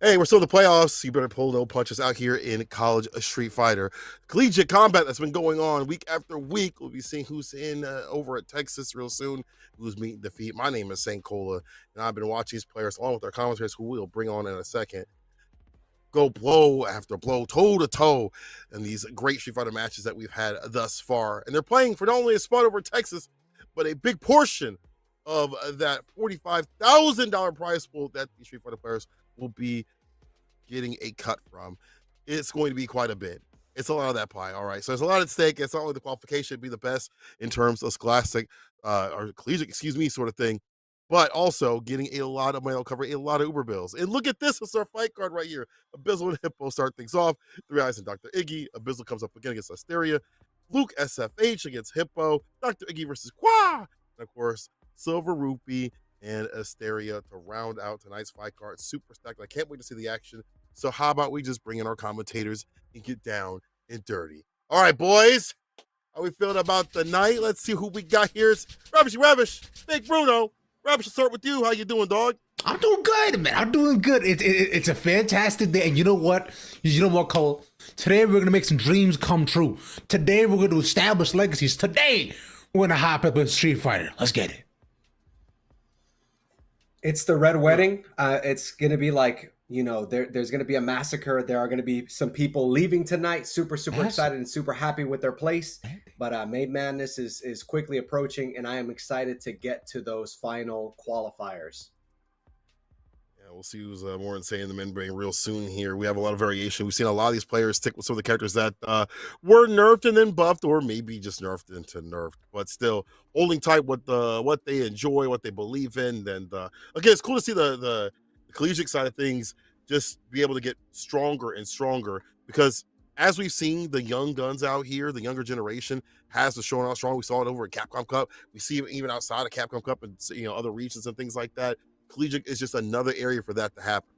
Hey, we're still in the playoffs. You better pull no punches out here in College Street Fighter. Collegiate combat that's been going on week after week. We'll be seeing who's in over at Texas real soon, who's meeting defeat. My name is St. Cola, and I've been watching these players along with our commentators who we'll bring on in a second. Go blow after blow, toe to toe, in these great Street Fighter matches that we've had thus far. And they're playing for not only a spot over Texas, but a big portion of that $45,000 prize pool that these Street Fighter players will be getting a cut from. It's going to be quite a bit. It's a lot of that pie. All right. So there's a lot at stake. It's not only the qualification to be the best in terms of scholastic or collegiate, sort of thing, but also getting a lot of mail cover, a lot of Uber bills. And look at this. It's our fight card right here. Abyssal and Hippo start things off. Three Eyes and Dr. Iggy. Abyssal comes up again against Asteria. Luke SFH against Hippo. Dr. Iggy versus Qua. And of course, Silver Rupee and Asteria to round out tonight's fight card. Super stacked. I can't wait to see the action. So how about we just bring in our commentators and get down and dirty? All right, boys. How we feeling about the night? Let's see who we got here. It's Ravish, Big Bruno. Ravish, start with you. How you doing, dog? I'm doing good, man. I'm doing good. It's a fantastic day. And you know what? Cole? Today we're going to make some dreams come true. Today we're going to establish legacies. Today we're going to hop up with Street Fighter. Let's get it. It's the Red Wedding. It's going to be like, there's going to be a massacre. There are going to be some people leaving tonight. Super excited and super happy with their place. But Made Madness is quickly approaching, and I am excited to get to those final qualifiers. Yeah, we'll see who's more insane in the membrane real soon here. We have a lot of variation. We've seen a lot of these players stick with some of the characters that were nerfed and then buffed, or maybe just nerfed into nerfed, but still holding tight with what they enjoy, what they believe in. And again, it's cool to see the collegiate side of things just be able to get stronger and stronger, because as we've seen the young guns out here, the younger generation has been showing out strong. We saw it over at Capcom Cup. We see it even outside of Capcom Cup and other regions and things like that. Collegiate is just another area for that to happen.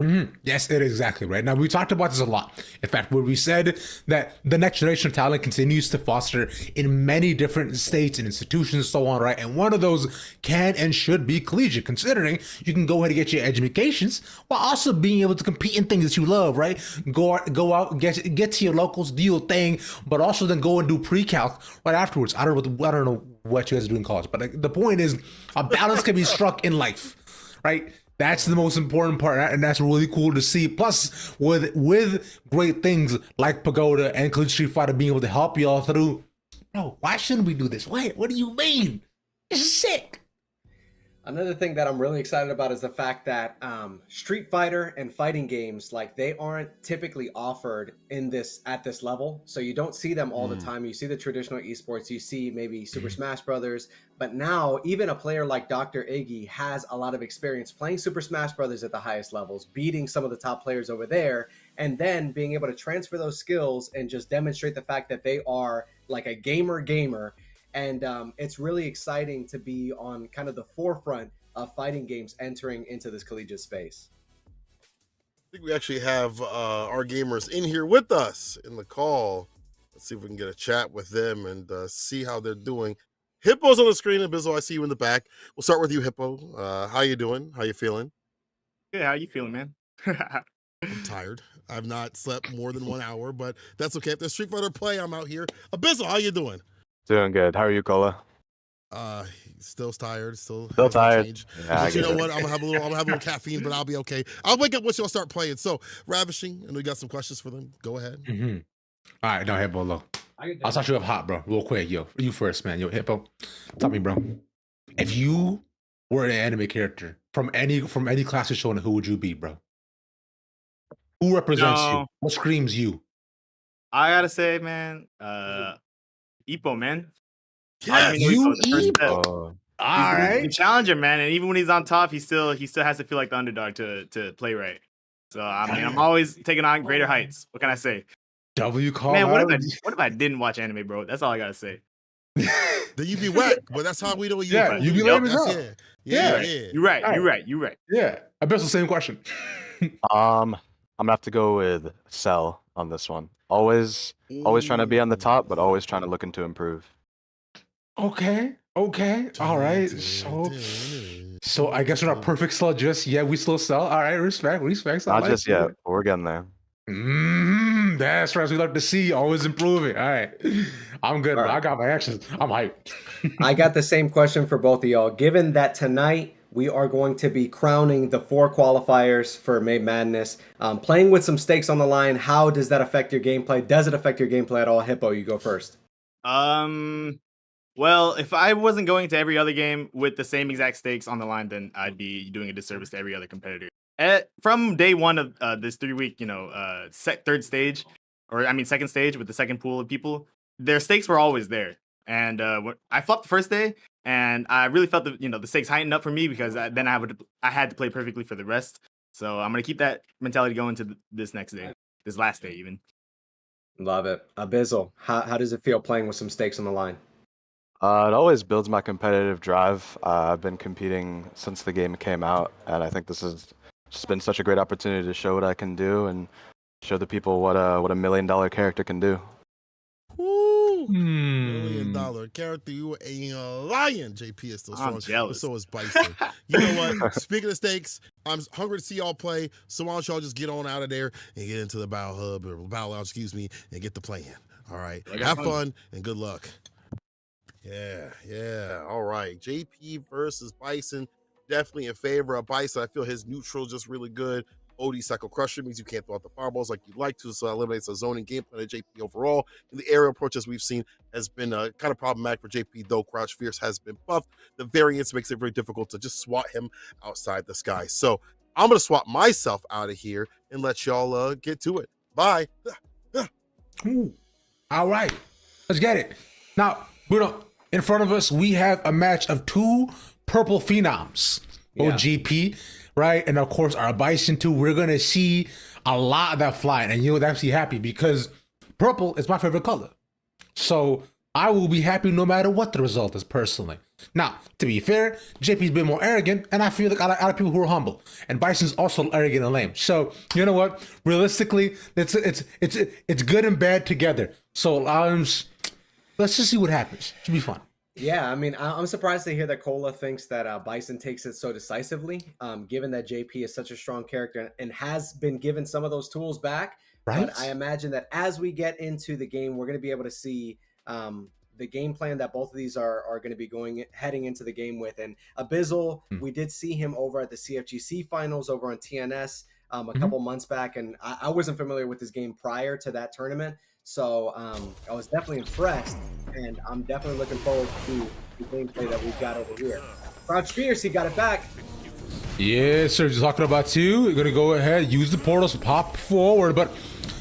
Mm-hmm. Yes, it is exactly right. Now, we talked about this a lot. In fact, where we said that the next generation of talent continues to foster in many different states and institutions and so on, right? And one of those can and should be collegiate, considering you can go ahead and get your educations while also being able to compete in things that you love, right? Go out, get to your locals, do your thing, but also then go and do pre-calc right afterwards. I don't know what you guys do in college, but the point is a balance can be struck in life, right? That's the most important part, and that's really cool to see. Plus, with great things like Pagoda and Collegiate Street Fighter being able to help y'all through, bro, why shouldn't we do this? What do you mean? It's sick. Another thing that I'm really excited about is the fact that Street Fighter and fighting games, like, they aren't typically offered at this level. So you don't see them all the time. You see the traditional esports, you see maybe Super Smash Brothers, but now even a player like Dr. Iggy has a lot of experience playing Super Smash Brothers at the highest levels, beating some of the top players over there, and then being able to transfer those skills and just demonstrate the fact that they are like a gamer. And it's really exciting to be on kind of the forefront of fighting games entering into this collegiate space. I think we actually have our gamers in here with us in the call. Let's see if we can get a chat with them and see how they're doing. Hippo's on the screen, and Bizzle, I see you in the back. We'll start with you, Hippo. How you doing? How you feeling? Yeah, how you feeling, man? I'm tired. I've not slept more than 1 hour, but that's okay. If there's Street Fighter play, I'm out here. Abyssal, how you doing? Doing good. How are you, Cola? Still tired. Still tired. Yeah, but you know what? I'm gonna have a little caffeine, but I'll be okay. I'll wake up once y'all start playing. So, Ravishing, and we got some questions for them. Go ahead. Mm-hmm. All right, no, Hippo, low. I'll start you up hot, bro. Real quick, yo. You first, man. Yo, Hippo, tell me, bro. If you were an anime character from any classic show, who would you be, bro? Who represents you? What screams you? I gotta say, man, Ippo, man. Yes, Ippo. All right. He's the challenger, man, and even when he's on top, he still has to feel like the underdog to play right. So I mean, I'm always taking on greater heights. What can I say? W call. Man, what if I didn't watch anime, bro? That's all I gotta say. Then you be whack, but that's how we know you. Yeah, you be lame as hell. Yeah. You're right. Yeah, I bet it's the same question. I'm gonna have to go with Cell on this one. Always trying to be on the top, but always trying to looking to improve. Okay. All right. So So I guess we're not perfect still just yet. We still sell. All right, respect. I Not like just it. yet, but we're getting there. That's right. We like to see always improving. All right, I'm good. All Bro. right. I got my actions. I'm hyped. I got the same question for both of y'all. Given that tonight we are going to be crowning the 4 qualifiers for May Madness, playing with some stakes on the line, how does that affect your gameplay? Does it affect your gameplay at all? Hippo, you go first. Well, if I wasn't going to every other game with the same exact stakes on the line, then I'd be doing a disservice to every other competitor. From day one of this 3-week, second stage with the second pool of people, their stakes were always there. And I flopped the first day, and I really felt the stakes heightened up for me because then I had to play perfectly for the rest. So I'm gonna keep that mentality going to this next day, this last day even. Love it. Abyssal, how does it feel playing with some stakes on the line? It always builds my competitive drive. I've been competing since the game came out, and I think this has just been such a great opportunity to show what I can do and show the people what a $1 million character can do. Woo! $1 million character. You a lion. JP is still strong. I'm jealous. But so is Bison. You know what? Speaking of stakes, I'm hungry to see y'all play. So why don't y'all just get on out of there and get into the Battle Hub or Battle Lounge, and get the play in. All right. Have fun and good luck. Yeah. All right. JP versus Bison. Definitely in favor of Bison. I feel his neutral just really good. OD Cycle Crusher means you can't throw out the fireballs like you'd like to, so it eliminates the zoning game plan of JP overall. And the aerial approach, as we've seen, has been kind of problematic for JP, though Crouch Fierce has been buffed. The variance makes it very difficult to just swat him outside the sky. So I'm going to swap myself out of here and let y'all get to it. Bye. Ooh. All right, let's get it. Now, Bruno, in front of us, we have a match of 2 purple phenoms. Yeah. OGP, right? And of course, our Bison too. We're going to see a lot of that flying. And you'll actually happy because purple is my favorite color. So I will be happy no matter what the result is personally. Now, to be fair, JP's been more arrogant, and I feel like a lot of people who are humble. And Bison's also arrogant and lame. So you know what? Realistically, it's good and bad together. So let's just see what happens. Should be fun. Yeah, I mean, I'm surprised to hear that Cola thinks that Bison takes it so decisively, given that JP is such a strong character and has been given some of those tools back. Right. But I imagine that as we get into the game, we're going to be able to see the game plan that both of these are going to be heading into the game with. And Abyssal, we did see him over at the CFGC finals over on TNS a couple months back, and I wasn't familiar with this game prior to that tournament. So I was definitely impressed, and I'm definitely looking forward to the gameplay that we've got over here. Crouch Fierce, he got it back. Yeah, sir. Just talking about you. You're gonna go ahead, use the portals to pop forward, but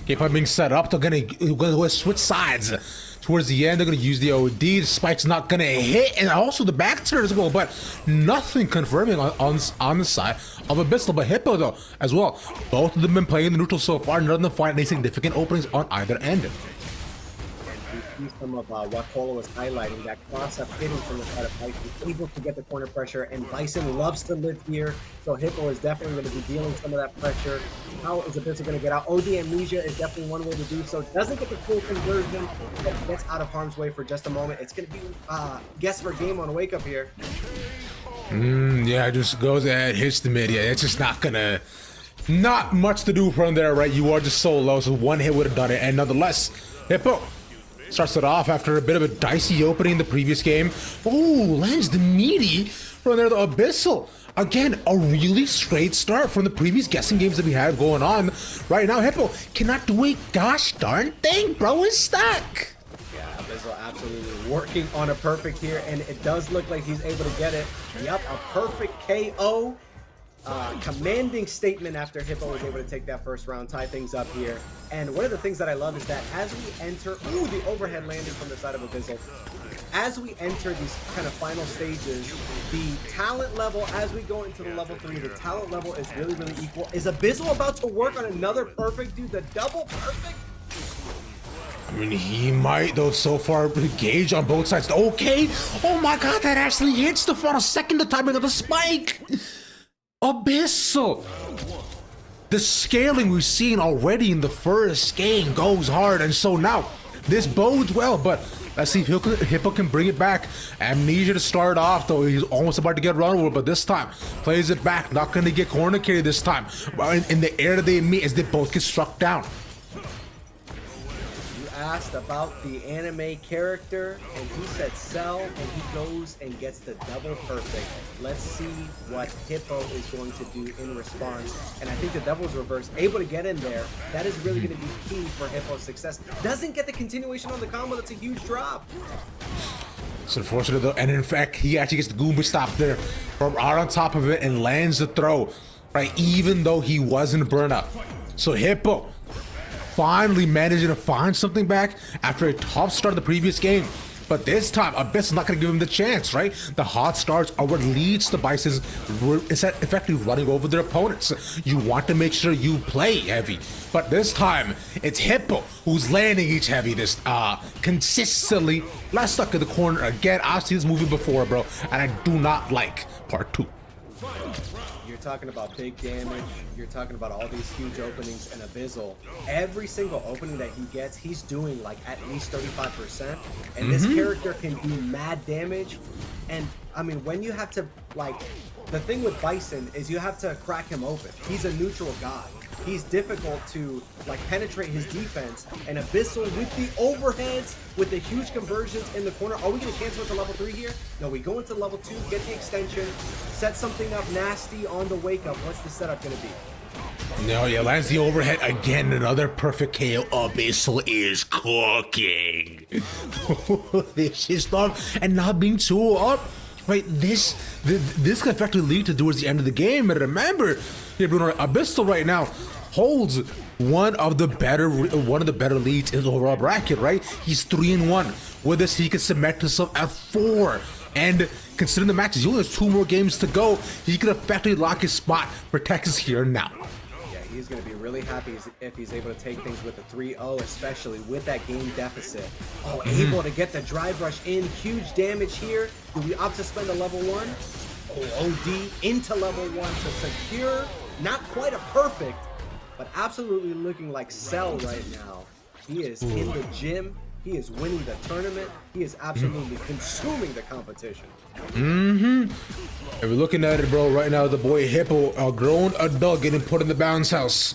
gameplay being set up. They're gonna switch sides. Towards the end, they're gonna use the OD. The spike's not gonna hit, and also the back turn as well. But nothing confirming on the side of Abyssal, but Hippo though as well. Both of them been playing the neutral so far. None of them find any significant openings on either end. We see some of what Cola was highlighting, that cross-up hitting from the side of Bison, able to get the corner pressure, and Bison loves to live here, so Hippo is definitely going to be dealing some of that pressure. How is Abyssal going to get out? OD Amnesia is definitely one way to do so. Doesn't get the full conversion, but gets out of harm's way for just a moment. It's going to be guess for game on Wake Up here. Yeah, just goes ahead, hits the mid. Yeah, it's just not much to do from there, right? You are just so low, so one hit would have done it. And nonetheless, Hippo starts it off after a bit of a dicey opening in the previous game. Oh, lands the meaty from there, the Abyssal. Again, a really straight start from the previous guessing games that we have going on. Right now, Hippo cannot do a gosh darn thing, bro. Is stuck. Yeah, Abyssal absolutely working on a perfect here, and it does look like he's able to get it. Yep, a perfect KO. Commanding statement after Hippo was able to take that first round, tie things up here. And one of the things that I love is that as we enter, the overhead landing from the side of Abyssal. As we enter these kind of final stages, the talent level, as we go into the level 3, the talent level is really, really equal. Is Abyssal about to work on another perfect, dude? The double perfect? I mean, he might, though, so far, gauge on both sides. Okay. Oh my god, that actually hits the final second, the timing of the spike. Abyssal. The scaling we've seen already in the first game goes hard, and so now this bodes well, but Let's see if Hippo can bring it back. Amnesia to start off, though. He's almost about to get run over, but this time plays it back. Not going to get corner carried this time. In the air they meet as they both get struck down. Asked about the anime character, and he said Cell, and he goes and gets the double perfect. Let's see what Hippo is going to do in response. And I think the Devil's Reverse, able to get in there, that is really going to be key for Hippo's success. Doesn't get the continuation on the combo, that's a huge drop. It's unfortunate though, and in fact, he actually gets the Goomba stop there from out on top of it and lands the throw, right? Even though he wasn't burnt up. So Hippo finally managing to find something back after a tough start of the previous game. But this time, Abyss is not going to give him the chance, right? The hot starts are what leads the Bisons effectively running over their opponents. You want to make sure you play heavy. But this time, it's Hippo who's landing each heavy this consistently. Last stuck in the corner again. I've seen this movie before, bro, and I do not like part 2. You're talking about big damage, you're talking about all these huge openings, and Abyssal, every single opening that he gets, he's doing like at least 35%, and this character can do mad damage. And I mean, when you have to, like, the thing with Bison is you have to crack him open. He's a neutral guy. He's difficult to like penetrate his defense, and Abyssal with the overheads, with the huge conversions in the corner. Are we going to cancel it to level 3 here? No, we go into level 2, get the extension, set something up nasty on the wake up. What's the setup going to be? No, yeah, lands the overhead again. Another perfect KO. Abyssal is cooking. This is tough, and not being too up. Right, this can effectively lead to towards the end of the game. And remember, Abyssal right now holds one of the better leads in the overall bracket. Right, he's 3-1. With this, he can cement himself at 4. And considering the matches, he only has 2 more games to go. He can effectively lock his spot for Texas here and now. He's going to be really happy if he's able to take things with a 3-0, especially with that game deficit. Oh, able to get the drive rush in. Huge damage here. Do we opt to spend a level 1? Oh, OD into level 1 to secure. Not quite a perfect, but absolutely looking like Cell right now. He is in the gym. He is winning the tournament. He is absolutely consuming the competition. If we're looking at it, bro, right now, the boy Hippo, a grown adult, getting put in the bounce house.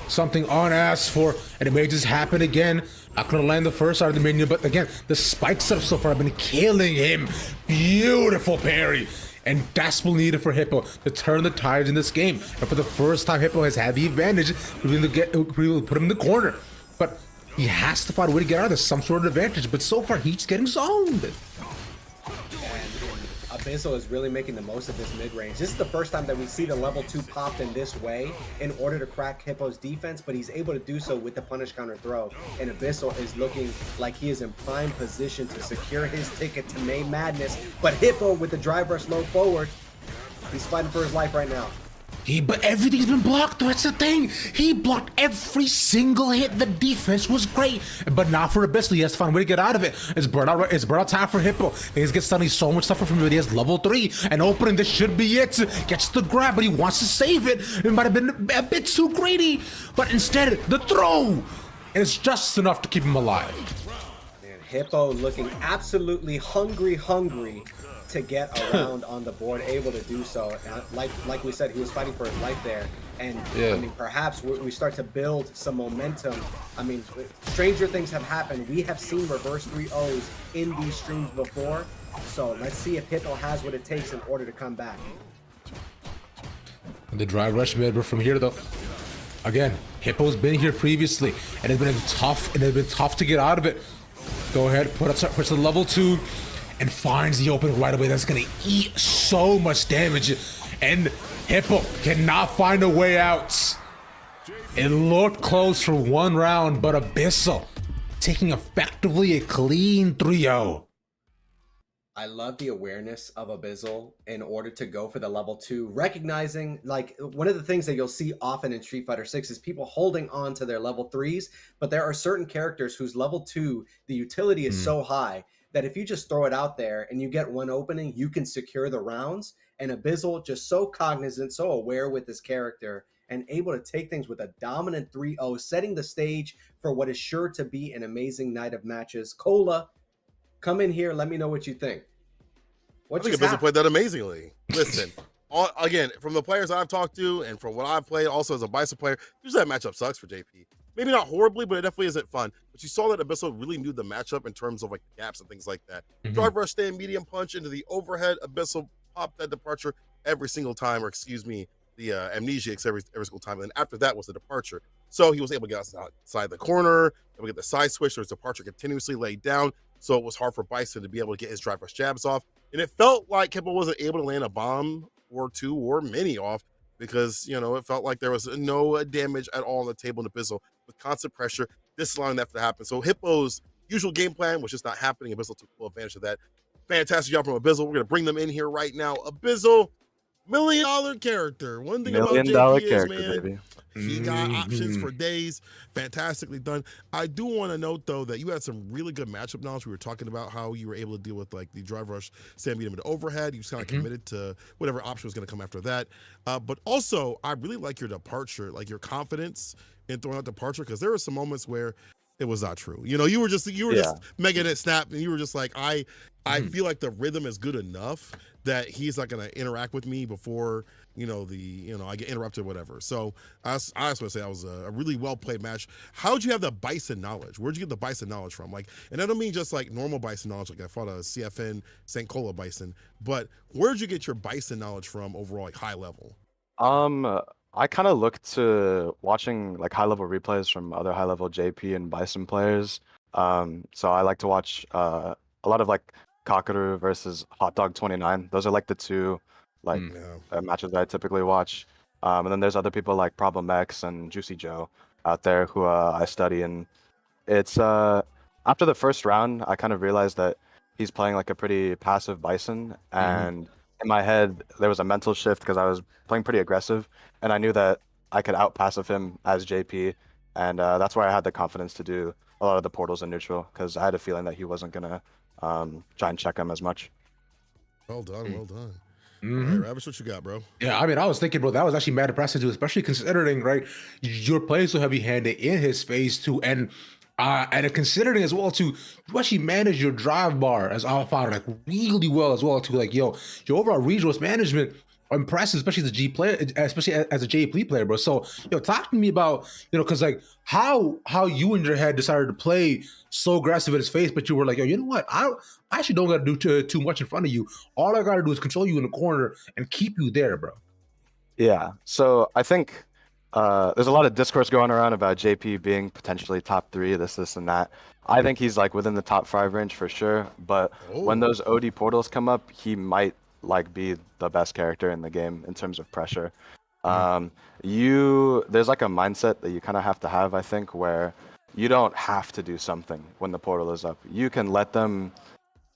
Something unasked for, and it may just happen again. Not gonna land the first out of the minion, but again, the spike setup so far have been killing him. Beautiful parry. And desperately needed for Hippo to turn the tides in this game. And for the first time, Hippo has had the advantage. We're going to put him in the corner. But he has to find a way to get out of this, some sort of advantage. But so far, he's getting zoned. And Abyssal is really making the most of this mid-range. This is the first time that we see the level 2 popped in this way in order to crack Hippo's defense, but he's able to do so with the punish counter throw. And Abyssal is looking like he is in prime position to secure his ticket to May Madness. But Hippo with the drive rush low forward, he's fighting for his life right now. But everything's been blocked. That's the thing. He blocked every single hit. The defense was great, but not for Abyssal. He has to find a way to get out of it. It's burnout time for Hippo. He's getting suddenly so much stuff from him. He has level 3 and opening. This should be it. Gets the grab, but he wants to save it. It might have been a bit too greedy, but instead the throw, and it's just enough to keep him alive. Man, Hippo looking absolutely hungry to get around on the board, able to do so. Like we said, he was fighting for his life there, and I mean, perhaps we start to build some momentum. I mean, stranger things have happened. We have seen reverse 3-0s in these streams before, so let's see if Hippo has what it takes in order to come back. The drive rush mid, but from here though, again, Hippo's been here previously, and it's been tough to get out of it. Go ahead, push the level 2. And finds the opening right away. That's gonna eat so much damage. And Hippo cannot find a way out. It looked close for 1 round, but Abyssal taking effectively a clean 3-0. I love the awareness of Abyssal in order to go for the level 2, recognizing, like, one of the things that you'll see often in Street Fighter 6 is people holding on to their level 3s, but there are certain characters whose level 2, the utility is so high that if you just throw it out there and you get one opening, you can secure the rounds. And Abyssal just so cognizant, so aware with his character, and able to take things with a dominant 3-0, setting the stage for what is sure to be an amazing night of matches. Cola Come in here, let me know what you think. I think Abyssal played that amazingly. Listen, again, from the players I've talked to and from what I've played, also as a Bison player, usually that matchup sucks for JP. Maybe not horribly, but it definitely isn't fun. But you saw that Abyssal really knew the matchup in terms of like gaps and things like that. Drive rush, stand medium punch into the overhead. Abyssal popped that departure every single time, or excuse me, the amnesiacs every single time. And then after that was the departure. So he was able to get outside the corner, able to get the side switch. There was departure continuously laid down. So it was hard for Bison to be able to get his drive rush jabs off. And it felt like Kipple wasn't able to land a bomb or two or many off because, you know, it felt like there was no damage at all on the table in Abyssal with constant pressure, disallowing that to happen. So Hippo's usual game plan was just not happening. Abyssal took full advantage of that. Fantastic job from Abyssal. We're going to bring them in here right now. Abyssal, $1 million character. One thing about JP is, man, baby. he got options for days. Fantastically done. I do want to note, though, that you had some really good matchup knowledge. We were talking about how you were able to deal with like the drive rush, stand medium, and overhead. You just kind of committed to whatever option was going to come after that. But also, I really like your departure, like your confidence in throwing out departure, because there were some moments where it was not true. You know, you were just making it snap, and you were just like, I feel like the rhythm is good enough that he's not going to interact with me before, I get interrupted or whatever. So I just want to say that was a really well played match. How'd you have the Bison knowledge? Where'd you get the Bison knowledge from? Like, and I don't mean just like normal Bison knowledge, like I fought a CFN St. Cola Bison, but where'd you get your Bison knowledge from overall, like high level? I kind of look to watching like high level replays from other high level JP and Bison players. So I like to watch a lot of like Kakaru versus Hot Dog 29. Those are like the two matches that I typically watch. And then there's other people like Problem X and Juicy Joe out there who I study. And it's after the first round, I kind of realized that he's playing like a pretty passive Bison. And in my head, there was a mental shift because I was playing pretty aggressive. And I knew that I could out passive him as JP. And that's why I had the confidence to do a lot of the portals in neutral, because I had a feeling that he wasn't going to try and check him as much. Well done, well done. All right, Ravish, what you got, bro? Yeah, I mean, I was thinking, bro, that was actually mad impressive too, especially considering, right, you're playing so heavy-handed in his face too, and considering as well too, you actually manage your drive bar as Alpha like really well as well too. Like, your overall resource management impressive, especially as a G player, especially as a JP player, bro. So, talk to me about, because like how you in your head decided to play so aggressive in his face, but you were like, yo, you know what? I actually don't got to do too much in front of you. All I got to do is control you in the corner and keep you there, bro. Yeah. So I think there's a lot of discourse going around about JP being potentially top 3, this, and that. I think he's like within the top 5 range for sure. But when those OD portals come up, he might like be the best character in the game in terms of pressure. There's like a mindset that you kind of have to have, I think, where you don't have to do something when the portal is up. You can let them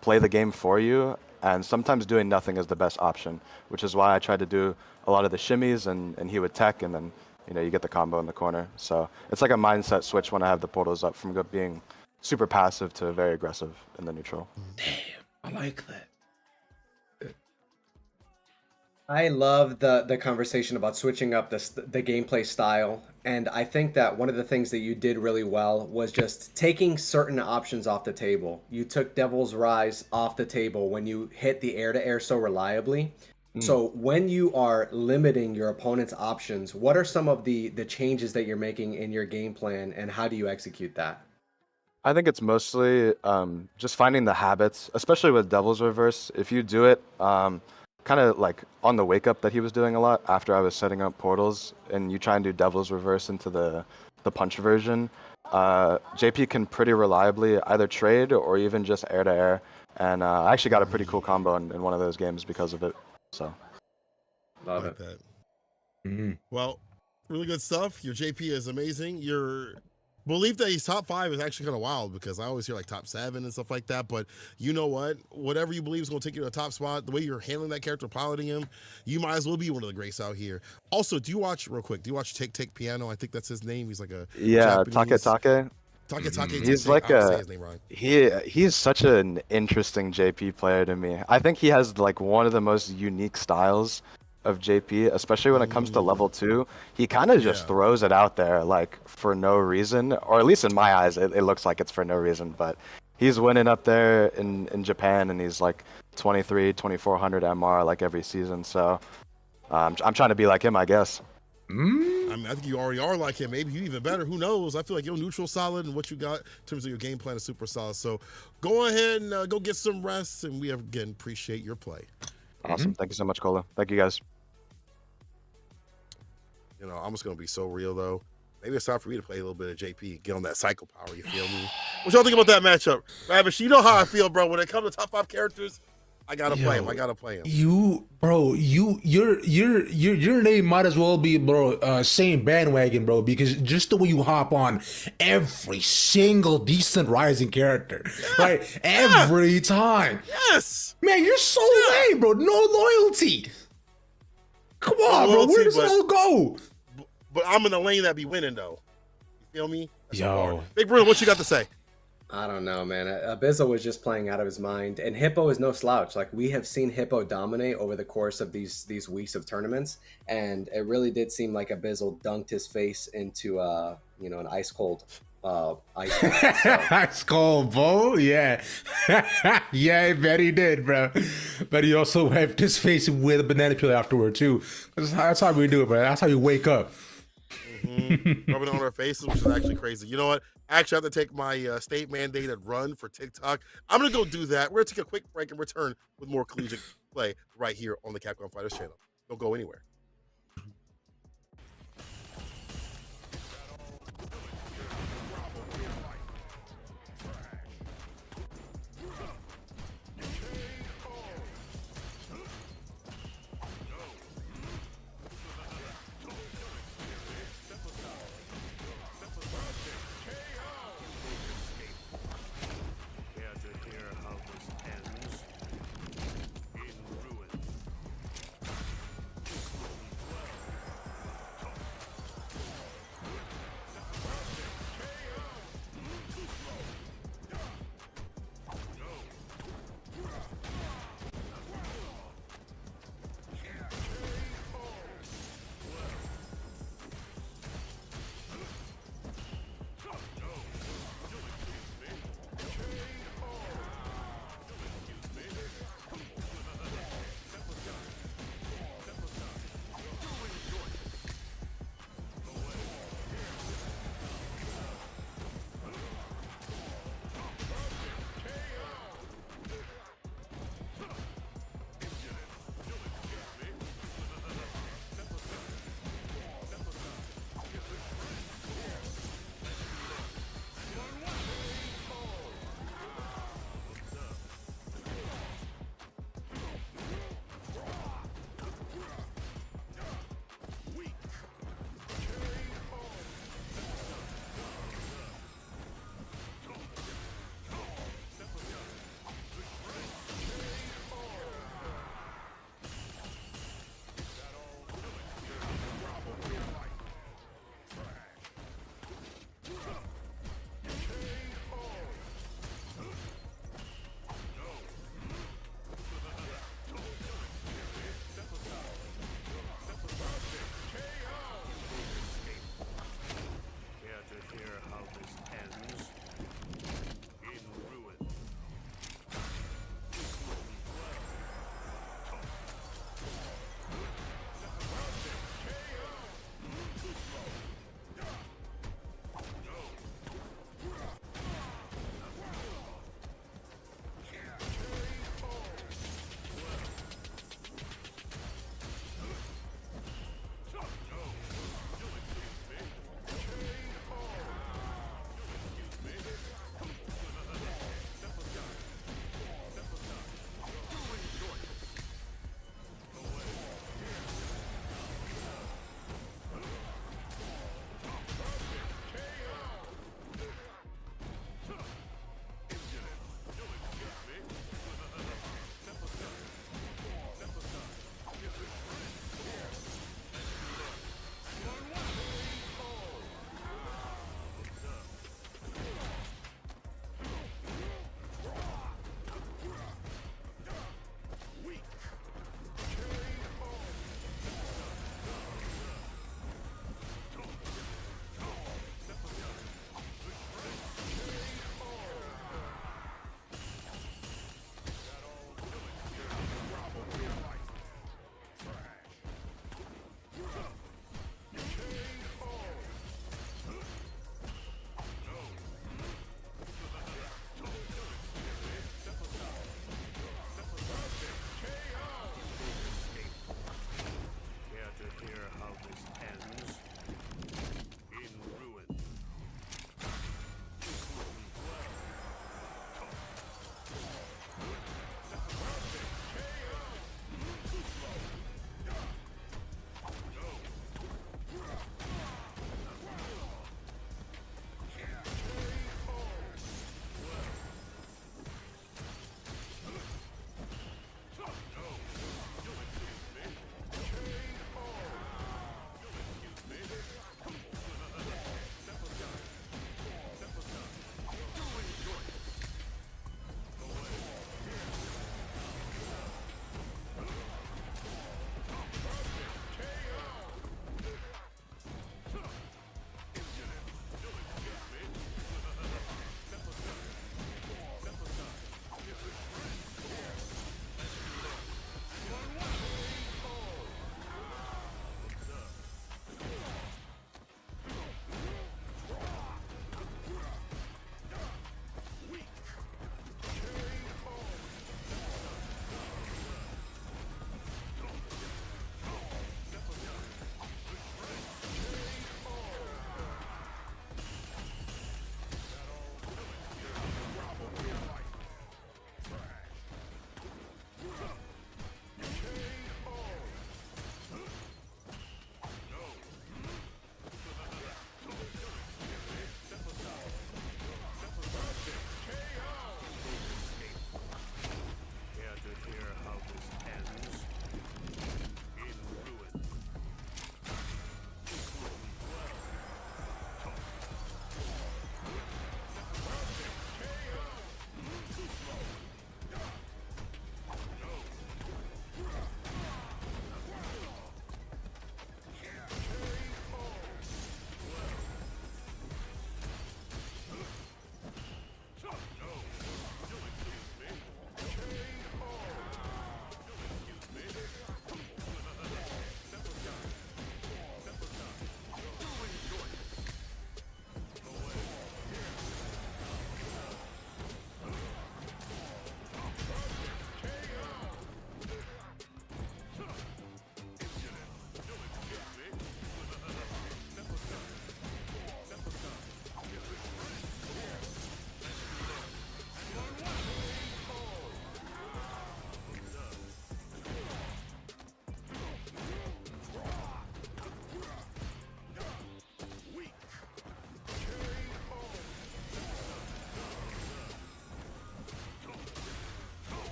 play the game for you, and sometimes doing nothing is the best option, which is why I tried to do a lot of the shimmies and he would tech, and then you get the combo in the corner. So it's like a mindset switch when I have the portals up from being super passive to very aggressive in the neutral. Damn, I like that. I love the conversation about switching up the gameplay style, and I think that one of the things that you did really well was just taking certain options off the table. You took Devil's Rise off the table when you hit the air-to-air so reliably. So when you are limiting your opponent's options, what are some of the changes that you're making in your game plan, and how do you execute that? I think it's mostly just finding the habits, especially with Devil's Reverse. If you do it kind of like on the wake up that he was doing a lot after I was setting up portals, and you try and do Devil's Reverse into the punch version, JP can pretty reliably either trade or even just air to air. And I actually got a pretty cool combo in one of those games because of it. So Love like it. that. Well, really good stuff. Your JP is amazing. Your belief that he's top 5 is actually kind of wild, because I always hear like top 7 and stuff like that. But you know what? Whatever you believe is going to take you to a top spot, the way you're handling that character, piloting him, you might as well be one of the greats out here. Also, do you watch Take Piano? I think that's his name. He's like a Japanese... Take. He's like he's such an interesting JP player to me. I think he has like one of the most unique styles of JP, especially when it comes to level 2. He kind of just throws it out there like for no reason, or at least in my eyes it looks like it's for no reason, but he's winning up there in Japan, and he's like 2400 MR like every season. So I'm trying to be like him, I guess. I mean, I think you already are like him. Maybe you even better. Who knows? I feel like your neutral solid, and what you got in terms of your game plan is super solid. So go ahead and go get some rest. And we again appreciate your play. Awesome. Thank you so much, Cola. Thank you, guys. You know, I'm just gonna be so real though. Maybe it's time for me to play a little bit of JP, get on that psycho power. You feel me? What y'all think about that matchup, Ravish? You know how I feel, bro. When it comes to top 5 characters, I gotta play him. I gotta play him. Your name might as well be, bro, same bandwagon, bro, because just the way you hop on every single decent Rising character, right? Every time. Yes, Man, you're so lame, bro. No loyalty. Come on, bro. loyalty, Where does it but- all go? but I'm in the lane that be winning though. You feel me? That's the Yo. part. Big Bruno, what you got to say? I don't know, man. Abyssal was just playing out of his mind, and Hippo is no slouch. Like, we have seen Hippo dominate over the course of these weeks of tournaments, and it really did seem like Abyssal dunked his face into an ice cold ice. So, Ice cold, bro. Yeah. Yeah, I bet he did, bro. But he also wiped his face with a banana peel afterward, too. That's how we do it, bro. That's how you wake up. Rubbing it on our faces, which is actually crazy. You know what? I actually have to take my state mandated run for TikTok. I'm gonna go do that. We're gonna take a quick break and return with more collegiate play right here on the Capcom Fighters channel. Don't go anywhere.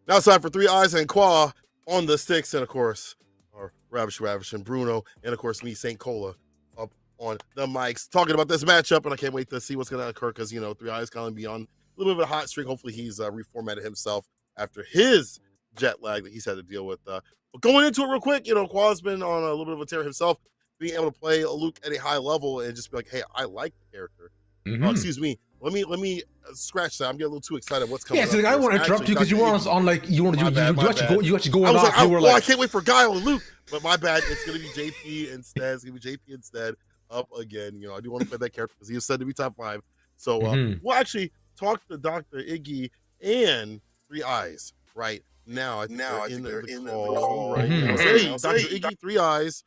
Now it's time for Three Eyes and Qua on the sticks, and of course, our Ravish and Bruno, and of course me, St. Cola, up on the mics, talking about this matchup, and I can't wait to see what's going to occur because, Three Eyes kind of be on a little bit of a hot streak. Hopefully he's reformatted himself after his jet lag that he's had to deal with. But going into it real quick, Qua's been on a little bit of a tear himself, being able to play Luke at a high level and just be like, hey, I like the character. Excuse me. Let me scratch that. I'm getting a little too excited. What's coming? Yeah, so I want to interrupt you because you were on like you actually going off. I you were I can't wait for Guile and Luke, but my bad. It's gonna be JP instead. It's gonna be JP instead. Up again. I do want to play that character because he was said to be top 5. So we'll actually talk to Dr. Iggy and Three Eyes right now. I think they're in the call right now. Hey, Dr. Iggy, Three Eyes.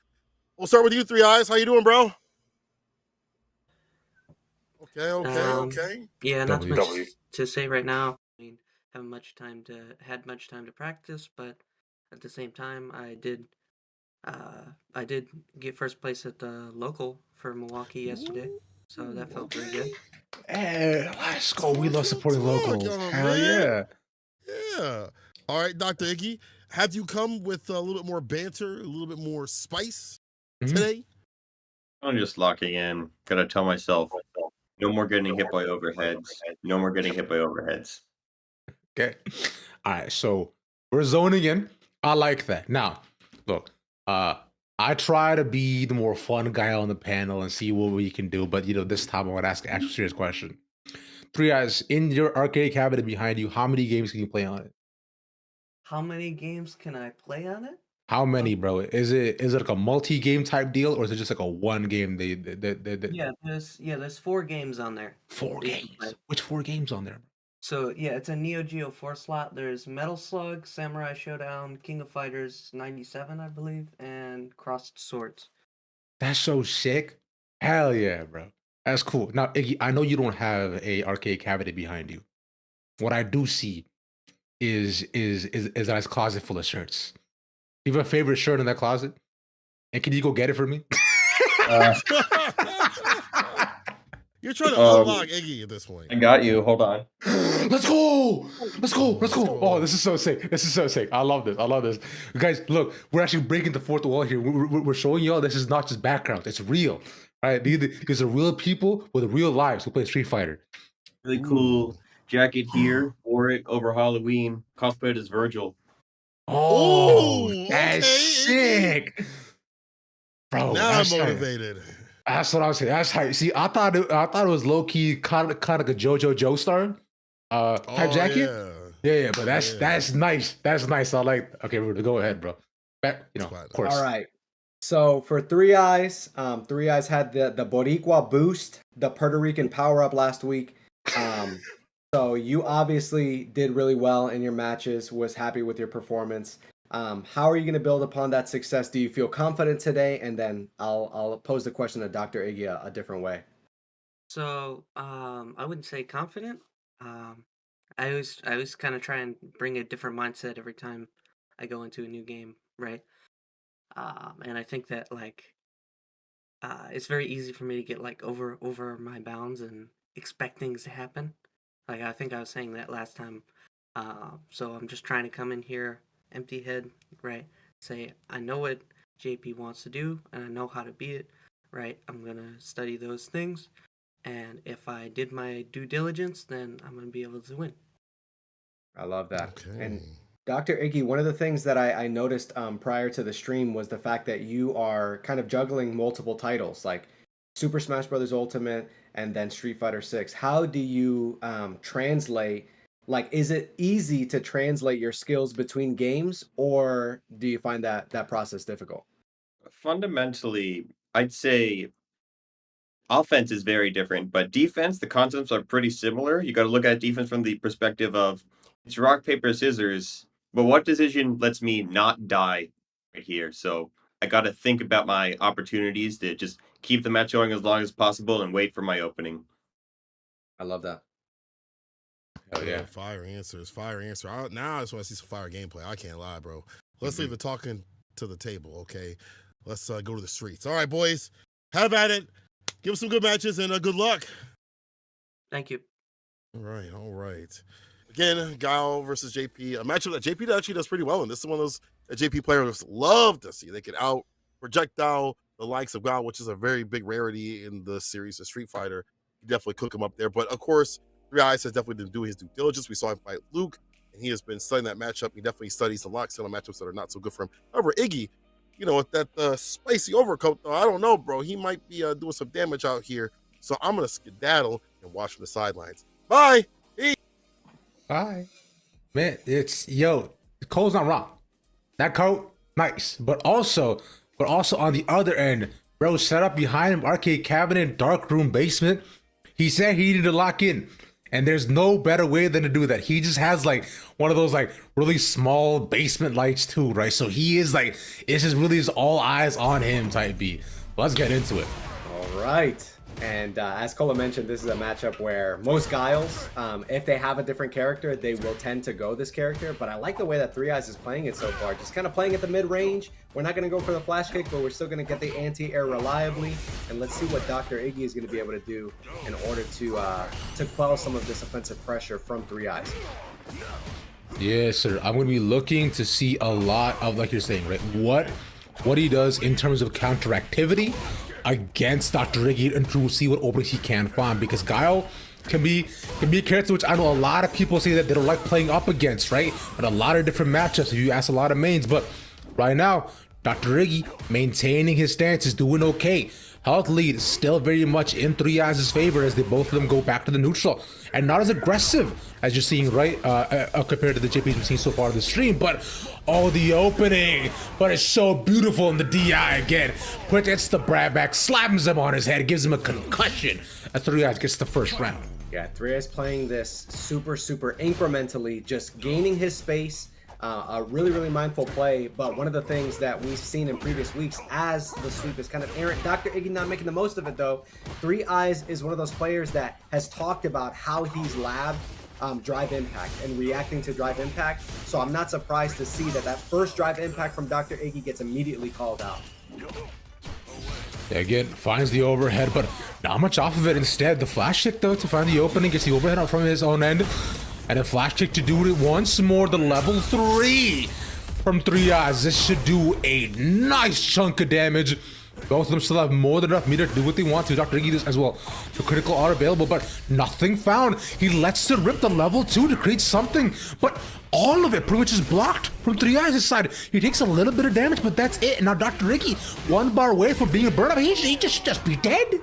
We'll start with you, Three Eyes. How you doing, bro? Okay. Yeah, not much to say right now. I mean, had much time to practice, but at the same time, I did get first place at the local for Milwaukee yesterday, so that felt pretty good. Hey, let's go. We love supporting locals. Hell yeah. Yeah. All right, Dr. Iggy, have you come with a little bit more banter, a little bit more spice today? I'm just locking in. Gotta tell myself, no more getting hit by overheads. No more getting hit by overheads. Okay. All right. So we're zoning in. I like that. Now, look, I try to be the more fun guy on the panel and see what we can do. But this time I want to ask an actual serious question. Three Eyes, in your arcade cabinet behind you, how many games can you play on it? How many games can I play on it? How many, bro? Is it like a multi-game type deal, or is it just like a one game? There's 4 games on there. 4 games. Which 4 games on there? So yeah, it's a Neo Geo 4 slot. There's Metal Slug, Samurai Showdown, King of Fighters 97, I believe, and Crossed Swords. That's so sick. Hell yeah, bro. That's cool. Now, Iggy, I know you don't have a arcade cabinet behind you. What I do see is a nice closet full of shirts. Do you have a favorite shirt in that closet? And can you go get it for me? You're trying to unlock Iggy at this point. I got you. Hold on. Let's go. Oh, this is so sick. I love this. Guys, look, we're actually breaking the fourth wall here. We're showing y'all this is not just background. It's real. All right, these are real people with real lives who play Street Fighter. Really cool jacket here. Wore it over Halloween. Cosplayed as Virgil. Oh, that's sick, bro. Now I'm motivated. That's what I was saying. That's how. See, I thought it was low key, kind of like a JoJo Joestar type jacket. Yeah. But that's nice. That's nice. I like. Okay, go ahead, bro. Back, of course. All right. So for Three Eyes, Three Eyes had the Boricua boost, the Puerto Rican power up last week. So you obviously did really well in your matches, was happy with your performance. How are you going to build upon that success? Do you feel confident today? And then I'll pose the question to Dr. Iggy a different way. So I wouldn't say confident. I always kind of try and bring a different mindset every time I go into a new game, right? And I think that it's very easy for me to get over my bounds and expect things to happen. I think I was saying that last time. So I'm just trying to come in here empty head, right? Say, I know what JP wants to do and I know how to beat it, right? I'm going to study those things. And if I did my due diligence, then I'm going to be able to win. I love that. Okay. And Dr. Iggy, one of the things that I noticed prior to the stream was the fact that you are kind of juggling multiple titles, like Super Smash Bros. Ultimate and then Street Fighter 6. How do you translate? Is it easy to translate your skills between games, or do you find that process difficult? Fundamentally, I'd say offense is very different, but defense, the concepts are pretty similar. You got to look at defense from the perspective of it's rock, paper, scissors, but what decision lets me not die right here? So I got to think about my opportunities to just keep the match going as long as possible and wait for my opening. I love that. Oh yeah, fire answers. Now I just want to see some fire gameplay. I can't lie, bro. Let's leave the talking to the table, okay? Let's go to the streets. All right, boys, have at it. Give us some good matches and good luck. Thank you. All right. Again, Guile versus JP, a matchup that JP actually does pretty well in. This is one of those that JP players love to see. They can out projectile the likes of Guile, which is a very big rarity in the series of Street Fighter. You definitely cook him up there. But of course, 3Eyes has definitely been doing his due diligence. We saw him fight Luke, and he has been studying that matchup. He definitely studies a lot, still on matchups that are not so good for him. However, Iggy, you know, with that spicy overcoat, though, I don't know, bro. He might be doing some damage out here. So I'm going to skedaddle and watch from the sidelines. Bye. Bye. Man, Cole's not wrong. That coat, nice. But also on the other end, bro, set up behind him, arcade cabinet, dark room, basement. He said he needed to lock in. And there's no better way than to do that. He just has like one of those like really small basement lights too, right? So he is like, it's just really all eyes on him type beat. Let's get into it. All right. And as Cola mentioned, this is a matchup where most Guiles, if they have a different character, they will tend to go this character. But I like the way that 3Eyes is playing it so far. Just kind of playing at the mid-range. We're not going to go for the flash kick, but we're still going to get the anti-air reliably. And let's see what Dr. Iggy is going to be able to do in order to quell some of this offensive pressure from 3Eyes. Yes, sir. I'm going to be looking to see a lot of, like you're saying, right? What he does in terms of counter activity against Dr. Iggy, and to see what openings he can find, because Guile can be a character which I know a lot of people say that they don't like playing up against, right? But a lot of different matchups if you ask a lot of mains. But right now, Dr. Iggy maintaining his stance is doing okay. Health lead is still very much in 3Eyes' favor as they both of them go back to the neutral, and not as aggressive as you're seeing, right, compared to the JPs we've seen so far in the stream. But oh, the opening, but it's so beautiful in the DI again. Puts the Brad back, slaps him on his head, gives him a concussion as 3Eyes gets the first round. Yeah, 3Eyes playing this super incrementally, just gaining his space. A really mindful play, but one of the things that we've seen in previous weeks as the sweep is kind of errant. Dr. Iggy not making the most of it though. 3Eyes is one of those players that has talked about how he's labbed drive impact and reacting to drive impact, so I'm not surprised to see that first drive impact from Dr. Iggy gets immediately called out. Again, finds the overhead, but not much off of it. Instead, the flash kick though to find the opening, gets the overhead out from his own end. And a flash kick to do it once more. The level 3 from 3Eyes. This should do a nice chunk of damage. Both of them still have more than enough meter to do what they want to. Dr. Iggy does as well. The critical are available, but nothing found. He lets it rip the level 2 to create something, but all of it pretty much is blocked from 3Eyes' side. He takes a little bit of damage, but that's it. And now Dr. Iggy, 1 bar away from being a burn up. He just be dead.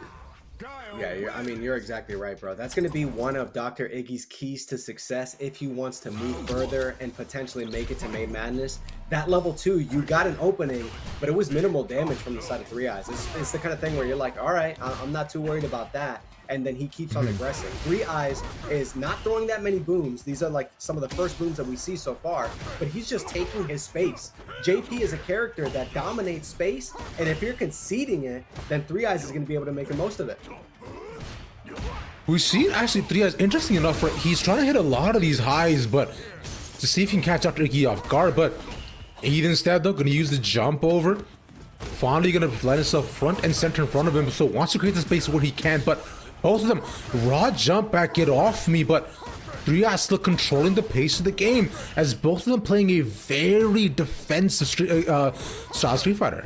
Yeah, I mean, you're exactly right, bro. That's going to be one of Dr. Iggy's keys to success if he wants to move further and potentially make it to Main Madness. That level 2, you got an opening, but it was minimal damage from the side of 3Eyes. It's the kind of thing where you're like, all right, I'm not too worried about that. And then he keeps on aggressing. 3Eyes is not throwing that many booms. These are like some of the first booms that we see so far, but he's just taking his space. JP is a character that dominates space, and if you're conceding it, then 3Eyes is going to be able to make the most of it. We see actually 3Eyes, interesting enough, right? He's trying to hit a lot of these highs, but to see if he can catch Dr. Iggy off guard. But he instead though gonna use the jump over. Finally gonna let himself front and center in front of him, so wants to create the space where he can. But both of them, raw jump back, get off me, but 3Eyes still controlling the pace of the game as both of them playing a very defensive style Street Fighter.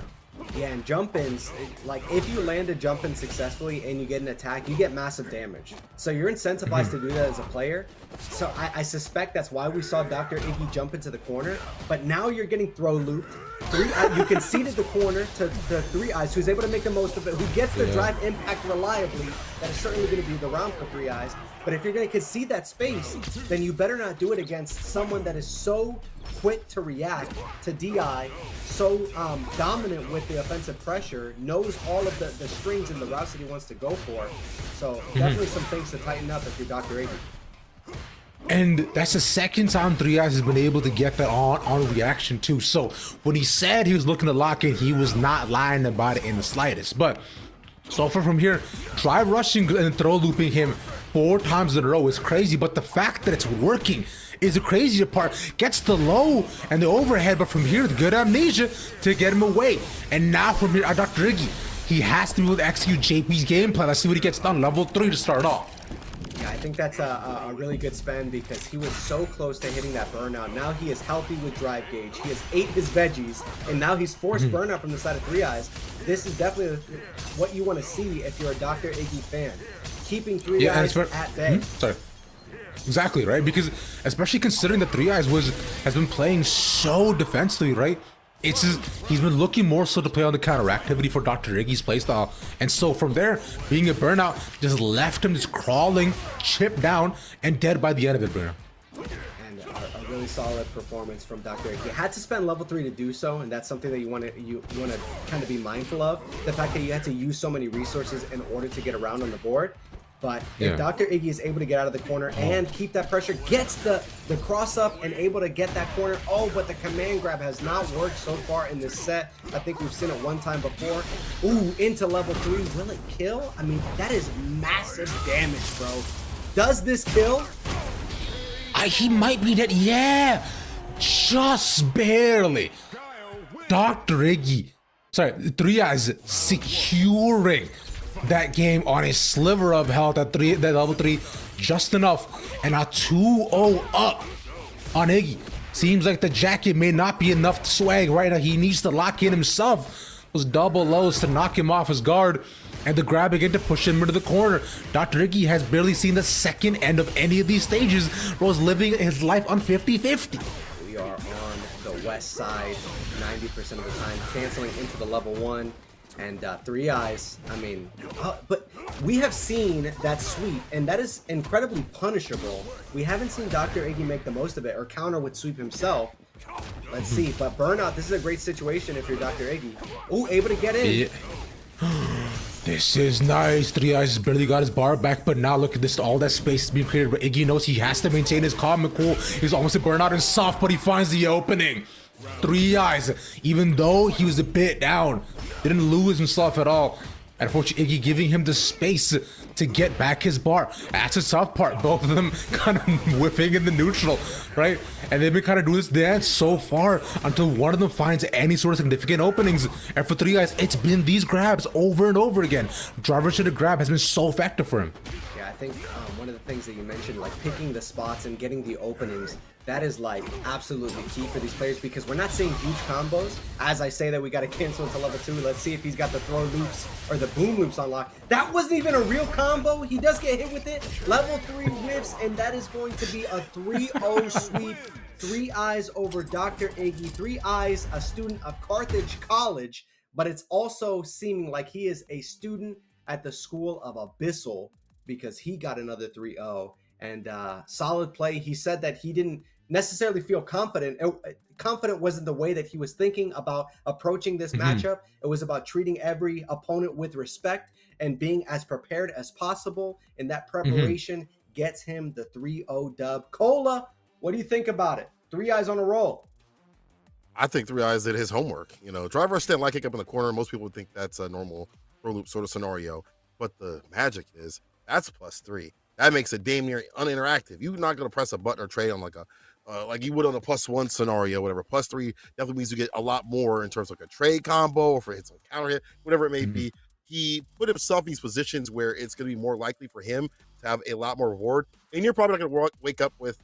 Yeah, and jump-ins, like if you land a jump-in successfully and you get an attack, you get massive damage. So you're incentivized to do that as a player. So I suspect that's why we saw Dr. Iggy jump into the corner, but now you're getting throw looped. You conceded the corner to 3Eyes, who's able to make the most of it, who gets the drive impact reliably. That is certainly going to be the round for 3Eyes. But if you're going to concede that space, then you better not do it against someone that is so quick to react to DI, so dominant with the offensive pressure, knows all of the strings and the routes that he wants to go for. So definitely some things to tighten up if you're Dr. Iggy. And that's the second time 3Eyes has been able to get that on reaction too. So when he said he was looking to lock in, he was not lying about it in the slightest. But so far from here, try rushing and throw looping him 4 times in a row is crazy. But the fact that it's working is the crazier part. Gets the low and the overhead, but from here, the good amnesia to get him away. And now from here, Dr. Iggy, he has to be able to execute JP's game plan. Let's see what he gets done. Level 3 to start off. Yeah, I think that's a really good spend because he was so close to hitting that burnout. Now he is healthy with drive gauge. He has ate his veggies, and now he's forced burnout from the side of Three Eyes. This is definitely what you want to see if you're a Dr. Iggy fan. Keeping Three Eyes at bay. Sorry. Exactly, right? Because especially considering that Three Eyes has been playing so defensively, right? It's he's been looking more so to play on the counter activity for Dr. Iggy's playstyle. And so from there, being a burnout just left him just crawling, chipped down, and dead by the end of it, Bruno. And a really solid performance from Dr. Iggy. Had to spend level 3 to do so, and that's something that you want to kind of be mindful of. The fact that you had to use so many resources in order to get around on the board. But if Dr. Iggy is able to get out of the corner and keep that pressure, gets the cross up and able to get that corner. Oh, but the command grab has not worked so far in this set. I think we've seen it one time before. Ooh, into level 3. Will it kill? I mean, that is massive damage, bro. Does this kill? He might be dead. Yeah, just barely. Dr. Iggy, sorry, Three Eyes securing that game on a sliver of health at that level 3, just enough, and a 2-0 up on Iggy. Seems like the jacket may not be enough to swag right now. He needs to lock in himself. Those double lows to knock him off his guard, and the grab again to push him into the corner. Dr. Iggy has barely seen the second end of any of these stages. Bro's living his life on 50-50. We are on the west side 90% of the time, canceling into the level 1. And Three Eyes, I mean, but we have seen that sweep, and that is incredibly punishable. We haven't seen Dr. Iggy make the most of it or counter with sweep himself. Let's see, but burnout, this is a great situation if you're Dr. Iggy. Oh, able to get in. This is nice. Three Eyes barely got his bar back, but now look at this. All that space is being created, but Iggy knows he has to maintain his calm and cool. He's almost a burnout and soft, but he finds the opening. Three Eyes, even though he was a bit down, didn't lose himself at all. And unfortunately, Iggy giving him the space to get back his bar. That's the tough part. Both of them kind of whiffing in the neutral, right? And they've been kind of doing this dance so far until one of them finds any sort of significant openings. And for Three Eyes, it's been these grabs over and over again. Driver to the grab has been so effective for him. Yeah, I think one of the things that you mentioned, like picking the spots and getting the openings, that is like absolutely key for these players because we're not seeing huge combos. As I say that we got to cancel into level 2. Let's see if he's got the throw loops or the boom loops unlocked. That wasn't even a real combo. He does get hit with it. Level 3 whiffs, and that is going to be a 3-0 sweep. Three Eyes over Dr. Iggy. Three Eyes, a student of Carthage College, but it's also seeming like he is a student at the School of Abyssal because he got another 3-0. And solid play. He said that he didn't necessarily feel confident. Confident wasn't the way that he was thinking about approaching this matchup. It was about treating every opponent with respect and being as prepared as possible. And that preparation gets him the 3-0 dub. Cola, what do you think about it? Three Eyes on a roll. I think Three Eyes did his homework. You know, driver stand light kick up in the corner. Most people would think that's a normal throw loop sort of scenario. But the magic is that's +3. That makes it damn near uninteractive. You're not going to press a button or trade on like you would on a +1 scenario, whatever. +3 definitely means you get a lot more in terms of like a trade combo or for hits on counter hit, whatever it may be. He put himself in these positions where it's going to be more likely for him to have a lot more reward. And you're probably not going to wake up with,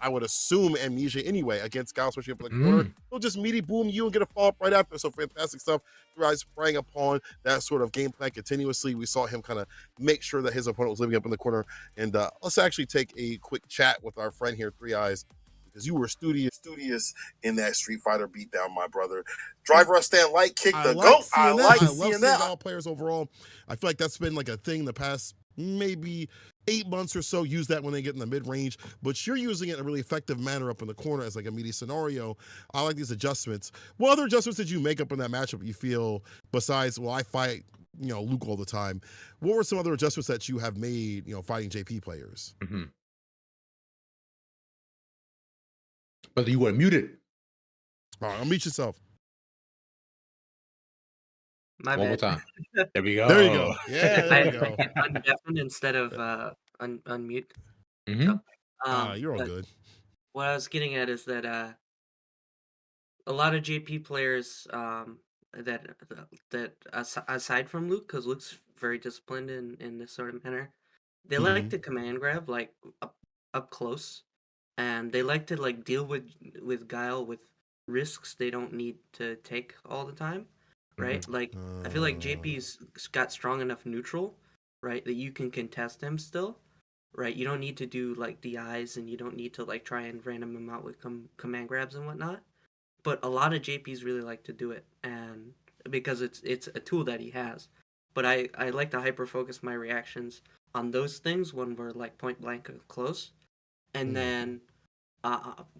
I would assume, amnesia anyway against Gal, especially up in the corner. He'll just meaty boom you and get a follow up right after. So fantastic stuff. Three Eyes sprang upon that sort of game plan continuously. We saw him kind of make sure that his opponent was living up in the corner. And let's actually take a quick chat with our friend here, Three Eyes, because you were studious in that Street Fighter beatdown, my brother. Driver stand light kick the GOAT. I like seeing that. All players overall. I feel like that's been like a thing the past maybe 8 months or so. Use that when they get in the mid-range, but you're using it in a really effective manner up in the corner as like a meaty scenario. I like these adjustments. What other adjustments did you make up in that matchup you feel besides, well, I fight, Luke all the time? What were some other adjustments that you have made, fighting JP players? But you were muted. All right, unmute yourself. My One more bad. time. There we go. There you go. Yeah, there you go. Undeafen instead of unmute. You're all But good. what I was getting at is that a lot of JP players that aside from Luke, because Luke's very disciplined in this sort of manner, they like to command grab like up close, and they like to like deal with guile with risks they don't need to take all the time, right? Like I feel like JP's got strong enough neutral, right, that you can contest him still, right? You don't need to do like DIs, and you don't need to like try and random him out with command grabs and whatnot. But a lot of JPs really like to do it, and because it's a tool that he has. But I like to hyper focus my reactions on those things when we're like point blank close, and then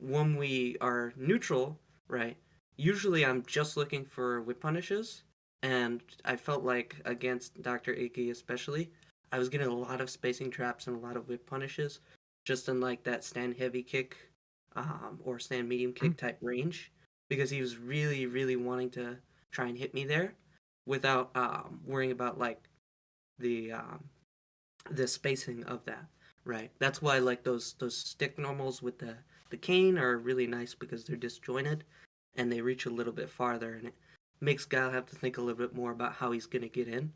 when we are neutral, right? Usually I'm just looking for whip punishes, and I felt like against Dr. Iggy especially, I was getting a lot of spacing traps and a lot of whip punishes, just in like that stand heavy kick, or stand medium kick type range, because he was really really wanting to try and hit me there, without worrying about like the spacing of that. Right. That's why like those stick normals with the cane are really nice, because they're disjointed and they reach a little bit farther, and it makes Guile have to think a little bit more about how he's gonna get in.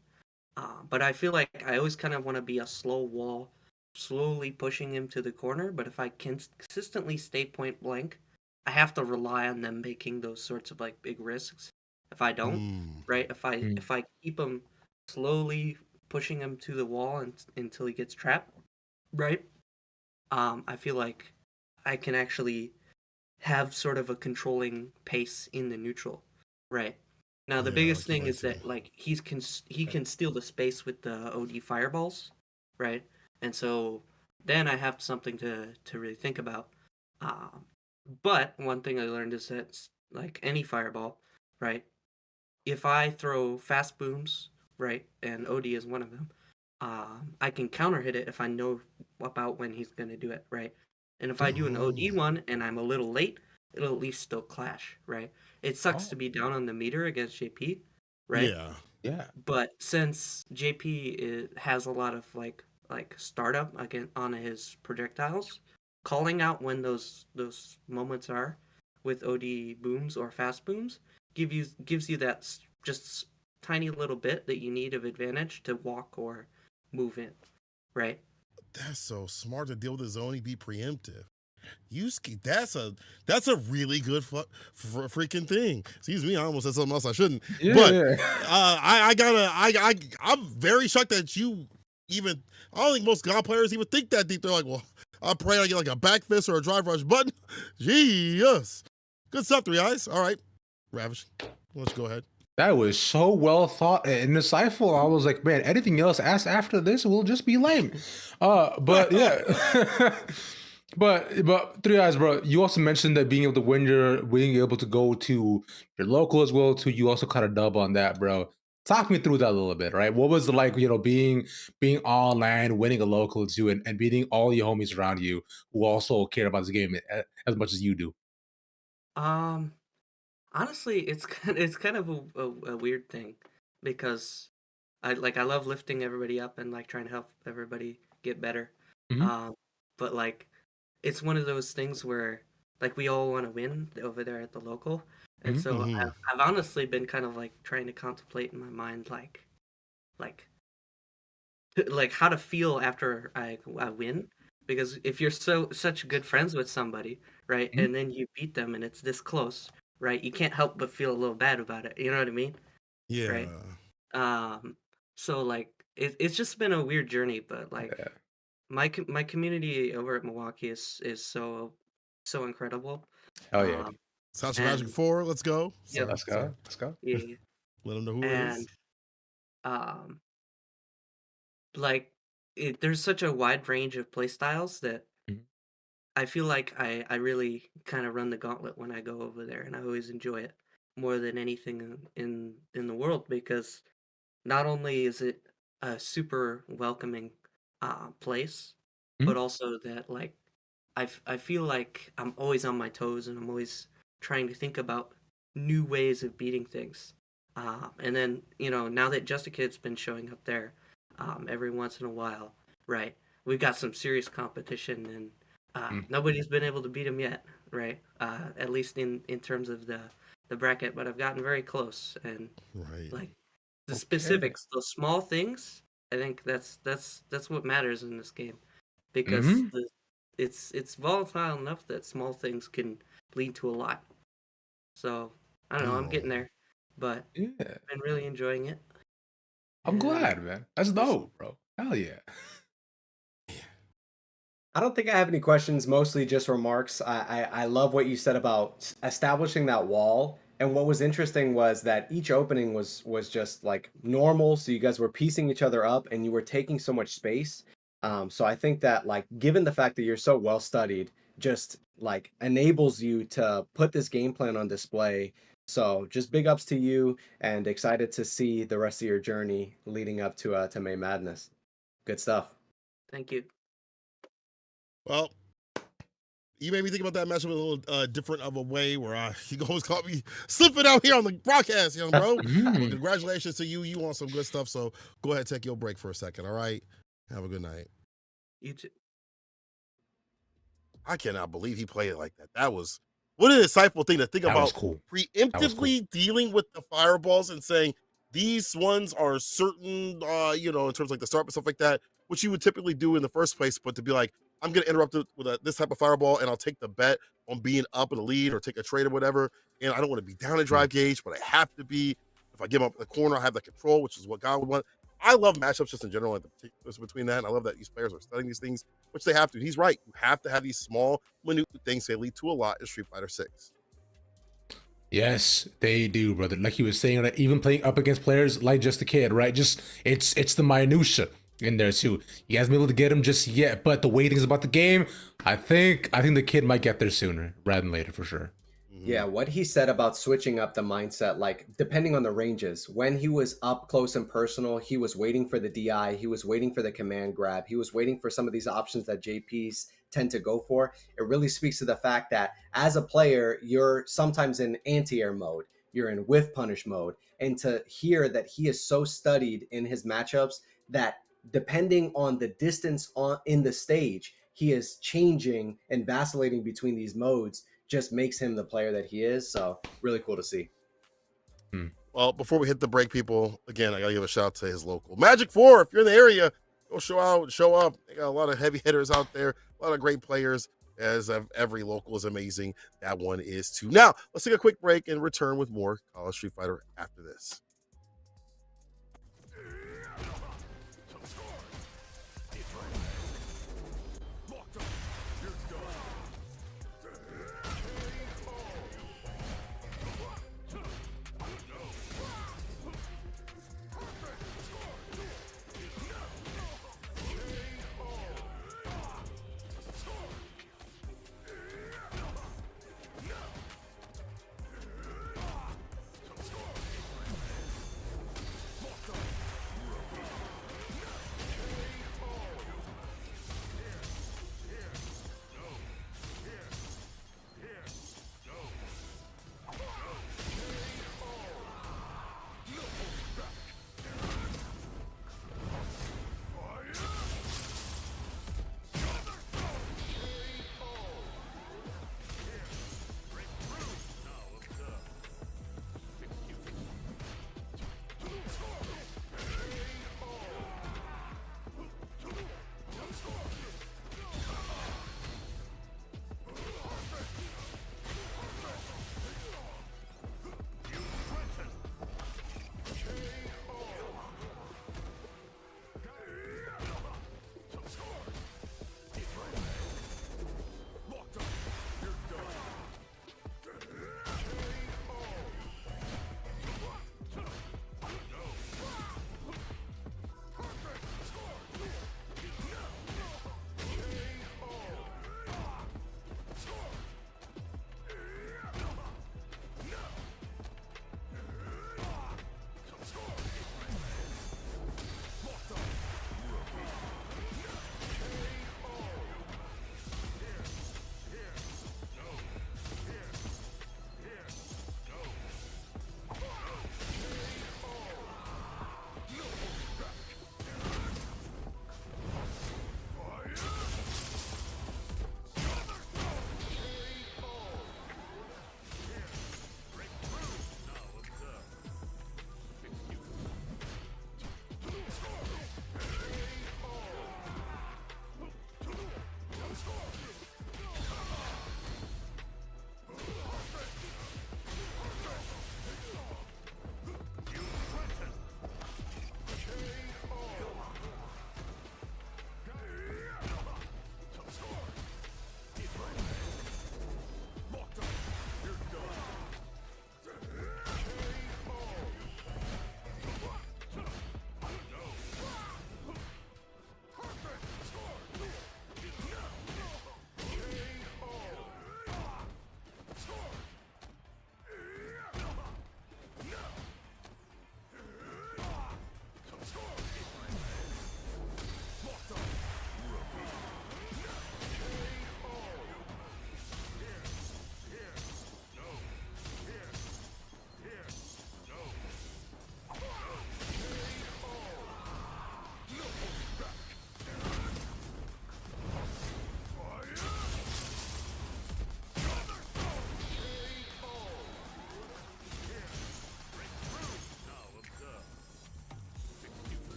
But I feel like I always kind of want to be a slow wall, slowly pushing him to the corner. But if I can consistently stay point blank, I have to rely on them making those sorts of like big risks. If I don't, right? If I keep him slowly pushing him to the wall until he gets trapped, right? I feel like I can actually have sort of a controlling pace in the neutral, right? Now the Yeah, biggest like you thing like is to. that like he can steal the space with the OD fireballs, right? And so then I have something to really think about. Um, but one thing I learned is that like any fireball, right? If I throw fast booms, right, and OD is one of them, I can counter hit it if I know about when he's gonna do it, right? And if I do an OD one and I'm a little late, it'll at least still clash, right? It sucks to be down on the meter against JP, right? Yeah. Yeah. But since JP has a lot of like startup again on his projectiles, calling out when those moments are with OD booms or fast booms gives you that just tiny little bit that you need of advantage to walk or move in, right? That's so smart to deal with the zone. Be preemptive. That's a really good freaking thing. Excuse me, I almost said something else I shouldn't. But I'm very shocked that you even. I don't think most God players even think that deep. They're like, well, I pray I get like a back fist or a drive rush button. Jesus, good stuff, Three Eyes. All right, Ravish, let's go ahead. That was so well thought and insightful. I was like, man, anything else asked after this will just be lame. But yeah. but Three Eyes, bro, you also mentioned that being able to go to your local as well too. You also kind of dub on that, bro. Talk me through that a little bit, right? What was it like, being on land, winning a local too, and beating all your homies around you who also care about this game as much as you do? Um, Honestly, it's kind of a weird thing, because I love lifting everybody up and like trying to help everybody get better. Mhm. Um, but like it's one of those things where like we all want to win over there at the local, and so I've honestly been kind of like trying to contemplate in my mind like like how to feel after I win, because if you're such good friends with somebody, right, Mhm. and then you beat them and it's this close, right, you can't help but feel a little bad about it. You know what I mean? Yeah, Right. Um. So like it's just been a weird journey, but like Yeah. my community over at Milwaukee is so incredible. Hell yeah. Um. Sasha Magic And 4, let's go. yep. Let's go. Let's go. Yeah. Let them know who it is. And um. Like there's such a wide range of play styles that Mhm. I feel like I really kind of run the gauntlet when I go over there, and I always enjoy it more than anything in the world, because not only is it a super welcoming place, Mhm. but also that like I feel like I'm always on my toes, and I'm always trying to think about new ways of beating things. And then now that Just a Kid's been showing up there every once in a while, right? We've got some serious competition, and Mm. nobody's been able to beat him yet, right? At least in terms of the bracket, but I've gotten very close, and Right. like the Okay. specifics, those small things, I think that's what matters in this game, because Mhm. it's volatile enough that small things can lead to a lot. So I don't know. I'm getting there, but Yeah, I've been really enjoying it. I'm And glad, man. That's dope, bro. Hell yeah. I don't think I have any questions, mostly just remarks. I love what you said about establishing that wall. And what was interesting was that each opening was just like normal. So you guys were piecing each other up and you were taking so much space. So I think that like given the fact that you're so well studied, just like enables you to put this game plan on display. So just big ups to you and excited to see the rest of your journey leading up to May Madness. Good stuff. thank you. Well, you made me think about that matchup in a little different of a way where you always caught me slipping out here on the broadcast, young bro. Well, Mhm. congratulations to you. You want some good stuff. So go ahead, take your break for a second. All right. Have a good night. You too. I cannot believe he played it like that. That was what an insightful thing to think That was about. cool. Preemptively dealing with the fireballs and saying these ones are certain, in terms of like the start and stuff like that, which you would typically do in the first place. But to be like, I'm going to interrupt it with this type of fireball and I'll take the bet on being up in the lead or take a trade or whatever. And I don't want to be down in drive gauge, but I have to be. If I give up the corner, I have the control, which is what God would want. I love matchups just in general, like the particulars between that. And I love that these players are studying these things, which they have to. He's right. You have to have these small, minute things that lead to a lot in Street Fighter 6. Yes, they do, brother. Like you was saying, like, even playing up against players like Just a Kid, right? Just it's the minutia in there too. He hasn't been able to get him just yet, but the way things about the game, I think the kid might get there sooner rather than later for sure. Yeah, what he said about switching up the mindset, like depending on the ranges, when he was up close and personal, he was waiting for the DI, he was waiting for the command grab, he was waiting for some of these options that JPs tend to go for. It really speaks to the fact that as a player, you're sometimes in anti-air mode, you're in whiff punish mode, and to hear that he is so studied in his matchups that depending on the distance on in the stage, he is changing and vacillating between these modes just makes him the player that he is. So really cool to see. Well, before we hit the break, people, again, I gotta give a shout out to his local Magic 4. If you're in the area, go show up. They got a lot of heavy hitters out there, a lot of great players. As every local is amazing, that one is too. Now, let's take a quick break and return with more College Street Fighter after this.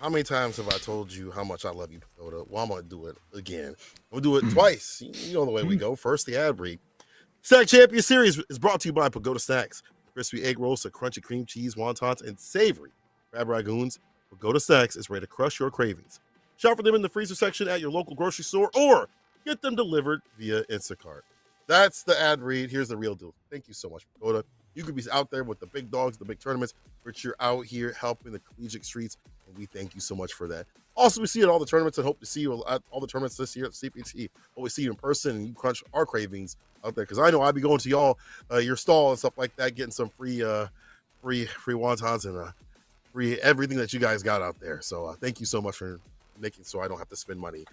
how many times have I told you how much I love you, Pagoda? Well, I'm gonna do it again. I'm gonna do it twice. You know the way we go. First, the ad read. Snack Champion Series is brought to you by Pagoda Snacks. Crispy egg rolls to crunchy cream cheese wontons and savory crab ragoons. Pagoda Snacks is ready to crush your cravings. Shop for them in the freezer section at your local grocery store or get them delivered via Instacart. That's the ad read. Here's the real deal. Thank you so much, Pagoda. You could be out there with the big dogs, the big tournaments, but you're out here helping the collegiate streets, and we thank you so much for that. Also, we see you at all the tournaments and hope to see you at all the tournaments this year at CPT. Hope we see you in person and you crunch our cravings out there, because I know I'd be going to y'all, your stall and stuff like that, getting some free wontons and free everything that you guys got out there. So thank you so much for making so I don't have to spend money.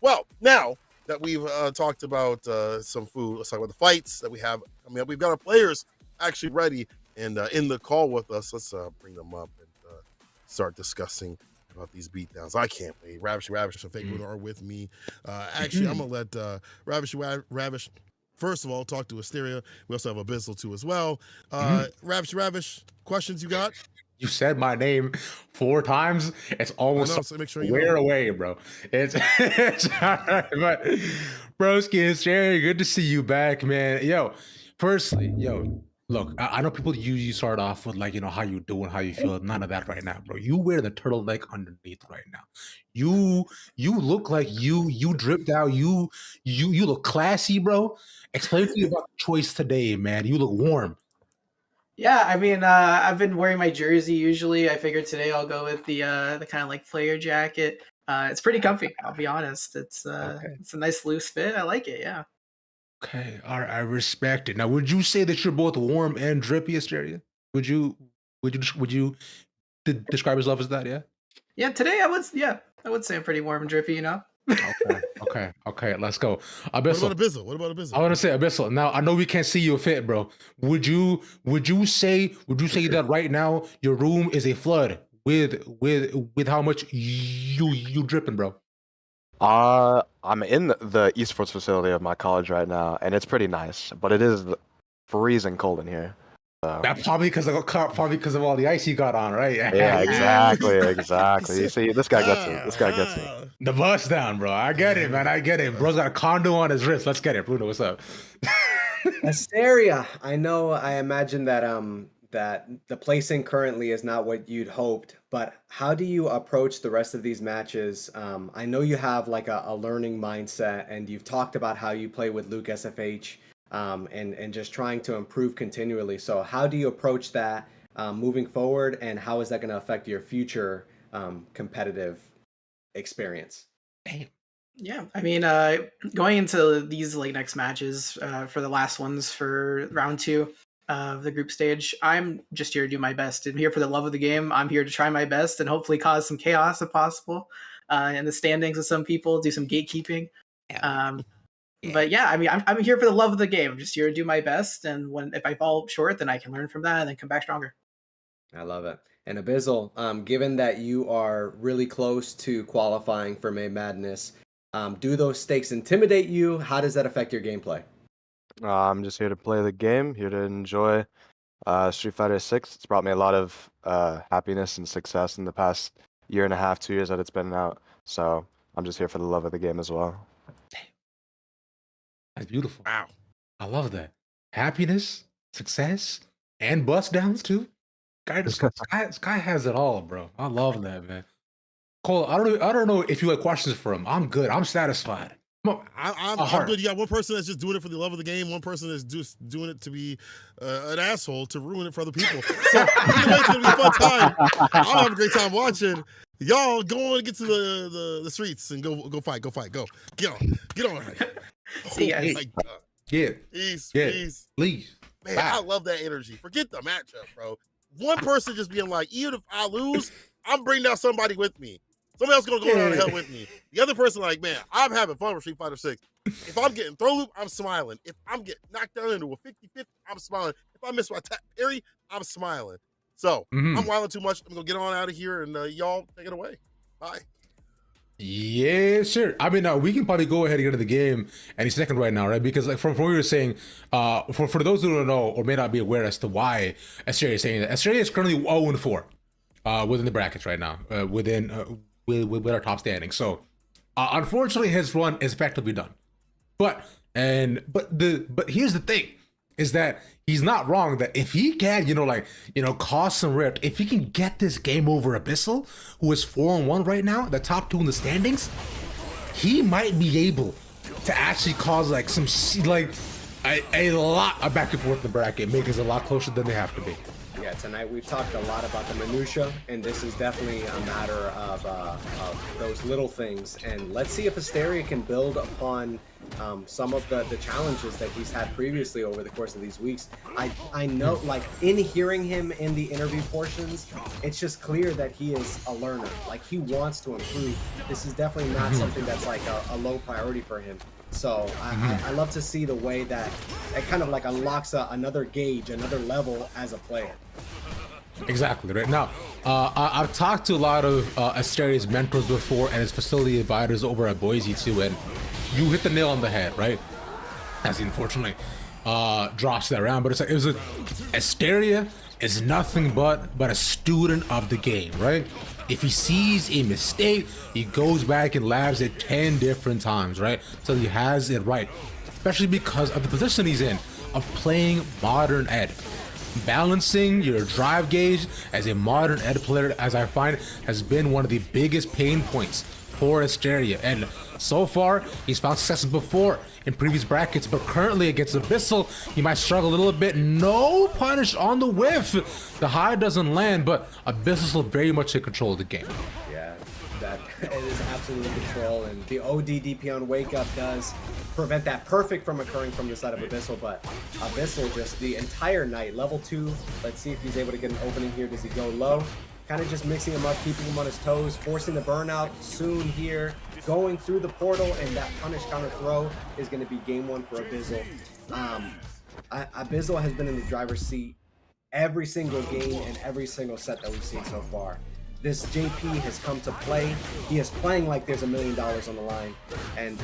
Well, now that we've talked about some food, let's talk about the fights that we have coming up. We've got our players actually ready and in the call with us. Let's bring them up and start discussing about these beatdowns. I can't wait. Ravish and Fake Buddha are with me. Actually, I'm gonna let Ravish first of all talk to Asteria. We also have Abyssal too as well. Ravish, questions you got? You said my name 4 times. It's almost so make sure you square know. away, bro. It's all right, but broski, it's very good to see you back, man. Yo, firstly, look, I know people usually start off with like, how you doing, how you feel. None of that right now, bro. You wear the turtleneck underneath right now. You look like you dripped out. You look classy, bro. Explain to me about the choice today, man. You look warm. Yeah, I mean, I've been wearing my jersey usually. I figured today I'll go with the kind of like player jacket. It's pretty comfy, I'll be honest. It's a nice loose fit. I like it, yeah. Okay, all right, I respect it. Now, would you say that you're both warm and drippy, Asteria? Would you describe yourself as that? Yeah. Yeah, today I would say I'm pretty warm and drippy, Okay. Let's go. Abyssal. Abyssal. What about Abyssal? I want to say Abyssal. Now I know we can't see your fit, bro. Would you say that right now your room is a flood with how much you dripping, bro? I'm in the esports facility of my college right now, and it's pretty nice, but it is freezing cold in here. So. That's probably because of all the ice you got on, right? Yeah, exactly. You see, this guy gets it. The bust down, bro. I get it, man. I get it. Bro's got a condo on his wrist. Let's get it, Bruno. What's up? Asteria, I imagine that that the placing currently is not what you'd hoped, but how do you approach the rest of these matches? I know you have like a learning mindset, and you've talked about how you play with Luke SFH. And just trying to improve continually. So how do you approach that moving forward, and how is that going to affect your future competitive experience? Yeah, I mean, going into these like next matches for the last ones for round 2 of the group stage, I'm just here to do my best. I'm here for the love of the game. I'm here to try my best and hopefully cause some chaos if possible in the standings with some people, do some gatekeeping. But yeah, I mean, I'm here for the love of the game. I'm just here to do my best, and if I fall short, then I can learn from that and then come back stronger. I love it. And Abyssal, given that you are really close to qualifying for May Madness, do those stakes intimidate you? How does that affect your gameplay? I'm just here to play the game, here to enjoy Street Fighter 6. It's brought me a lot of happiness and success in the past 1.5 years, 2 years that it's been out. So I'm just here for the love of the game as well. That's beautiful. Wow. I love that. Happiness, success, and bust downs too. Sky has it all, bro. I love that, man. Cole, I don't know if you have questions for him. I'm good. I'm satisfied. I'm good. You got one person that's just doing it for the love of the game. One person that's just doing it to be an asshole, to ruin it for other people. So it's gonna be a fun time. I'm having a great time watching. Y'all go on and get to the streets and go fight. Go get on. See you guys. Yeah. Please. Man, I love that energy. Forget the matchup, bro. One person just being like, even if I lose, I'm bringing down somebody with me. Somebody else gonna go down the hell with me. The other person like, man, I'm having fun with Street Fighter 6. If I'm getting throw loop, I'm smiling. If I'm getting knocked down into a 50-50, I'm smiling. If I miss my tap parry, I'm smiling. So I'm wilding too much. I'm gonna get on out of here, and y'all take it away. Bye. Yeah, sure. I mean, we can probably go ahead and get to the game any second right now, right? Because like from what you were saying, for those who don't know or may not be aware as to why Asteria is saying that, Asteria is currently 0-4. within the brackets right now, with our top standing. So unfortunately, his run is effectively done. But here's the thing, is that he's not wrong that if he can, cause some rift, if he can get this game over Abyssal, who is 4-1 right now, the top 2 in the standings, he might be able to actually cause like a lot of back and forth in the bracket, make us a lot closer than they have to be. Yeah, tonight we've talked a lot about the minutia, and this is definitely a matter of those little things. And let's see if Asteria can build upon some of the challenges that he's had previously over the course of these weeks. I know, like, in hearing him in the interview portions, it's just clear that he is a learner. Like, he wants to improve. This is definitely not something that's like a low priority for him. So I love to see the way that it kind of like unlocks another gauge, another level as a player. Exactly. Right now, I've talked to a lot of Asteria's mentors before and his facility advisors over at Boise too, and you hit the nail on the head, right? As he unfortunately drops that round, but it's like Asteria is nothing but a student of the game, right? If he sees a mistake, he goes back and labs it 10 different times, right? So he has it right, especially because of the position he's in of playing modern ed. Balancing your drive gauge as a modern ed player, as I find, has been one of the biggest pain points for Asteria. And so far, he's found success before in previous brackets, but currently against Abyssal, he might struggle a little bit. No punish on the whiff. The high doesn't land, but Abyssal will very much in control of the game. Yeah, that it is absolutely control, and the OD DP on Wake Up does prevent that perfect from occurring from the side of Abyssal, but Abyssal just the entire night, level 2, let's see if he's able to get an opening here. Does he go low? Kind of just mixing him up, keeping him on his toes, forcing the burnout soon here, going through the portal, and that punish counter throw is going to be game 1 for Abyssal. Abyssal has been in the driver's seat every single game and every single set that we've seen so far. This JP has come to play. He is playing like there's $1 million on the line. And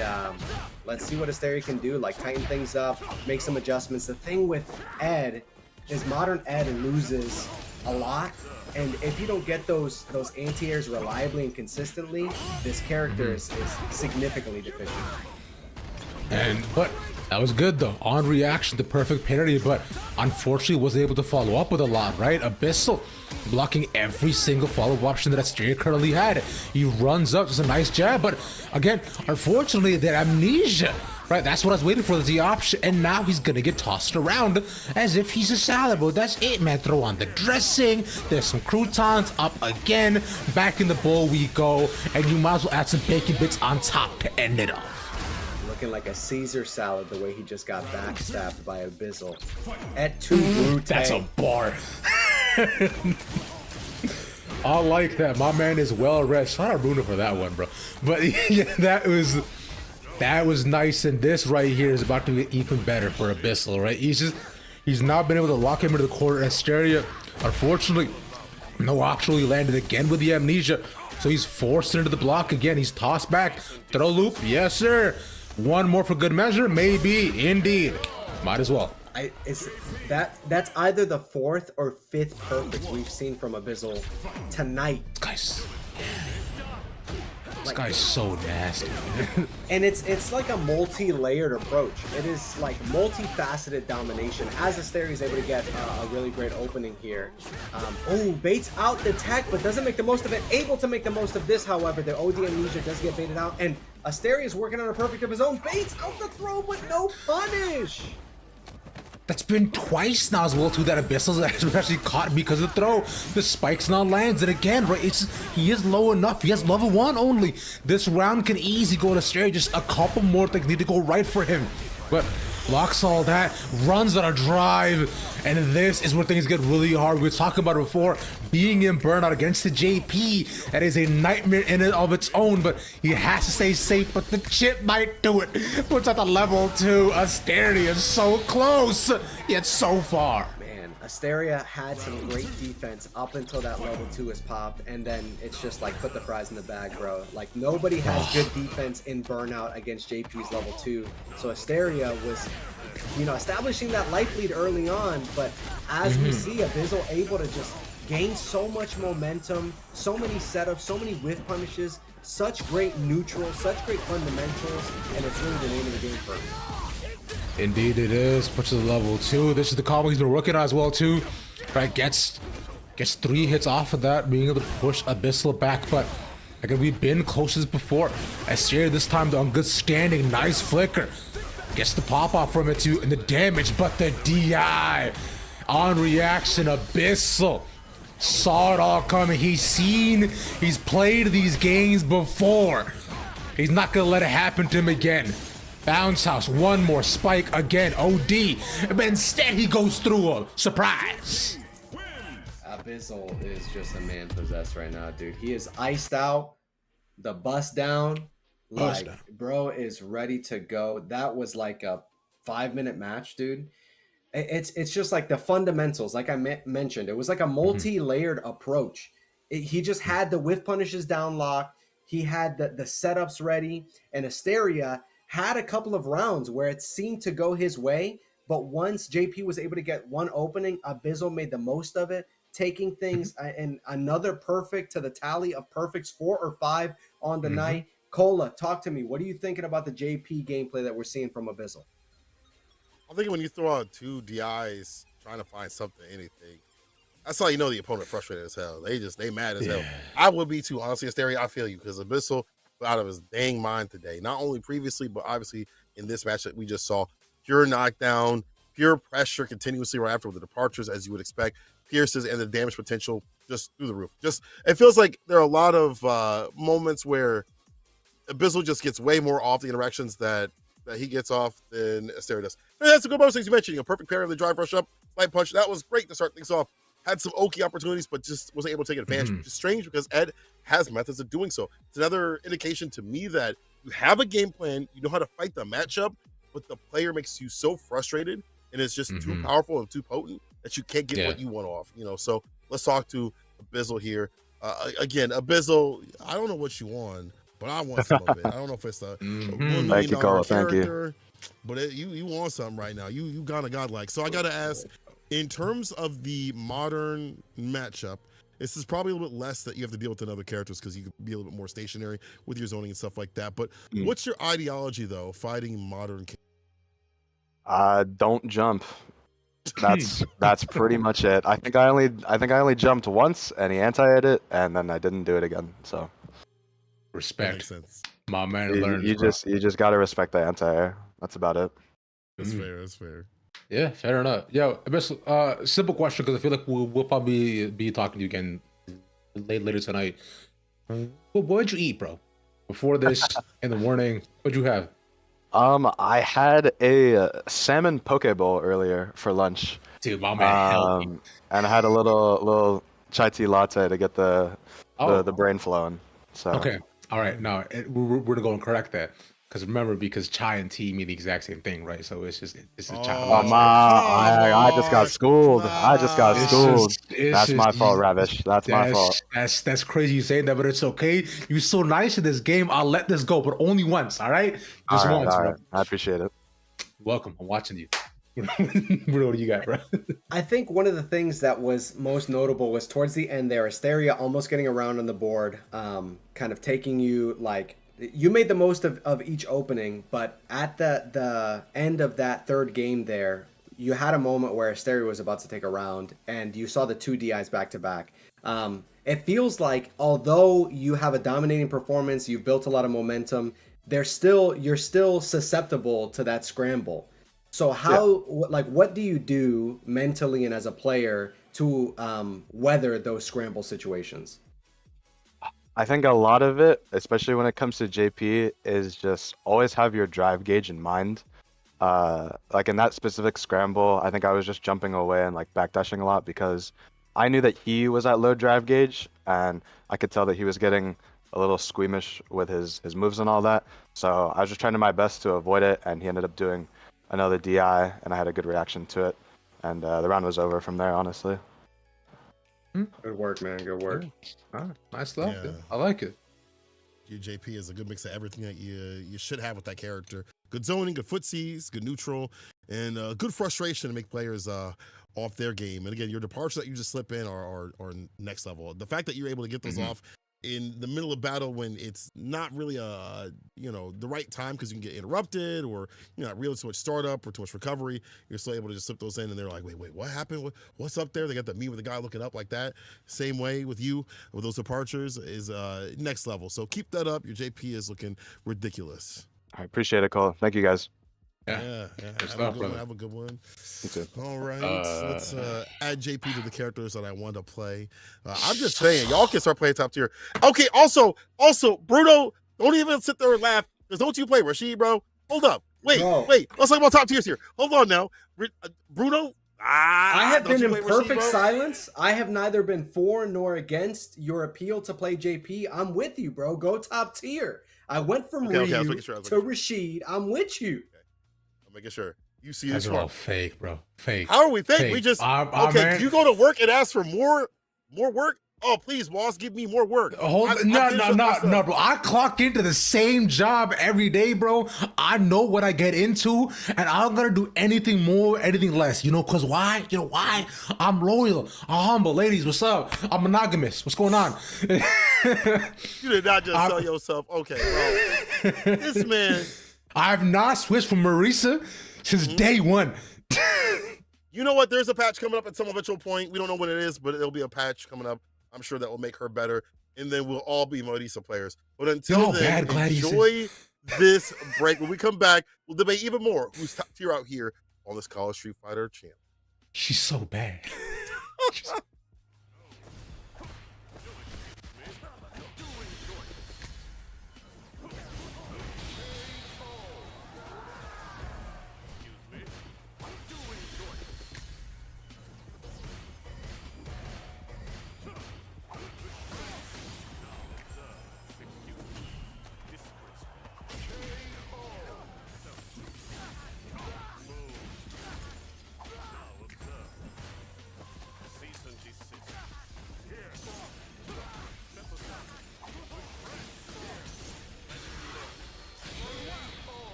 let's see what Asteria can do, like tighten things up, make some adjustments. The thing with Ed is modern Ed loses a lot. And if you don't get those anti-airs reliably and consistently, this character is significantly deficient. But that was good though. On reaction, the perfect parry, but unfortunately was able to follow up with a lot, right? Abyssal blocking every single follow-up option that Asteria currently had. He runs up, just a nice jab, but again, unfortunately, the amnesia, right? That's what I was waiting for, the option, and now he's gonna get tossed around as if he's a salad bowl. That's it, man. Throw on the dressing, there's some croutons, up again, back in the bowl we go, and you might as well add some bacon bits on top to end it off. Looking like a Caesar salad the way he just got backstabbed by Abyssal. Et tu brute. That's a bar. I like that. My man is well read. Shout out Bruno for that one, bro. But yeah, that was nice. And this right here is about to get even better for Abyssal, right? He's not been able to lock him into the corner. Asteria, unfortunately, no option. He landed again with the amnesia. So he's forced into the block again. He's tossed back. Throw loop. Yes, sir. One more for good measure. Maybe. Indeed. Might as well. That's either the 4th or 5th perfect we've seen from Abyssal tonight. This guy's so nasty. And it's like a multi-layered approach. It is like multifaceted domination as Asteria is able to get a really great opening here. Baits out the tech, but doesn't make the most of it. Able to make the most of this, however. The OD amnesia does get baited out, and Asteria is working on a perfect of his own. Baits out the throw, but no punish. That's been twice now as well too that Abyssal has actually caught because of the throw. The spikes now lands, and again, right, he is low enough. He has level 1 only. This round can easily go to Asteria. Just a couple more things need to go right for him. But blocks all that, runs on a drive, and this is where things get really hard. We were talking about it before, being in burnout against the JP. That is a nightmare in and of its own, but he has to stay safe, but the chip might do it. Puts out the level 2. Asteria is so close, yet so far. Man, Asteria had some great defense up until that level 2 is popped, and then it's just like put the fries in the bag, bro. Like, nobody has good defense in burnout against JP's level 2. So Asteria was, establishing that life lead early on, but as we see Abyssal able to just gained so much momentum, so many setups, so many whiff punishes, such great neutral, such great fundamentals, and it's really the name of the game for him. Indeed it is. Pushes to level 2. This is the combo he's been working on as well too. Right, gets 3 hits off of that, being able to push Abyssal back, but again, we've been close to this before. Asteria this time on good standing, nice flicker. Gets the pop off from it too, and the damage, but the DI on reaction, Abyssal saw it all coming. He's played these games before. He's not gonna let it happen to him again. Bounce house, one more spike again, OD, but instead he goes through a surprise. Abyssal is just a man possessed right now, dude. He is iced out, the bust down, Bust like down. bro is ready to go. That was like a 5-minute match, dude. It's just like the fundamentals, like I mentioned. It was like a multi-layered approach. He just had the whiff punishes down locked. He had the setups ready, and Asteria had a couple of rounds where it seemed to go his way, but once JP was able to get one opening, Abyssal made the most of it, taking things and another perfect to the tally of perfects, 4 or 5 on the night. Cola, talk to me. What are you thinking about the JP gameplay that we're seeing from Abyssal? I'm thinking when you throw out 2 DIs trying to find something, anything, that's how you know the opponent frustrated as hell. They mad as hell. I would be too, honestly, Asteria. I feel you, because Abyssal out of his dang mind today. Not only previously, but obviously in this match that we just saw. Pure knockdown, pure pressure continuously right after with the departures, as you would expect. Pierces and the damage potential just through the roof. Just it feels like there are a lot of moments where Abyssal just gets way more off the interactions that he gets off than Asteria does. And that's a good bonus things you mentioned. A perfect pair of the drive rush up, light punch. That was great to start things off. Had some oaky opportunities, but just wasn't able to take advantage, which is strange because Ed has methods of doing so. It's another indication to me that you have a game plan, you know how to fight the matchup, but the player makes you so frustrated and it's just too powerful and too potent that you can't get what you want off. So let's talk to Abyssal here. Again, Abyssal, I don't know what you want, but I want some of it. I don't know if it's a $1 million Thank you, Cole. Thank you. character, but you want something right now. You got a godlike. So I got to ask, in terms of the modern matchup, this is probably a little bit less that you have to deal with than other characters because you can be a little bit more stationary with your zoning and stuff like that. But what's your ideology, though, fighting modern? Don't jump. That's pretty much it. I think I only jumped once, and he anti-hit it, and then I didn't do it again. So That Respect. makes sense. My man you learns. just gotta respect the anti-air. That's about it. That's fair. That's fair. Yeah, fair enough. Yo, Abyssal, simple question, because I feel like we'll probably be talking to you again later tonight. What'd you eat, bro? Before this, in the morning, what'd you have? I had a salmon poke bowl earlier for lunch. Dude, my man, healthy. And I had a little chai tea latte to get the brain flowing. So Okay, all right. Now we're gonna go and correct that, because chai and tea mean the exact same thing, right? So it's chai. Oh, I just got schooled. I just got It's schooled. It's That's my just- fault, Ravish. That's my fault. That's crazy you saying that, but it's okay. You're so nice in this game. I'll let this go, but only once. All right, just All right, once. all Bro. right. I appreciate it. Welcome. I'm watching you. Bro, what do you got, bro? I think one of the things that was most notable was towards the end there, Asteria almost getting around on the board, kind of taking you, like, you made the most of each opening, but at the end of that third game there, you had a moment where Asteria was about to take a round, and you saw the 2 DIs back to back. It feels like, although you have a dominating performance, you've built a lot of momentum, you're still susceptible to that scramble. So what do you do mentally and as a player to weather those scramble situations? I think a lot of it, especially when it comes to JP, is just always have your drive gauge in mind. Like in that specific scramble, I think I was just jumping away and like backdashing a lot because I knew that he was at low drive gauge, and I could tell that he was getting a little squeamish with his moves and all that. So I was just trying my best to avoid it, and he ended up doing another DI, and I had a good reaction to it. And the round was over from there, honestly. Good work, man. Good work. Nice stuff. Yeah. I like it. your JP is a good mix of everything that you should have with that character. Good zoning, good footsies, good neutral, and good frustration to make players off their game. And again, your departures that you just slip in are next level. The fact that you're able to get those off in the middle of battle when it's not really the right time because you can get interrupted or you're not really too much startup or too much recovery, you're still able to just slip those in and they're like, wait, what happened? What's up there? They got the meme with the guy looking up like that. Same way with you with those departures is next level. So keep that up. Your JP is looking ridiculous. I appreciate it, Cole. Thank you guys. Yeah. Good stuff, Have a brother. good one. You too. All right, let's add JP to the characters that I want to play. I'm just saying, y'all can start playing top tier. Okay, also, Bruno, don't even sit there and laugh. Because don't you play Rashid, bro? Hold up. Wait. Let's talk about top tiers here. Hold on now. Bruno, I have don't been you in play Rashid, perfect bro? silence. I have neither been for nor against your appeal to play JP. I'm with you, bro. Go top tier. I went from Okay, I was Ryu making sure, I was to making sure. Rashid. I'm with you. I'm making sure. You see Guys this are all one. fake, bro. Fake. How are we think? Fake. We just Our okay. man- You go to work and ask for more work. Oh, please, boss, give me more work. Hold I no, finished up myself. bro. I clock into the same job every day, bro. I know what I get into, and I'm gonna do anything more, anything less. You know, cause why? You know why? I'm loyal. I'm humble, ladies. What's up? I'm monogamous. What's going on? You did not just sell yourself. Okay, bro. This man. I've not switched from Marisa since day one. You know what? There's a patch coming up at some eventual point. We don't know when it is, but it'll be a patch coming up. I'm sure that will make her better, and then we'll all be Marisa players. But until Y'all then, bad, Gladius. enjoy this break. When we come back, we'll debate even more who's top tier out here on this College Street Fighter champ. She's so bad.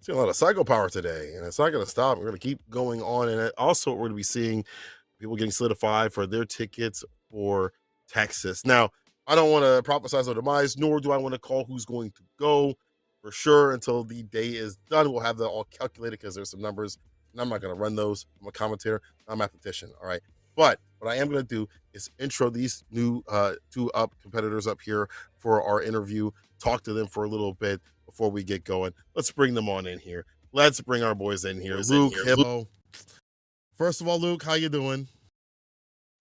seeing a lot of psycho power today, and it's not going to stop. We're going to keep going on, and also we're going to be seeing people getting solidified for their tickets for Texas. Now, I don't want to prophesize their demise, nor do I want to call who's going to go for sure until the day is done. We'll have that all calculated because there's some numbers, and I'm not going to run those. I'm a commentator. I'm a mathematician. All right. But what I am going to do is intro these new two competitors up here for our interview, talk to them for a little bit before we get going. Let's bring them on in here. Let's bring our boys in here. Luke, Hippo. First of all, Luke, how you doing?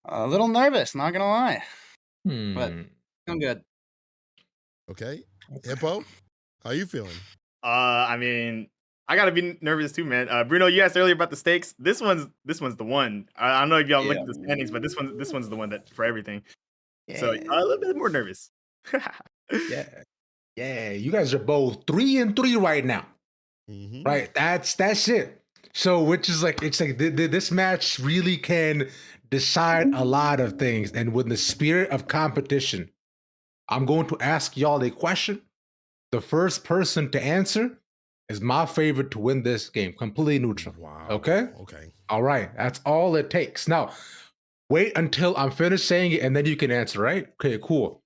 A little nervous, not gonna lie, but I'm good. Okay. Hippo, how you feeling? I mean, I gotta be nervous too, man. Bruno, you asked earlier about the stakes. This one's the one. I don't know if y'all looked at the standings, but this one's the one that for everything. Yeah. So a little bit more nervous. Yeah. You guys are both 3-3 right now. Mm-hmm. Right, that's it. So, which is like, it's like this match really can decide a lot of things. And with the spirit of competition, I'm going to ask y'all a question. The first person to answer is my favorite to win this game. Completely neutral. Wow. Okay? Okay. All right. That's all it takes. Now, wait until I'm finished saying it, and then you can answer, right? Okay, cool.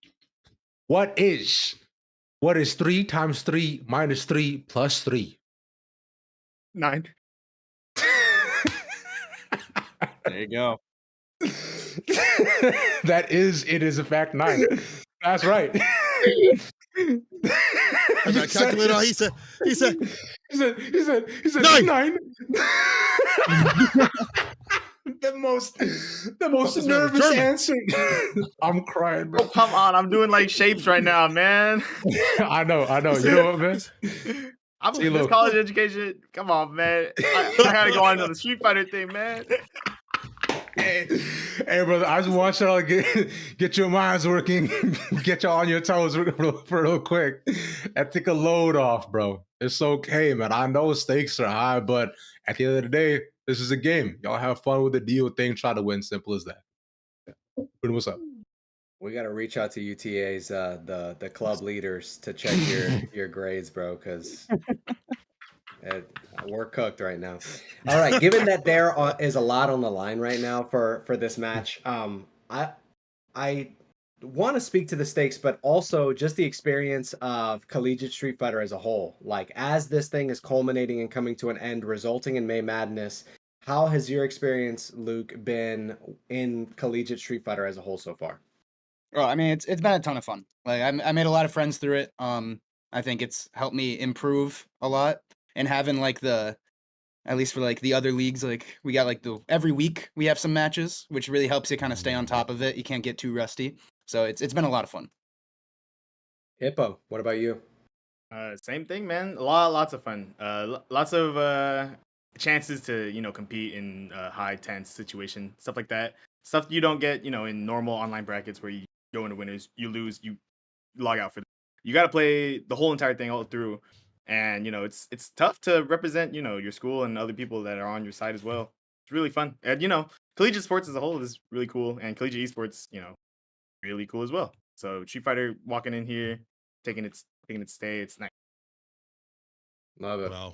What is 3 times 3 minus 3 plus 3? 9. There you go. It is in fact 9. That's right. I got calculator. He said he said 9. 9. the most nervous German. answer. I'm crying, bro. Oh, come on, I'm doing like shapes right now, man. I know. You know what, man? I'm See, this look. college education. Come on, man. I gotta go on to the Street Fighter thing, man. Hey, brother, I just want y'all to get your minds working, get y'all on your toes real quick, and take a load off, bro. It's okay, man. I know stakes are high, but at the end of the day, this is a game. Y'all have fun with the deal thing. Try to win. Simple as that. What's up? We got to reach out to UTA's the club leaders to check your grades, bro, because we're cooked right now. All right, given that there is a lot on the line right now for this match, I want to speak to the stakes, but also just the experience of collegiate Street Fighter as a whole. Like, as this thing is culminating and coming to an end, resulting in May Madness, how has your experience, Luke, been in collegiate Street Fighter as a whole so far? Well, I mean, it's been a ton of fun. Like I made a lot of friends through it. I think it's helped me improve a lot. And having like at least for like the other leagues, like we got like every week we have some matches, which really helps you kind of stay on top of it. You can't get too rusty. So it's been a lot of fun. Hippo, what about you? Same thing, man. Lots of fun. Lots of chances to compete in high tense situation, stuff like that. Stuff you don't get in normal online brackets where you go into winners, you lose, you log out for. You got to play the whole entire thing all through, and it's tough to represent your school and other people that are on your side as well. It's really fun, and collegiate sports as a whole is really cool, and collegiate esports really cool as well. So Street Fighter walking in here, taking its stay, it's nice. Love it. Well,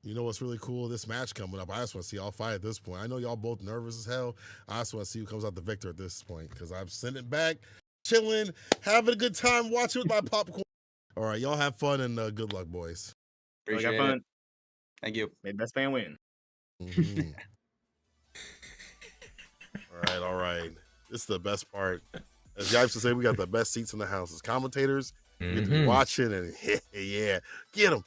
you know what's really cool? This match coming up. I just want to see y'all fight at this point. I know y'all both nervous as hell. I just want to see who comes out the victor at this point because I'm sitting back, chilling, having a good time, watching with my popcorn. All right, y'all have fun and good luck, boys. Appreciate fun. it. Thank you. May the best fan win. Mhm. All right. This is the best part. As Yipes would say, we got the best seats in the house. As commentators, we get to be watching and yeah, get him.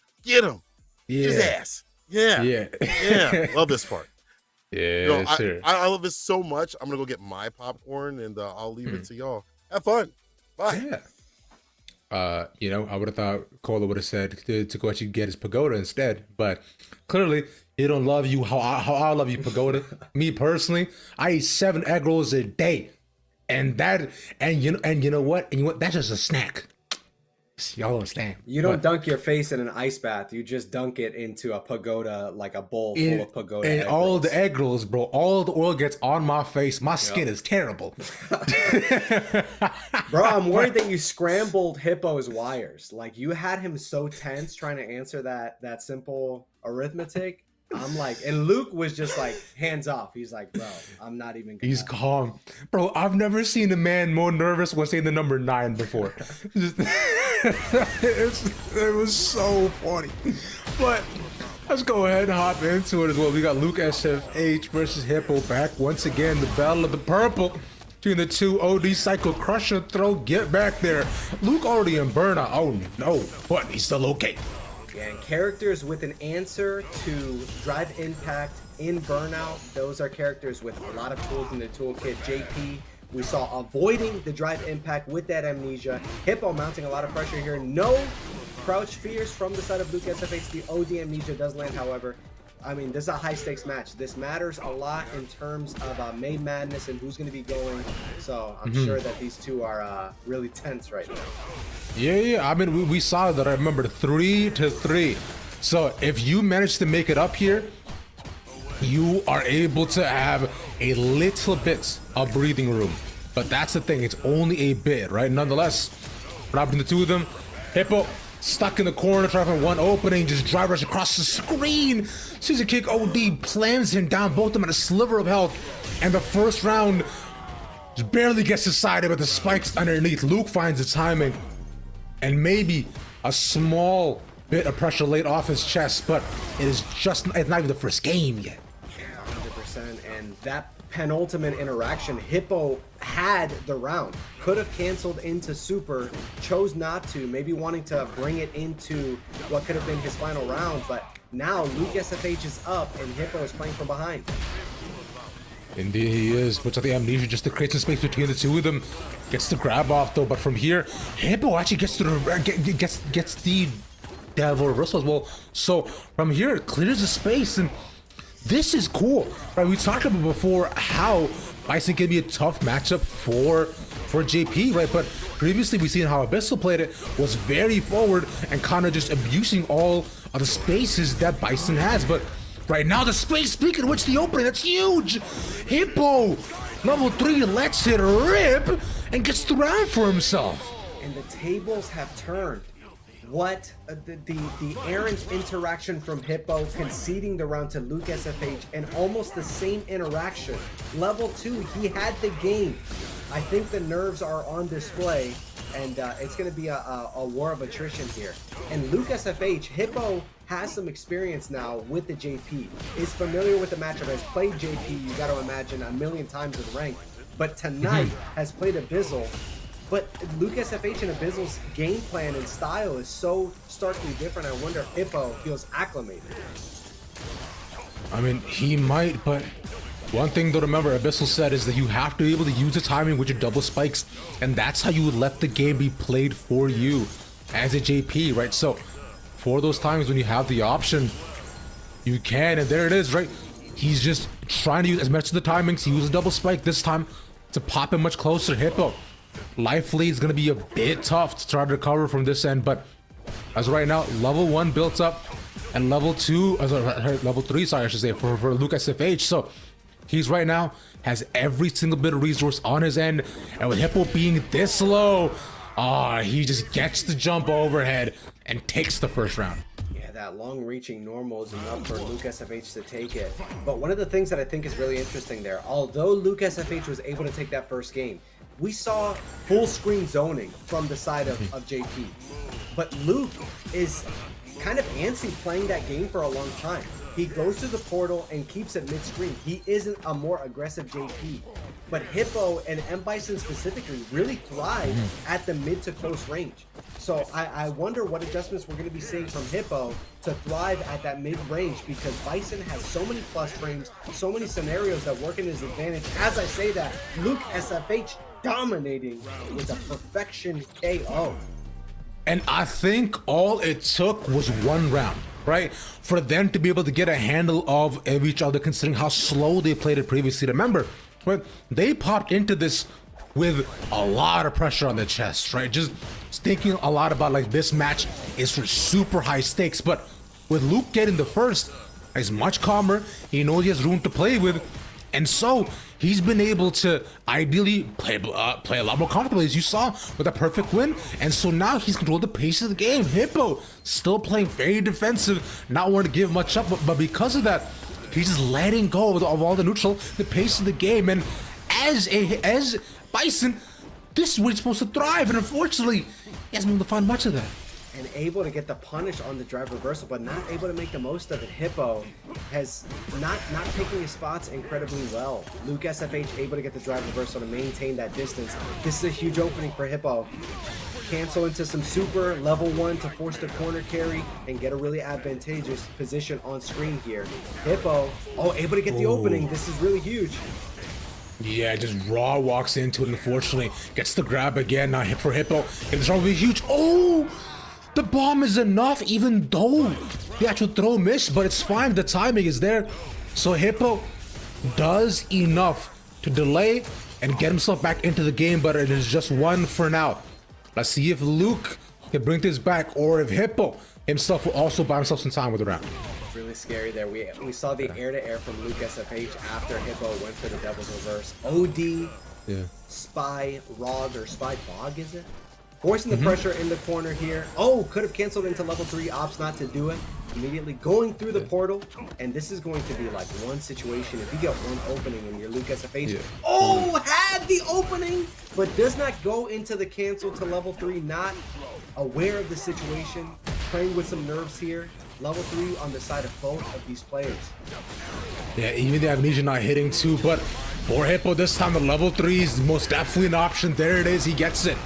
Yeah. His ass. Yeah. Love this part. Yeah, sure. I love this so much. I'm gonna go get my popcorn and I'll leave it to y'all. Have fun. Bye. Yeah. I would have thought Cola would have said to go actually get his pagoda instead, but clearly he don't love you how I love you, pagoda. Me personally, I eat 7 egg rolls a day, and you know what? That's just a snack. Y'all understand? You don't dunk your face in an ice bath. You just dunk it into a pagoda, like a bowl full of pagoda. And egg all rolls. the egg rolls, bro. All the oil gets on my face. My skin is terrible. Bro, I'm worried that you scrambled Hippo's wires. Like, you had him so tense trying to answer that simple arithmetic, I'm like, and Luke was just like hands off. He's like, bro, I'm not even gonna. He's calm. Bro, I've never seen a man more nervous when saying the number 9 before. Just, it was so funny. But let's go ahead and hop into it as well. We got Luke SFH versus Hippo back once again. The battle of the purple between the two. OD Cycle Crusher throw. Get back there. Luke already in burnout. Oh no, but he's still okay. Yeah, and characters with an answer to drive impact in burnout, those are characters with a lot of tools in the toolkit. JP, we saw avoiding the drive impact with that amnesia. Hippo mounting a lot of pressure here. No crouch fears from the side of Luke SFH. The OD amnesia does land, however. I mean, this is a high stakes match. This matters a lot in terms of May Madness and who's going to be going. So I'm sure that these two are really tense right now. Yeah. I mean, we saw that. I remember 3-3. So if you manage to make it up here, you are able to have a little bit of breathing room. But that's the thing. It's only a bit, right? Nonetheless, what happened to the two of them? Hippo stuck in the corner, trying to find one opening, just drive rush across the screen. Caesar kick OD plans him down, both of them at a sliver of health. And the first round just barely gets decided, but the spikes underneath. Luke finds the timing and maybe a small bit of pressure laid off his chest, but it's not even the first game yet. Yeah, 100%. And that penultimate interaction, Hippo had the round, could have canceled into super, chose not to, maybe wanting to bring it into what could have been his final round, but now Luke SFH is up and Hippo is playing from behind. Indeed he is. Puts out the amnesia just to create some space between the two of them. Gets the grab off though, but from here, Hippo actually gets the devil reversal as well. So from here, it clears the space, and this is cool, right? We talked about before how Bison can be a tough matchup for JP, right? But previously we seen how Abyssal played it, was very forward and kind of just abusing all of the spaces that Bison has. But right now the space, speaking of which, the opening, that's huge. Hippo, level 3, lets it rip and gets the round for himself. And the tables have turned. What the errant interaction from Hippo, conceding the round to Luke SFH, and almost the same interaction. Level 2, he had the game. I think the nerves are on display, and it's going to be a war of attrition here. And Luke SFH, Hippo has some experience now with the JP, is familiar with the matchup, has played JP, you got to imagine, a million times with rank, but tonight has played Abyssal. But Luke SFH and Abyssal's game plan and style is so starkly different. I wonder if Hippo feels acclimated. I mean, he might, but one thing to remember, Abyssal said, is that you have to be able to use the timing with your double spikes, and that's how you would let the game be played for you as a JP, right? So for those times when you have the option, you can, and there it is, right? He's just trying to use as much of the timings. He used a double spike this time to pop him much closer. Hippo, life lead is going to be a bit tough to try to recover from this end, but as right now, level 1 built up, and level 2, level 3, sorry, I should say, for Luke SFH. So he's right now has every single bit of resource on his end, and with Hippo being this low, he just gets the jump overhead and takes the first round. Yeah, that long-reaching normal is enough for Luke SFH to take it. But one of the things that I think is really interesting there, although Luke SFH was able to take that first game, we saw full screen zoning from the side of JP. But Luke is kind of antsy playing that game for a long time. He goes to the portal and keeps it mid-screen. He isn't a more aggressive JP. But Hippo and M. Bison specifically really thrive at the mid to close range. So I wonder what adjustments we're going to be seeing from Hippo to thrive at that mid range, because Bison has so many plus frames, so many scenarios that work in his advantage. As I say that, Luke SFH dominating with a perfection KO. And I think all it took was one round, right? For them to be able to get a handle of each other, considering how slow they played it previously. Remember, right? They popped into this with a lot of pressure on their chest, right? Just thinking a lot about, like, this match is for super high stakes. But with Luke getting the first, he's much calmer. He knows he has room to play with. And so he's been able to ideally play a lot more comfortably, as you saw, with a perfect win. And so now he's controlled the pace of the game. Hippo still playing very defensive, not wanting to give much up, but because of that, he's just letting go of all the neutral, the pace of the game. And as Bison, this is where he's supposed to thrive. And unfortunately, he hasn't been able to find much of that. And able to get the punish on the drive reversal, but not able to make the most of it. Hippo has not picking his spots incredibly well. Luke SFH able to get the drive reversal to maintain that distance. This is a huge opening for Hippo. Cancel into some super level 1 to force the corner carry and get a really advantageous position on screen here. Hippo, able to get the opening. This is really huge. Yeah, just raw walks into it, unfortunately. Gets the grab again, now hit for Hippo. And it's probably huge. Oh! The bomb is enough, even though the actual throw missed, but it's fine. The timing is there. So Hippo does enough to delay and get himself back into the game, but it is just one for now. Let's see if Luke can bring this back, or if Hippo himself will also buy himself some time with the round. Really scary there. We saw the air-to-air from Luke SFH after Hippo went for the Devil's Reverse. OD, Spy Rog, or Spy Bog, is it? Forcing the pressure in the corner here. Oh, could have canceled into level 3, opts not to do it. Immediately going through the portal. And this is going to be like one situation. If you get one opening and you're Luke SFH, had the opening, but does not go into the cancel to level 3, not aware of the situation, playing with some nerves here. Level 3 on the side of both of these players. Yeah, even the Amnesia not hitting too, but for Hippo this time, the level 3 is most definitely an option. There it is, he gets it.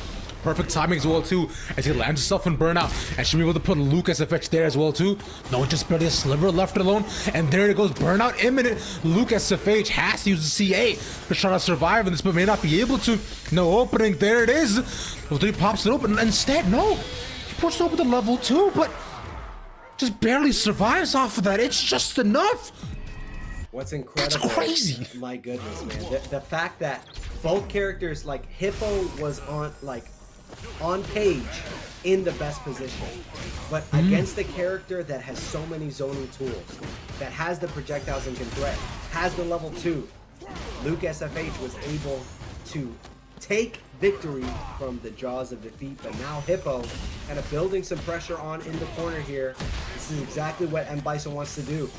Perfect timing as well too, as he lands himself in burnout, and should be able to put Luke SFH there as well too. No, just barely a sliver left alone, and there it goes, burnout imminent. Luke SFH has to use the CA to try to survive in this, but may not be able to. No opening, there it is. Level 3 pops it open, and instead, no, he pushed open the level 2, but just barely survives off of that. It's just enough. What's incredible? It's crazy. My goodness, man. The fact that both characters, like Hippo was on page in the best position, but against a character that has so many zoning tools, that has the projectiles and can threat, has the level 2, Luke SFH was able to take victory from the jaws of defeat. But now Hippo kind of building some pressure on in the corner here. This is exactly what M. Bison wants to do.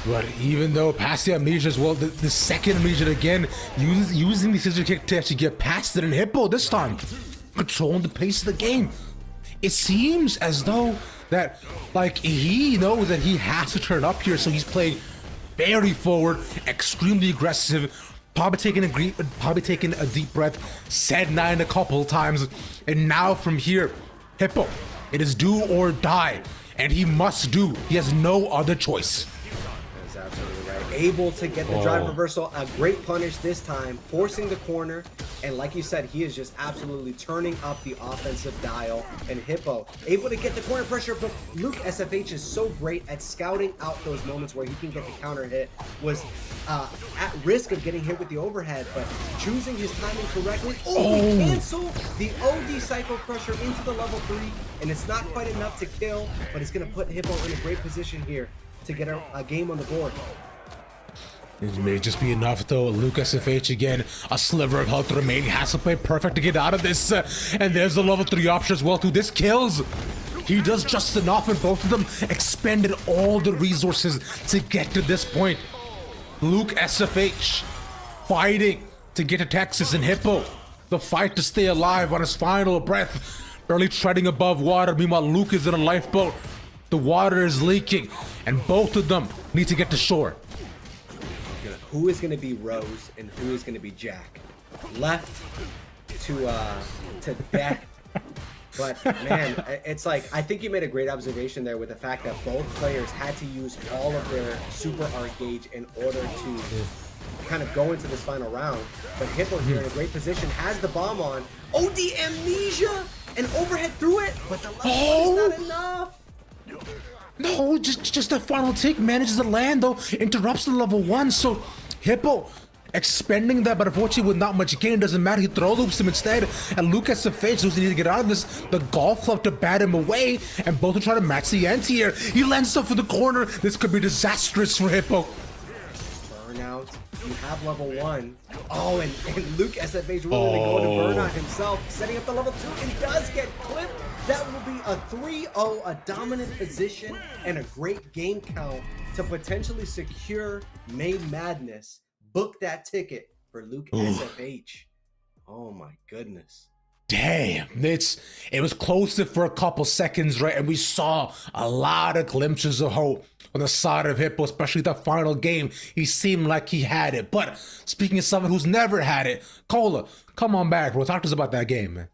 But even though past the Amnesia as well, the second Amnesia again, using the scissor kick to actually get past it, and Hippo this time controlling the pace of the game. It seems as though that, like, he knows that he has to turn up here, so he's playing very forward, extremely aggressive, probably taking a deep breath, said 9 a couple of times, and now from here, Hippo, it is do or die, and he must do. He has no other choice. That's absolutely right. Able to get the drive reversal, a great punish this time, forcing the corner, and like you said, he is just absolutely turning up the offensive dial. And Hippo able to get the corner pressure, but Luke SFH is so great at scouting out those moments where he can get the counter hit. Was at risk of getting hit with the overhead, but choosing his timing correctly. He cancel the OD Psycho Crusher into the level 3, and it's not quite enough to kill, but it's going to put Hippo in a great position here to get a game on the board. It may just be enough though. Luke SFH again, a sliver of health remaining, has to play perfect to get out of this. And there's the level 3 option as well too. This kills. He does just enough, and both of them expended all the resources to get to this point. Luke SFH fighting to get to Texas, and Hippo, the fight to stay alive on his final breath, barely treading above water. Meanwhile, Luke is in a lifeboat. The water is leaking, and both of them need to get to shore. Who is going to be Rose and who is going to be Jack? Left to death. But man, it's like, I think you made a great observation there with the fact that both players had to use all of their super art gauge in order to kind of go into this final round. But Hippo here in a great position, has the bomb on. OD Amnesia and overhead through it, but the level is not enough. No, just that final take manages to land though, interrupts the level 1. So Hippo expending that, but unfortunately with not much gain, doesn't matter. He throw loops him instead, and Luke SFH knows he needs to get out of this. The golf club to bat him away, and both are trying to match the ante here. He lands stuff in the corner. This could be disastrous for Hippo. Burnout. You have level 1. Oh, and Luke SFH really going to Burnout himself, setting up the level 2, and does get clipped. That will be a 3-0, a dominant position, and a great game count to potentially secure May Madness. Book that ticket for Luke SFH. Oh my goodness. Damn, it was close to for a couple seconds, right? And we saw a lot of glimpses of hope on the side of Hippo, especially the final game. He seemed like he had it. But speaking of someone who's never had it, Cola, come on back, bro. Talk to us about that game, man.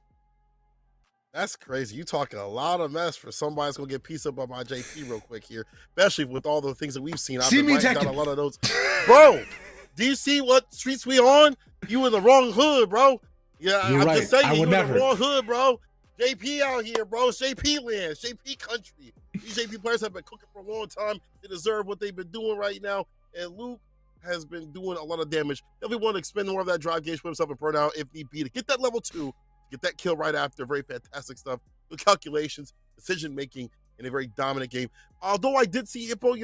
That's crazy. You talking a lot of mess for somebody that's gonna get pieced up by my JP real quick here, especially with all the things that we've seen. I've See been me writing down taking- a lot of notes, bro. Do you see what streets we on? You in the wrong hood, bro. Yeah, You're I'm right. just saying, I you would in never. the wrong hood, bro. JP out here, bro. It's JP land, JP country. These JP players have been cooking for a long time. They deserve what they've been doing right now. And Luke has been doing a lot of damage. If we want to expend more of that drive gauge, put himself in burnout if need be to get that level 2, get that kill right after. Very fantastic stuff. Good calculations, decision making in a very dominant game. Although I did see Hippo,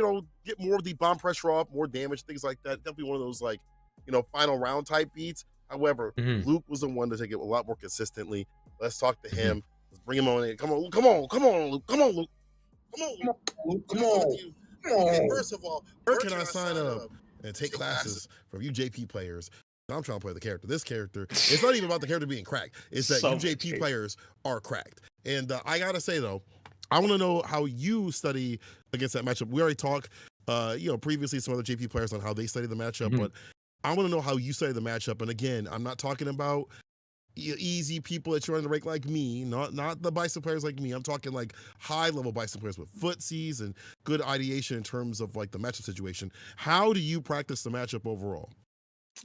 get more of the bomb pressure off, more damage, things like that. Definitely one of those final round type beats. However, Luke was the one to take it a lot more consistently. Let's talk to him. Let's bring him on in. Come on, Luke. Come on, Luke. Come on, Luke. Come on, Luke. Come on. Okay, first of all, where can I sign up and take classes from you JP players? I'm trying to play the character. This character, it's not even about the character being cracked. It's that you JP players are cracked. And I gotta say though, I want to know how you study against that matchup. We already talked, previously some other JP players on how they study the matchup, but I want to know how you study the matchup. And again, I'm not talking about easy people that you're on the rank like me, not the Bison players like me. I'm talking like high level Bison players with footsies and good ideation in terms of like the matchup situation. How do you practice the matchup overall?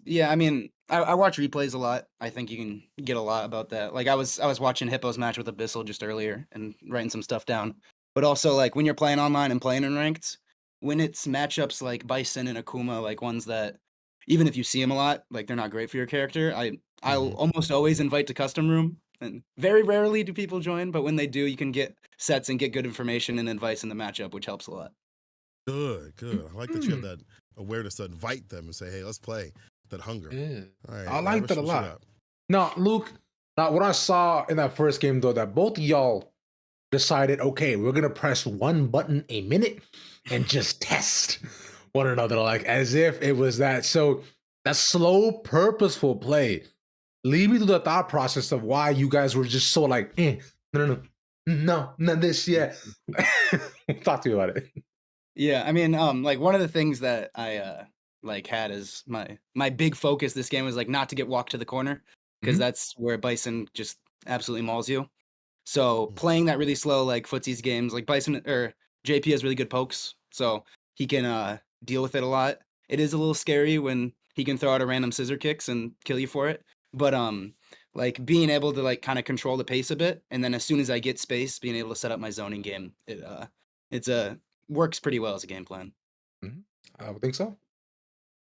Yeah, I mean, I watch replays a lot. I think you can get a lot about that. Like I was watching Hippo's match with Abyssal just earlier and writing some stuff down. But also like when you're playing online and playing in ranked, when it's matchups like Bison and Akuma, like ones that even if you see them a lot, like they're not great for your character, I'll almost always invite to custom room. And very rarely do people join, but when they do, you can get sets and get good information and advice in the matchup, which helps a lot. Good. I like that you have that awareness to invite them and say, hey, let's play. That hunger. Yeah. All right, I like that a what you lot. got? Now, Luke, what I saw in that first game, though, that both of y'all decided, okay, we're going to press one button a minute and just test one another, like as if it was that. So that slow, purposeful play, lead me through the thought process of why you guys were just so like, no, not this yet. Talk to me about it. Yeah, I mean, like one of the things that I had as my big focus this game was like not to get walked to the corner because that's where Bison just absolutely mauls you. So playing that really slow like footsies games, like Bison or JP has really good pokes, so he can deal with it a lot. It is a little scary when he can throw out a random scissor kicks and kill you for it, but like being able to like kind of control the pace a bit, and then as soon as I get space, being able to set up my zoning game, it's works pretty well as a game plan. I would think so.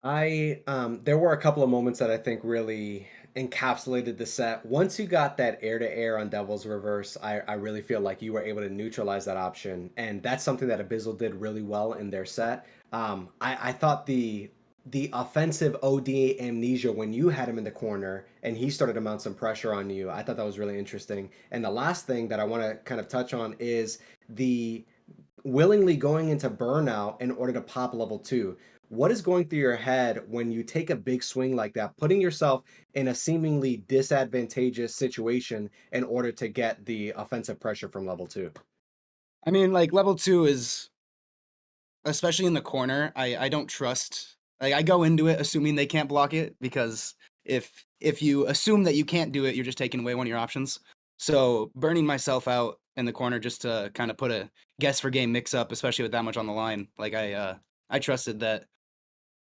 There were a couple of moments that I think really encapsulated the set. Once you got that air to air on Devil's Reverse, I really feel like you were able to neutralize that option, and that's something that Abyssal did really well in their set. I thought the offensive OD amnesia when you had him in the corner and he started to mount some pressure on you, I thought that was really interesting. And the last thing that I want to kind of touch on is the willingly going into burnout in order to pop level 2. What is going through your head when you take a big swing like that, putting yourself in a seemingly disadvantageous situation in order to get the offensive pressure from level 2? I mean, like level 2 is, especially in the corner, I don't trust. Like I go into it assuming they can't block it, because if you assume that you can't do it, you're just taking away one of your options. So burning myself out in the corner just to kind of put a guess for game mix up, especially with that much on the line, like I trusted that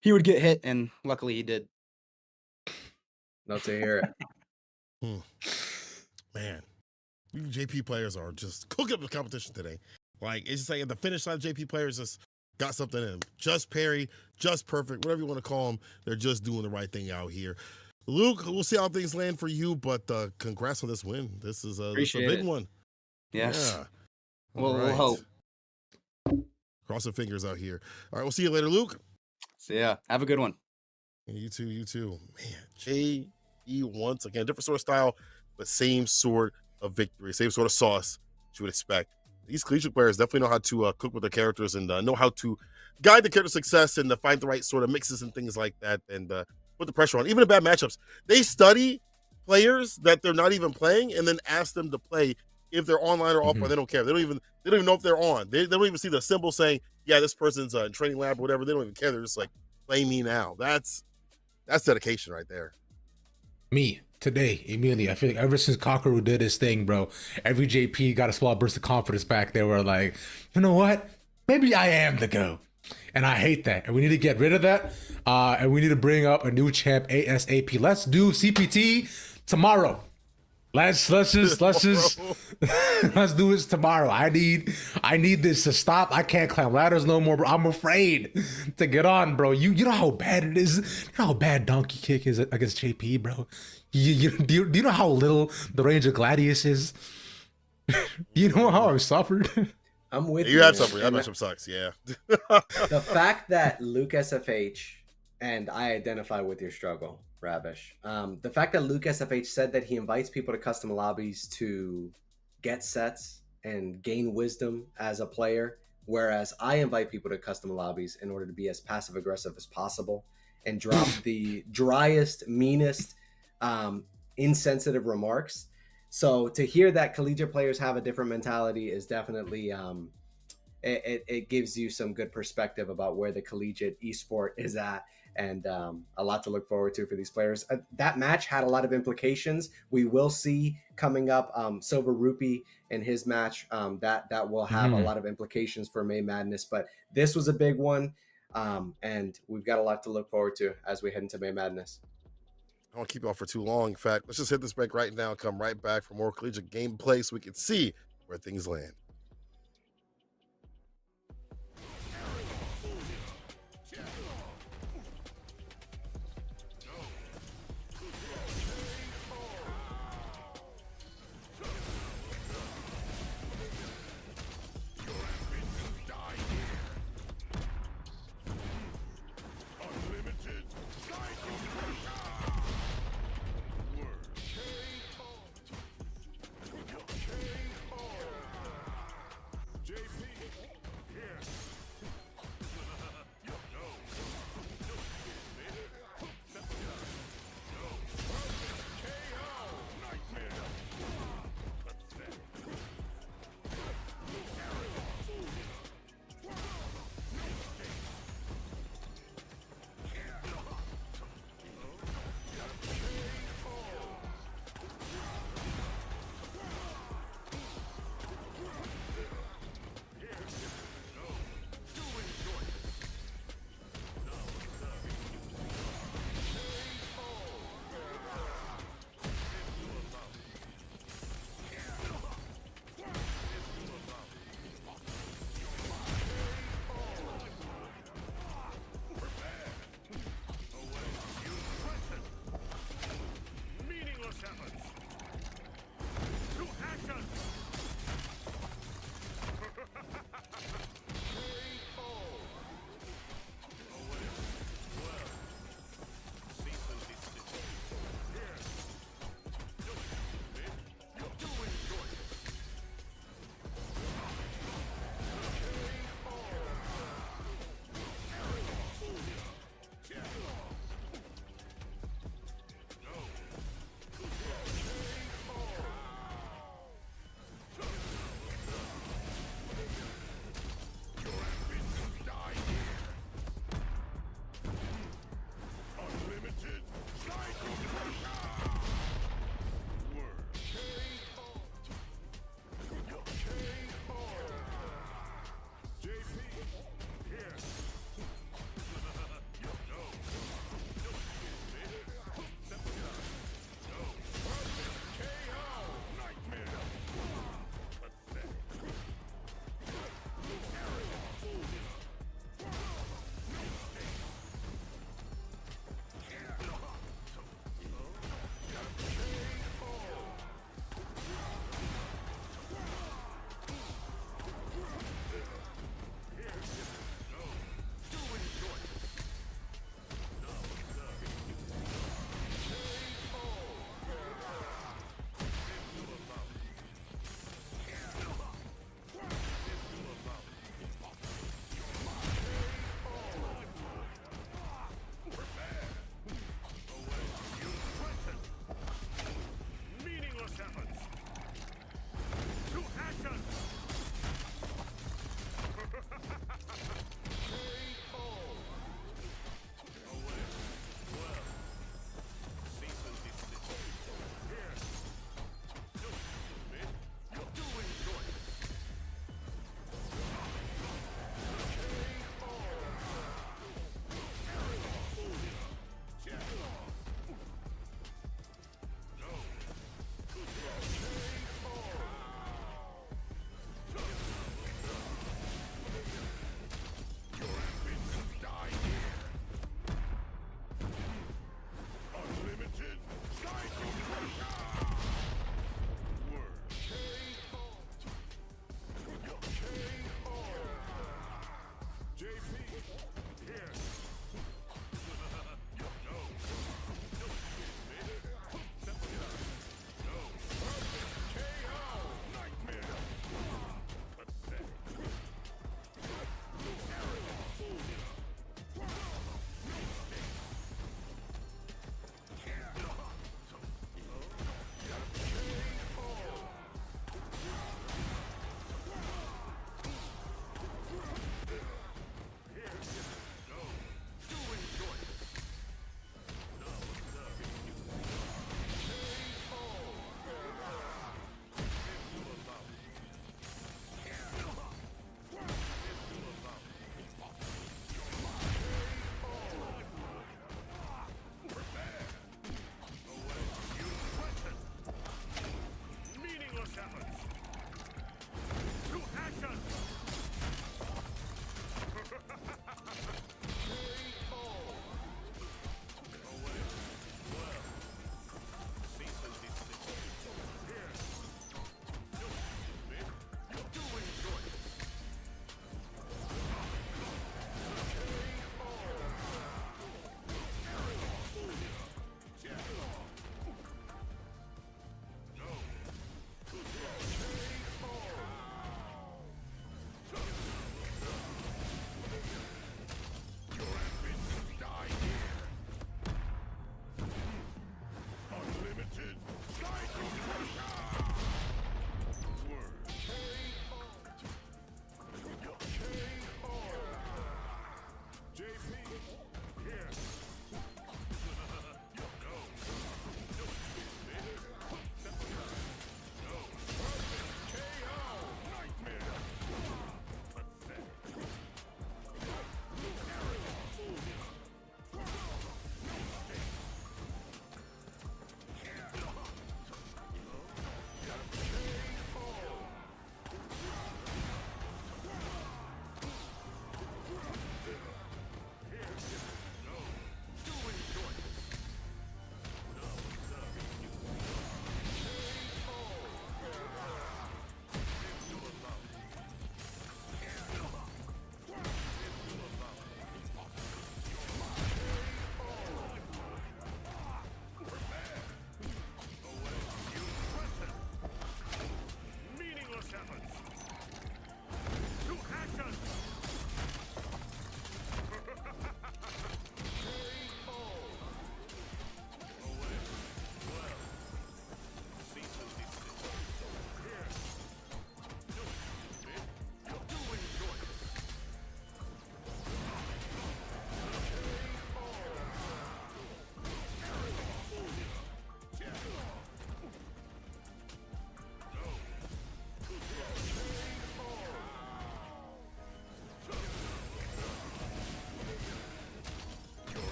he would get hit, and luckily he did. Love to hear it. Man, you JP players are just cooking up the competition today. Like, it's just like at the finish line, JP players just got something in them. Just parry, just perfect, whatever you want to call them. They're just doing the right thing out here. Luke, we'll see how things land for you, but congrats on this win. This is a big one. Yes. Yeah. We'll hope. Crossing fingers out here. All right, we'll see you later, Luke. So yeah, have a good one. You too, you too. Man, JP once again, different sort of style, but same sort of victory, same sort of sauce you would expect. These collegiate players definitely know how to cook with their characters and know how to guide the character success and find the right sort of mixes and things like that and put the pressure on. Even in bad matchups, they study players that they're not even playing and then ask them to play if they're online or offline. They don't care. They don't even know if they're on. They don't even see the symbol saying, yeah, this person's in training lab or whatever. They don't even care. They're just like, play me now. That's dedication right there. Me today, immediately. I feel like ever since Kakaru did his thing, bro, every JP got a small burst of confidence back. They were like, you know what? Maybe I am the GOAT. And I hate that. And we need to get rid of that. And we need to bring up a new champ ASAP. Let's do CPT tomorrow. Let's just let's do this tomorrow. I need this to stop. I can't climb ladders no more, bro. I'm afraid to get on, bro. You know how bad it is. You know how bad Donkey Kick is against JP, bro. Do you know how little the range of Gladius is? Do you know how I've suffered? I'm with you. You have suffered. That matchup sucks. Yeah. The fact that Luke SFH, and I identify with your struggle, Ravish. The fact that Luke SFH said that he invites people to custom lobbies to get sets and gain wisdom as a player, whereas I invite people to custom lobbies in order to be as passive aggressive as possible and drop the driest, meanest, insensitive remarks. So to hear that collegiate players have a different mentality is definitely it gives you some good perspective about where the collegiate esport is at. And a lot to look forward to for these players. That match had a lot of implications. We will see coming up Silver Rupee in his match that will have a lot of implications for May Madness. But this was a big one, and we've got a lot to look forward to as we head into May Madness. I don't want to keep you on for too long. In fact, let's just hit this break right now. Come right back for more collegiate gameplay so we can see where things land.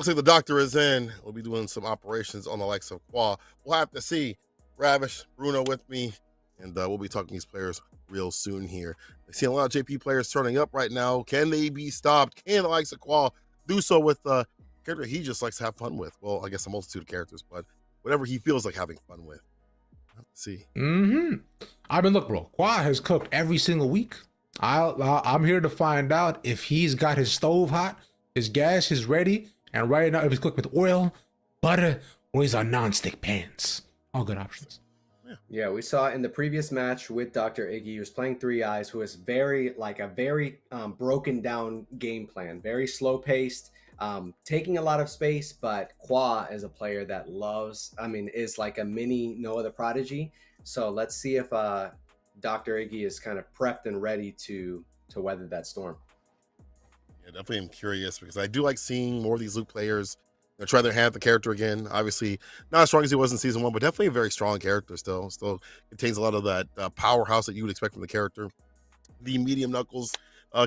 Looks like the doctor is in. We'll be doing some operations on the likes of Qua. We'll have to see. Ravish, Bruno with me, and we'll be talking to these players real soon here. I see a lot of JP players turning up right now. Can they be stopped? Can the likes of Qua do so with a character he just likes to have fun with? Well, I guess a multitude of characters, but whatever he feels like having fun with. Let's see. I mean, look, bro, Qua has cooked every single week. I'm here to find out if he's got his stove hot, his gas is ready, and right now if he's cooked with oil, butter, or he's on non-stick pans. All good options. Yeah, we saw in the previous match with Dr. Iggy, he was playing Three Eyes, who is very broken down game plan, very slow paced, taking a lot of space. But Qua is a player that is like a mini Noah the Prodigy. So let's see if Dr. Iggy is kind of prepped and ready to weather that storm. Yeah, definitely am curious because I do like seeing more of these Luke players try their hand at the character again. Obviously, not as strong as he was in season 1, but definitely a very strong character still. Still contains a lot of that powerhouse that you would expect from the character. The medium knuckles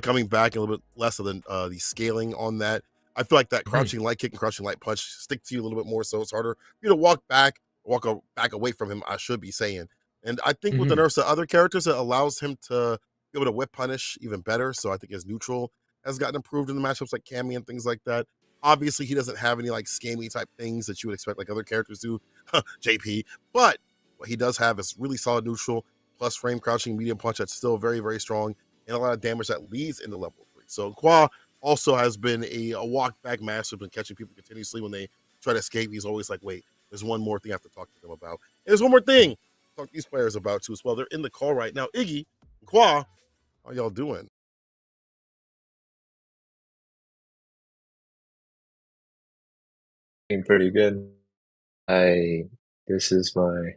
coming back, a little bit less of the scaling on that. I feel like that crouching light kick and crouching light punch stick to you a little bit more, so it's harder for you to walk back away from him, I should be saying. And I think with the nerfs to other characters, it allows him to be able to whip punish even better. So I think his neutral has gotten improved in the matchups like Cammy and things like that. Obviously, he doesn't have any like scammy type things that you would expect like other characters do, JP. But what he does have is really solid neutral plus frame crouching medium punch that's still very, very strong and a lot of damage that leads into level 3. So Qua also has been a walk back master, been catching people continuously when they try to escape. He's always like, wait, there's one more thing I have to talk to them about. And there's one more thing to talk to these players about too as well. They're in the call right now. Iggy, Qua, how y'all doing? Doing pretty good. This is my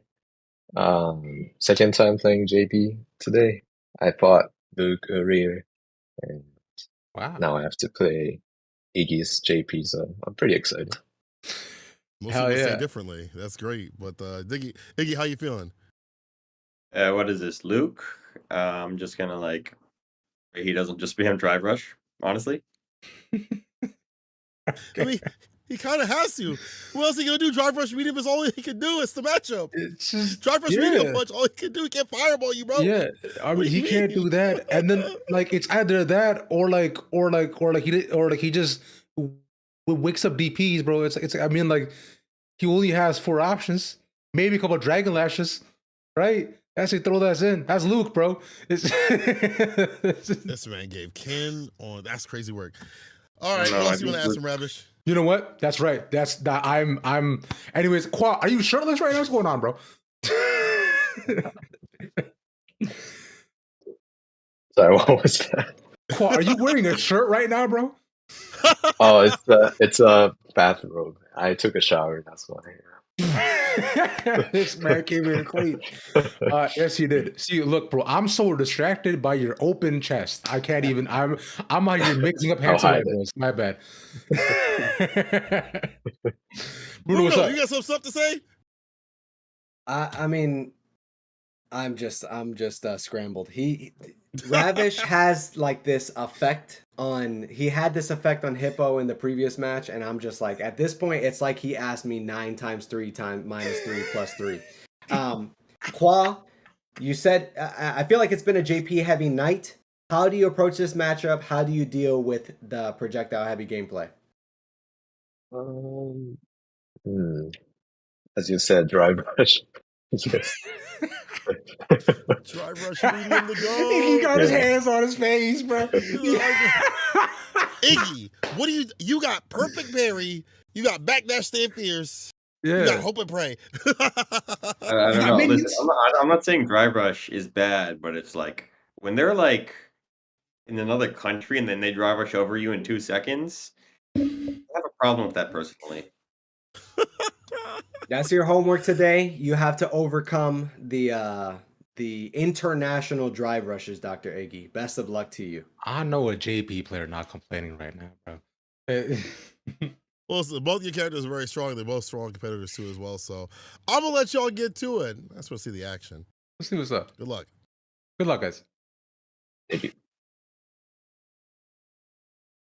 second time playing JP today. I fought Luke earlier, and Wow. now I have to play Iggy's JP, so I'm pretty excited. Most Hell people say yeah. differently. That's great. But Iggy, how you feeling? What is this, Luke? I'm just gonna like he doesn't just spam drive rush, honestly. I mean, he kind of has to. What else he gonna do? Drive rush medium is all he can do. It's the matchup. It's just Drive rush medium punch. All he can do. He can't fireball you, bro. Yeah, I mean he can't do that, and then like it's either that or he just wicks up DPs, bro. It's I mean like he only has 4 options, maybe a couple of dragon lashes, right? That's it. Throw that in. That's Luke, bro. This man gave Ken on. That's crazy work. All right, No, what I else you want to think ask him, Ravish? You know what? That's right. That's that. I'm. Anyways, Qua, are you shirtless right now? What's going on, bro? Sorry, what was that? Qua, are you wearing a shirt right now, bro? Oh, it's a bathrobe. I took a shower, that's why. This man came in clean. Yes, you did. See, look, bro, I'm so distracted by your open chest. I can't even. I'm out here mixing up hand hide bros. My bad. Bruno, what's up? you got some stuff to say? I mean, I'm just scrambled. Ravish has like this effect on. He had this effect on Hippo in the previous match, and I'm just like, at this point, it's like he asked me 9 times 3 times minus 3 plus 3. Qua, you said I feel like it's been a JP heavy night. How do you approach this matchup? How do you deal with the projectile heavy gameplay? As you said, drive rush. Yes. Drive rush medium to go. He got his hands on his face, bro. Iggy, what do you got? Perfect parry. You got backdash stand fierce. You got hope and pray. I don't know. Listen, I'm not saying drive rush is bad, but it's like when they're like in another country and then they drive rush over you in 2 seconds. I have a problem with that personally. That's your homework today. You have to overcome the international drive rushes, Dr. Iggy. Best of luck to you. I know a JP player not complaining right now, bro. Well, so both your characters are very strong. They're both strong competitors too, as well. So I'm gonna let y'all get to it. I just want to see the action. Let's see what's up. Good luck. Good luck, guys. Thank you.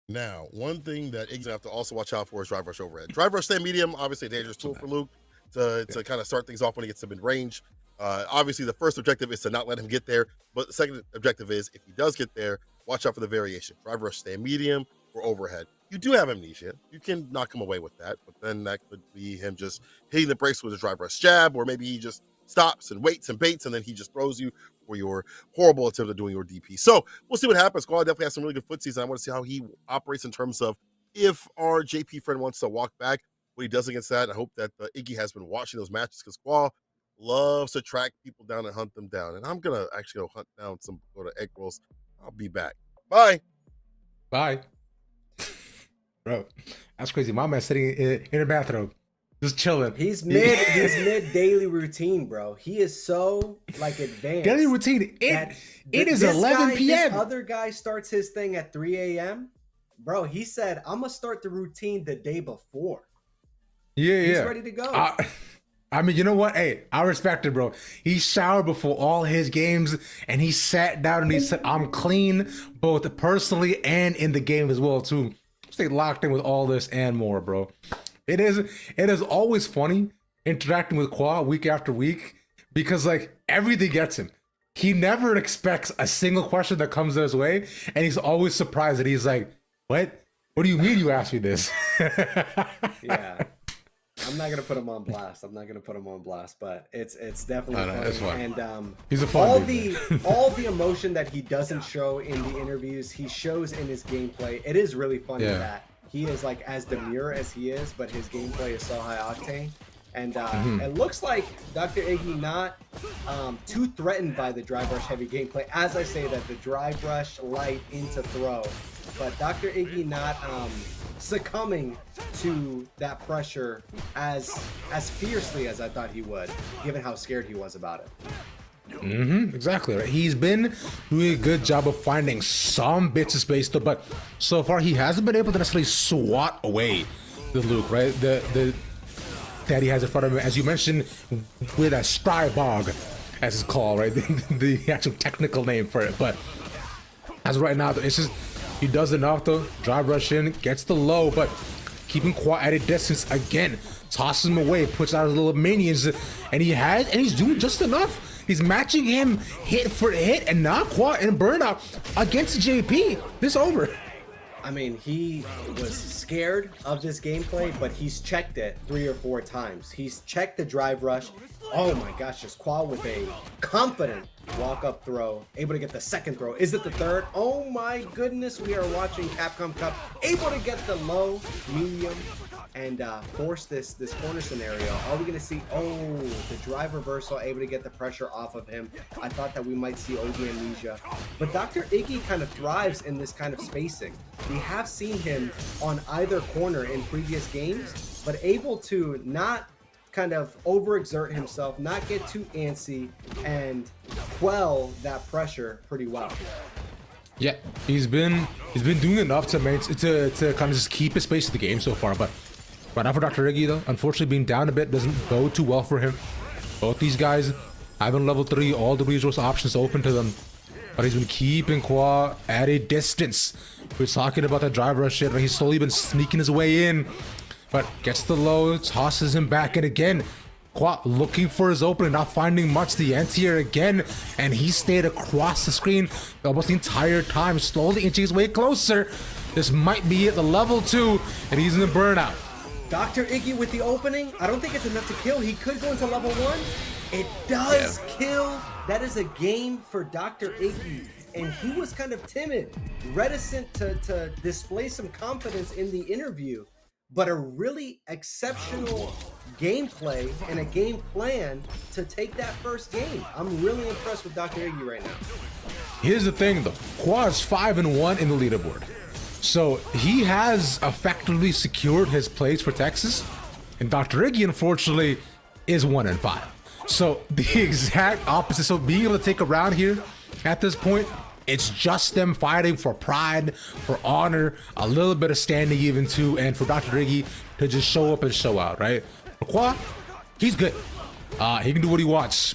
Now, one thing that Iggy's gonna have to also watch out for is drive rush overhead. Drive rush stand medium, obviously a dangerous tool for Luke to kind of start things off when he gets him in range. Obviously, the first objective is to not let him get there, but the second objective is if he does get there, watch out for the variation. Drive rush stand medium or overhead. You do have amnesia. You can knock him away with that, but then that could be him just hitting the brakes with a drive rush jab, or maybe he just stops and waits and baits, and then he just throws you for your horrible attempt at doing your DP. So we'll see what happens. Squall definitely has some really good footsies, and I want to see how he operates in terms of if our JP friend wants to walk back, what he does against that. I hope that Iggy has been watching those matches because Squall loves to track people down and hunt them down. And I'm going to actually go hunt down go to egg rolls. I'll be back. Bye. Bye. Bro, that's crazy. My man's sitting in a bathrobe, just chilling. He's mid daily routine, bro. He is so like advanced. Daily routine. It is 11 p.m. This other guy starts his thing at 3 a.m. Bro, he said, I'm gonna start the routine the day before. Yeah, He's ready to go. I mean, you know what? Hey, I respect it, bro. He showered before all his games, and he sat down and he said, I'm clean, both personally and in the game as well, too. Stay locked in with all this and more, bro. It is always funny interacting with Qua week after week because like everything gets him. He never expects a single question that comes his way, and he's always surprised that he's like, "What? What do you mean you asked me this?" Yeah, I'm not gonna put him on blast. But it's definitely funny. It's fun. And he's a fun all the emotion that he doesn't show in the interviews, he shows in his gameplay. It is really funny that he is like as demure as he is, but his gameplay is so high octane. And it looks like Dr. Iggy not too threatened by the drive rush heavy gameplay. As I say that, the drive rush light into throw, but Dr. Iggy not succumbing to that pressure as fiercely as I thought he would, given how scared he was about it. Exactly right. He's been doing a good job of finding some bits of space though, but so far he hasn't been able to necessarily swat away the Luke, right? The that he has in front of him, as you mentioned, with a Strybog, as it's called, right? The actual technical name for it. But as of right now, it's just he does enough though. Drive rush in, gets the low, but keeping Qua at a distance again, tosses him away, puts out his little minions, and he's doing just enough. He's matching him hit for hit, and not Qua in burnout against JP. This over. I mean, he was scared of this gameplay, but he's checked it 3 or 4 times. He's checked the drive rush. Oh my gosh, just Qua with a confident walk-up throw, able to get the second throw. Is it the third? Oh my goodness, we are watching Capcom Cup, able to get the low, medium, and force this corner scenario. Are we going to see, the drive reversal, able to get the pressure off of him. I thought that we might see OD Amnesia. But Dr. Iggy kind of thrives in this kind of spacing. We have seen him on either corner in previous games, but able to not kind of overexert himself, not get too antsy, and quell that pressure pretty well. Yeah, he's been doing enough to kind of just keep his space in the game so far, but right now for Dr. Iggy though, unfortunately being down a bit doesn't go too well for him. Both these guys having level 3, all the resource options open to them, but he's been keeping Qua at a distance. We're talking about that drive rush shit, right? He's slowly been sneaking his way in, but gets the low, tosses him back, and again, Qua looking for his opening, not finding much. The anti-air again, and he stayed across the screen almost the entire time, slowly inching his way closer. This might be it, the level 2, and he's in the burnout. Dr. Iggy with the opening, I don't think it's enough to kill. He could go into level 1. It does kill. That is a game for Dr. Iggy. And he was kind of timid, reticent to display some confidence in the interview. But a really exceptional gameplay and a game plan to take that first game. I'm really impressed with Dr. Iggy right now. Here's the thing though, Qua is 5-1 in the leaderboard. So he has effectively secured his place for Texas, and Dr. Iggy unfortunately is 1-5. So the exact opposite. So being able to take a round here at this point, it's just them fighting for pride, for honor, a little bit of standing even too, and for Dr. Iggy to just show up and show out, right? For Qua, he's good. He can do what he wants,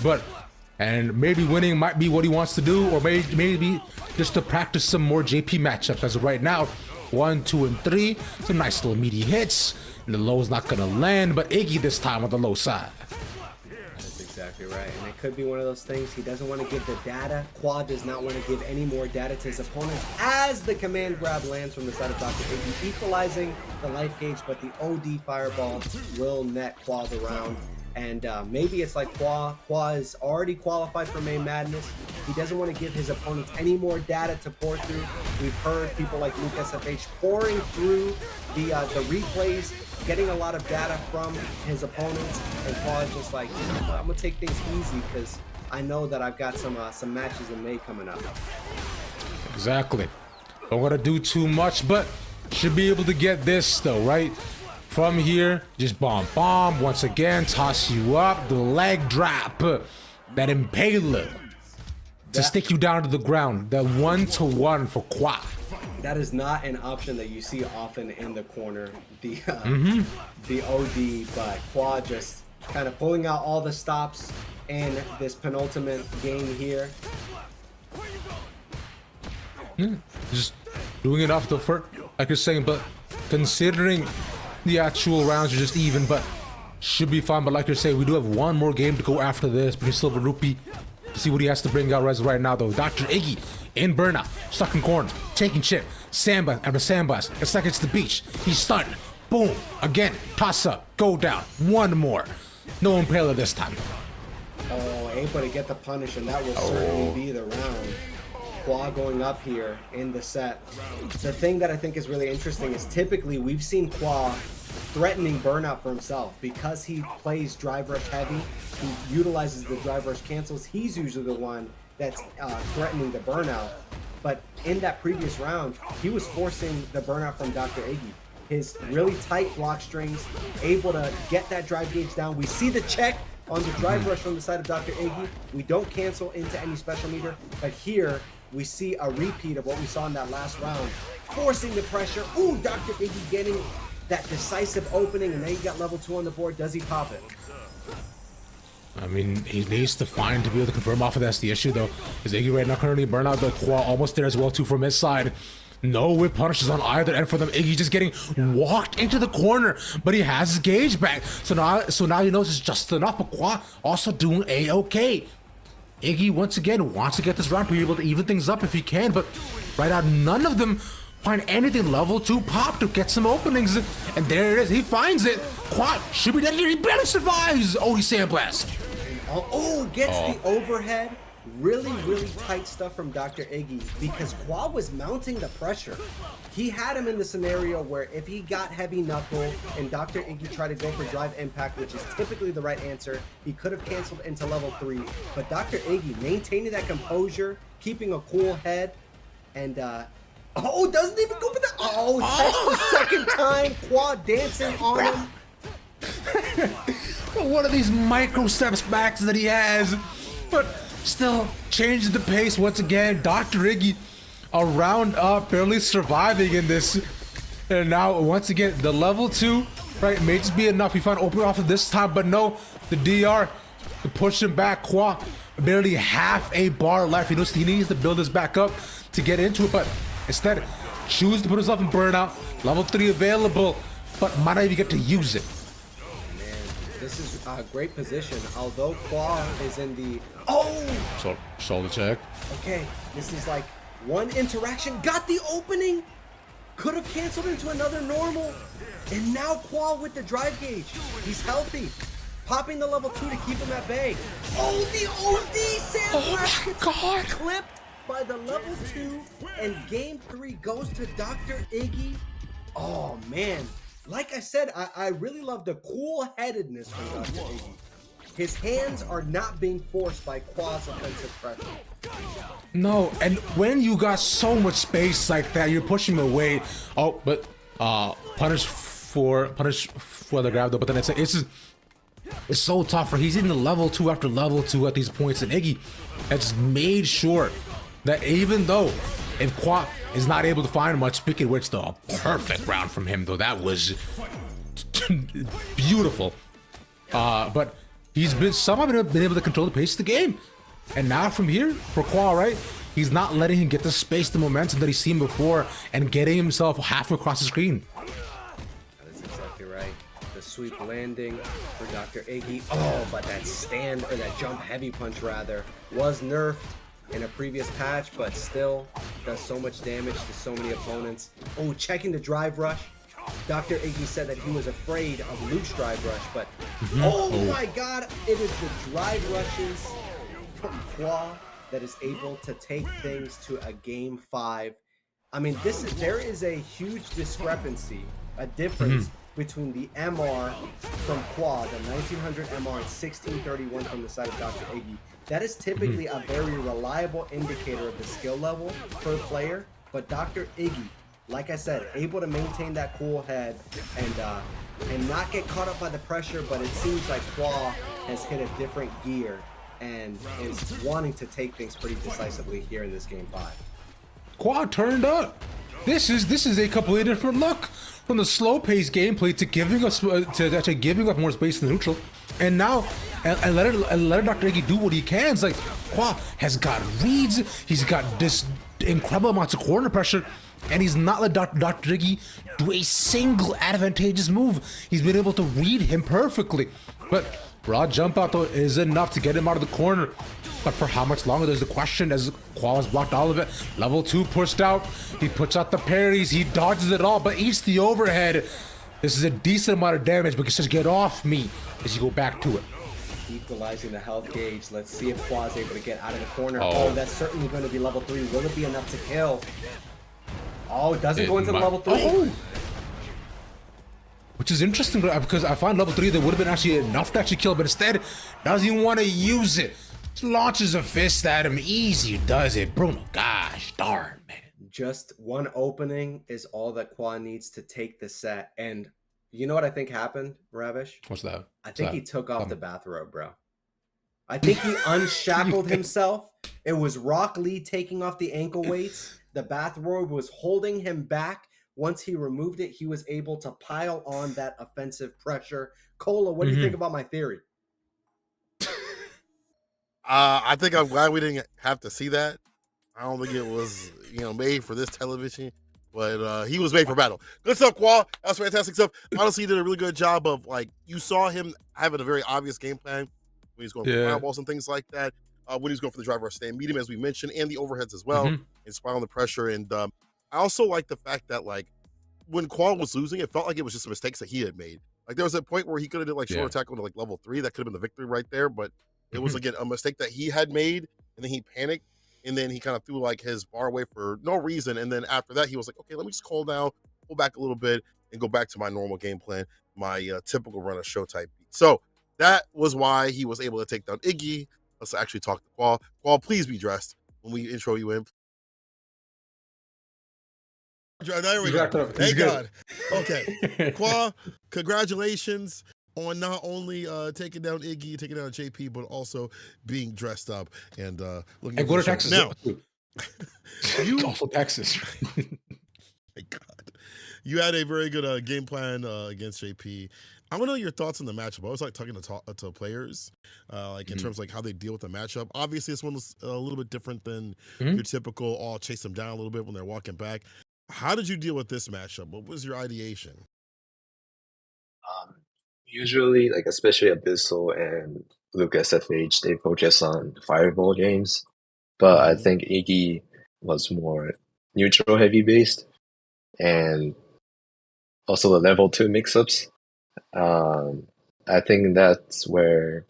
and maybe winning might be what he wants to do, or maybe just to practice some more JP matchups. As of right now, 1, 2, and 3. Some nice little meaty hits. And the low's not gonna land, but Iggy this time on the low side. That's exactly right. And it could be one of those things. He doesn't want to give the data. Quad does not want to give any more data to his opponent as the command grab lands from the side of Dr. Iggy, equalizing the life gauge, but the OD fireball will net Quad around. And maybe it's like Qua is already qualified for Main Madness. He doesn't want to give his opponents any more data to pour through. We've heard people like Luke SFH pouring through the replays, getting a lot of data from his opponents. And Qua is just like, I'm gonna take things easy because I know that I've got some matches in May coming up. Exactly. Don't want to do too much, but should be able to get this though, right? From here, just bomb once again, toss you up, the leg drop, that impaler to stick you down to the ground, that 1-to-1 for Qua. That is not an option that you see often in the corner, the OD, but Qua just kind of pulling out all the stops in this penultimate game here. Just doing it off the first, like you're saying, but considering the actual rounds are just even, but should be fine. But like you're saying, we do have one more game to go after this between Silver Rupee to see what he has to bring out right now though. Dr. Iggy in burnout, stuck in corners, taking chip, sandblast after sandblast. It's like it's the beach. He's stunned. Boom. Again, toss up, go down. One more. No impaler this time. Oh, able to get the punish, and that will certainly be the round. Qua going up here in the set. The thing that I think is really interesting is typically we've seen Qua threatening burnout for himself because he plays drive rush heavy. He utilizes the drive rush cancels. He's usually the one that's threatening the burnout. But in that previous round, he was forcing the burnout from Dr. Iggy. His really tight block strings, able to get that drive gauge down. We see the check on the drive rush from the side of Dr. Iggy. We don't cancel into any special meter, but here we see a repeat of what we saw in that last round, forcing the pressure. Ooh, Dr. Iggy getting that decisive opening, and then you got level 2 on the board. Does he pop it? I mean, he needs to find to be able to confirm off of that's the issue though. Is Iggy right now currently burnout, the Qua almost there as well too from his side. No whip punishes on either end for them. Iggy just getting walked into the corner, but he has his gauge back. So now he knows it's just enough, but Qua also doing A-okay. Iggy once again wants to get this round to be able to even things up if he can, but right now none of them find anything level 2 pop to get some openings, and there it is. He finds it. Qua should be dead here. He barely survives. Oh, he sandblast. Gets the overhead. Really, really tight stuff from Dr. Iggy because Qua was mounting the pressure. He had him in the scenario where if he got heavy knuckle and Dr. Iggy tried to go for drive impact, which is typically the right answer, he could have canceled into level 3. But Dr. Iggy maintaining that composure, keeping a cool head, and doesn't even go for that. Touch the second time. Qua dancing on him. One of these micro steps backs that he has, but still changes the pace once again. Dr. Iggy a round up, barely surviving in this. And now once again, the level 2, right, may just be enough. He found open off of this time, but no, the DR to push him back. Qua barely half a bar left. He knows he needs to build this back up to get into it, but instead choose to put himself in burnout. Level 3 available, but might not even get to use it. This is a great position, although Qua is in the... Shoulder check. Okay, this is like one interaction, got the opening, could have canceled into another normal, and now Qua with the drive gauge. He's healthy, popping the level 2 to keep him at bay. Oh, the OD sandblast gets clipped by the level 2, and game 3 goes to Dr. Iggy. Oh man. Like I said, I really love the cool-headedness from Dr. Iggy. His hands are not being forced by Qua's offensive pressure. No, and when you got so much space like that, you're pushing him away. Oh, but punish for the grab though. But then it's so tough for he's in the level 2 after level 2 at these points, and Iggy has made sure that even though if Qua is not able to find much, speaking of which, though, a perfect round from him, though. That was beautiful. But he's been somehow been able to control the pace of the game. And now from here, for Qua, right? he's not letting him get the space, the momentum that he's seen before, and getting himself half across the screen. That is exactly right. The sweep landing for Dr. Iggy. Oh, but that stand, or that jump heavy punch rather, was nerfed in a previous patch, but still does so much damage to so many opponents. Oh, checking the drive rush. Dr. Iggy said that he was afraid of Luke's drive rush, but oh my god, it is the drive rushes from Qua that is able to take things to a game 5. I mean, there is a huge discrepancy, a difference between the MR from Qua, the 1900 MR and 1631 from the side of Dr. Iggy. That is typically a very reliable indicator of the skill level per player, but Dr. Iggy, like I said, able to maintain that cool head and not get caught up by the pressure, but it seems like Qua has hit a different gear and is wanting to take things pretty decisively here in this game 5. Qua turned up. This is a completely different look from the slow-paced gameplay to giving us to actually giving up more space in the neutral, and now and let Dr. Iggy do what he can. It's like Qua has got reads. He's got this incredible amounts of corner pressure, and he's not let Dr. Iggy do a single advantageous move. He's been able to read him perfectly, but raw jump out though is enough to get him out of the corner. But for how much longer, there's the question, as Qua has blocked all of it. Level 2 pushed out. He puts out the parries. He dodges it all, but eats the overhead. This is a decent amount of damage, but he says, get off me as you go back to it. Equalizing the health gauge. Let's see if Qua is able to get out of the corner. Oh, that's certainly going to be level 3. Will it be enough to kill? Oh, it doesn't go into the level 3. Oh. Which is interesting because I find level 3 there would have been actually enough to actually kill, but instead doesn't even want to use it. Just launches a fist at him. Easy does it. Bruno, gosh darn, man. Just one opening is all that Qua needs to take the set. And you know what I think happened, Ravish? What's that? I think he took off the bathrobe, bro. I think he unshackled himself. It was Rock Lee taking off the ankle weights. The bathrobe was holding him back. Once he removed it, he was able to pile on that offensive pressure. Cola, what do you think about my theory? I think I'm glad we didn't have to see that. I don't think it was, made for this television, but he was made for battle. Good stuff, Qua. That's fantastic stuff. Honestly, he did a really good job of, you saw him having a very obvious game plan when he's going for fireballs and things like that. When he's going for the driver stay medium, as we mentioned, and the overheads as well, and spy on the pressure. And I also like the fact that, when Qua was losing, it felt like it was just mistakes that he had made. There was a point where he could have did short attack on level 3. That could have been the victory right there, but it was, again, a mistake that he had made, and then he panicked, and then he kind of threw his bar away for no reason. And then after that, he was like, okay, let me just calm down, pull back a little bit, and go back to my normal game plan, my typical run of show type beat. So that was why he was able to take down Iggy. Let's actually talk to Qua. Qua, please be dressed when we intro you in. There we go. Thank God. Okay. Qua, congratulations on not only taking down Iggy, taking down JP, but also being dressed up and looking. And go to Texas now. You also Texas. My God, you had a very good game plan against JP. I want to know your thoughts on the matchup. I always like talking to players, in terms of how they deal with the matchup. Obviously, this one was a little bit different than your typical all chase them down a little bit when they're walking back. How did you deal with this matchup? What was your ideation? Usually, especially Abyssal and Lucas FH, they focus on fireball games. But I think Iggy was more neutral heavy based. And also the level 2 mix-ups. I think that's where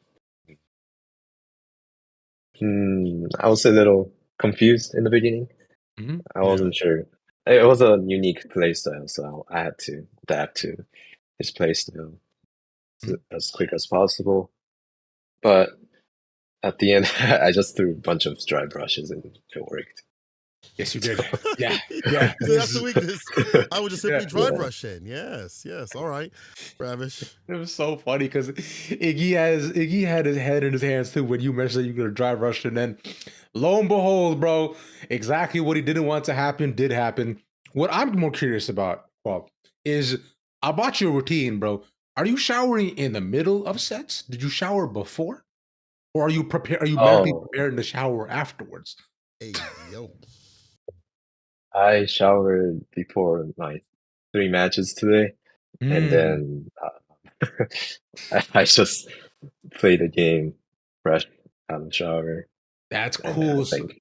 I was a little confused in the beginning. I wasn't sure. It was a unique playstyle, so I had to adapt to his playstyle as quick as possible. But at the end, I just threw a bunch of dry brushes and it worked. Yes, you did. Yeah. So that's the weakness. I would just simply dry brush in. Yes. All right, Ravish. It was so funny because Iggy had his head in his hands too when you mentioned that you were gonna dry brush, and then lo and behold, bro, exactly what he didn't want to happen did happen. What I'm more curious about, Bob, is about your routine, bro. Are you showering in the middle of sets? Did you shower before, or are you medically prepared in the shower afterwards? Hey, yo. I showered before my 3 matches today, and then I just played a game fresh out of the shower. That's And then I cool. So, think,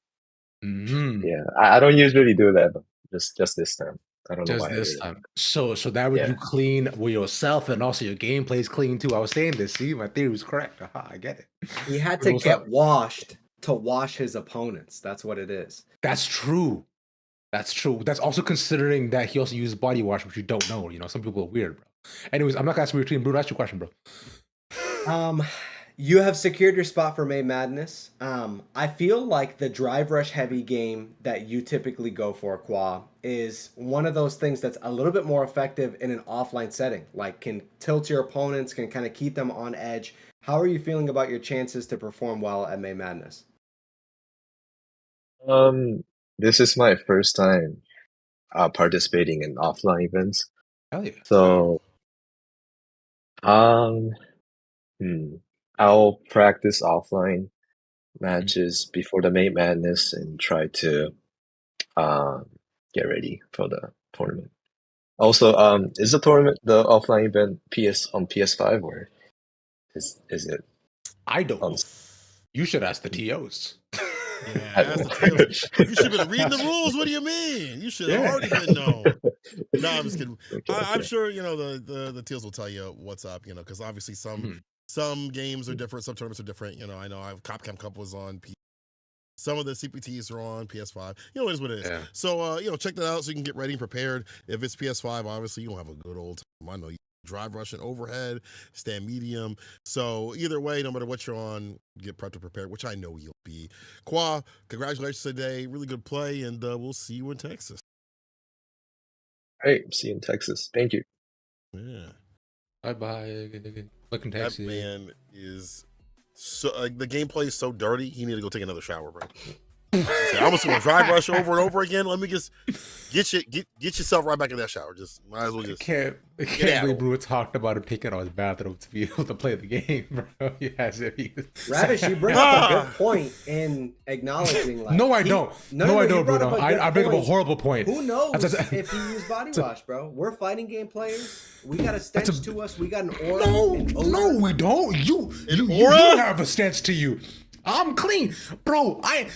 mhm. yeah, I don't usually do that, but just this time. I don't know Just why I this did it. time. So that way Yeah. you clean with yourself and also your gameplay's clean too. I was saying this. See, my theory was correct. Aha, I get it. He had But to what's get up? washed to wash his opponents. That's what it is. That's true. That's true. That's also considering that he also uses body wash, which you don't know. You know, some people are weird, bro. Anyways, I'm not gonna ask your team, bro. That's your question, bro. You have secured your spot for May Madness. I feel like the drive rush heavy game that you typically go for, Qua, is one of those things that's a little bit more effective in an offline setting. Like can tilt your opponents, can kind of keep them on edge. How are you feeling about your chances to perform well at May Madness? This is my first time participating in offline events. Hell yeah. So, I'll practice offline matches before the May Madness and try to get ready for the tournament. Also, is the tournament the offline event on PS5 or is it I don't on? know. You should ask the TOs. Yeah, I that's don't the know. tail. You should have been reading the rules. What do you mean? You should have Yeah. already been known. No, I'm just kidding. Okay, I'm okay. sure the teals will tell you what's up. Because obviously some games are different, some tournaments are different. I know I've Capcom Cup was on P. Some of the CPTs are on PS5. It is what it is. Yeah. So check that out so you can get ready and prepared. If it's PS5, obviously you don't have a good old time. I know you drive rushing overhead, stand medium. So either way, no matter what you're on, get prepped and prepared, which I know you'll be. Qua, congratulations today. Really good play, and we'll see you in Texas. All right, see you in Texas. Thank you. Yeah. Bye. Looking That Texas. man is so the gameplay is so dirty. He need to go take another shower, bro. I'm just gonna drive rush over and over again. Let me just get yourself right back in that shower. Just might as well just. I can't out. believe Brewer talked about him taking out his bathroom to be able to play the game, bro. Yes, if he Radish, you bring up a good point in acknowledging. Like, No, I don't. No, I don't, Bruno. I bring up a horrible point. Who knows That's a- if he used body wash, bro? We're fighting game players. We got a stench to us. We got an aura. No, we don't. You aura? have a stench to you. I'm clean, bro. I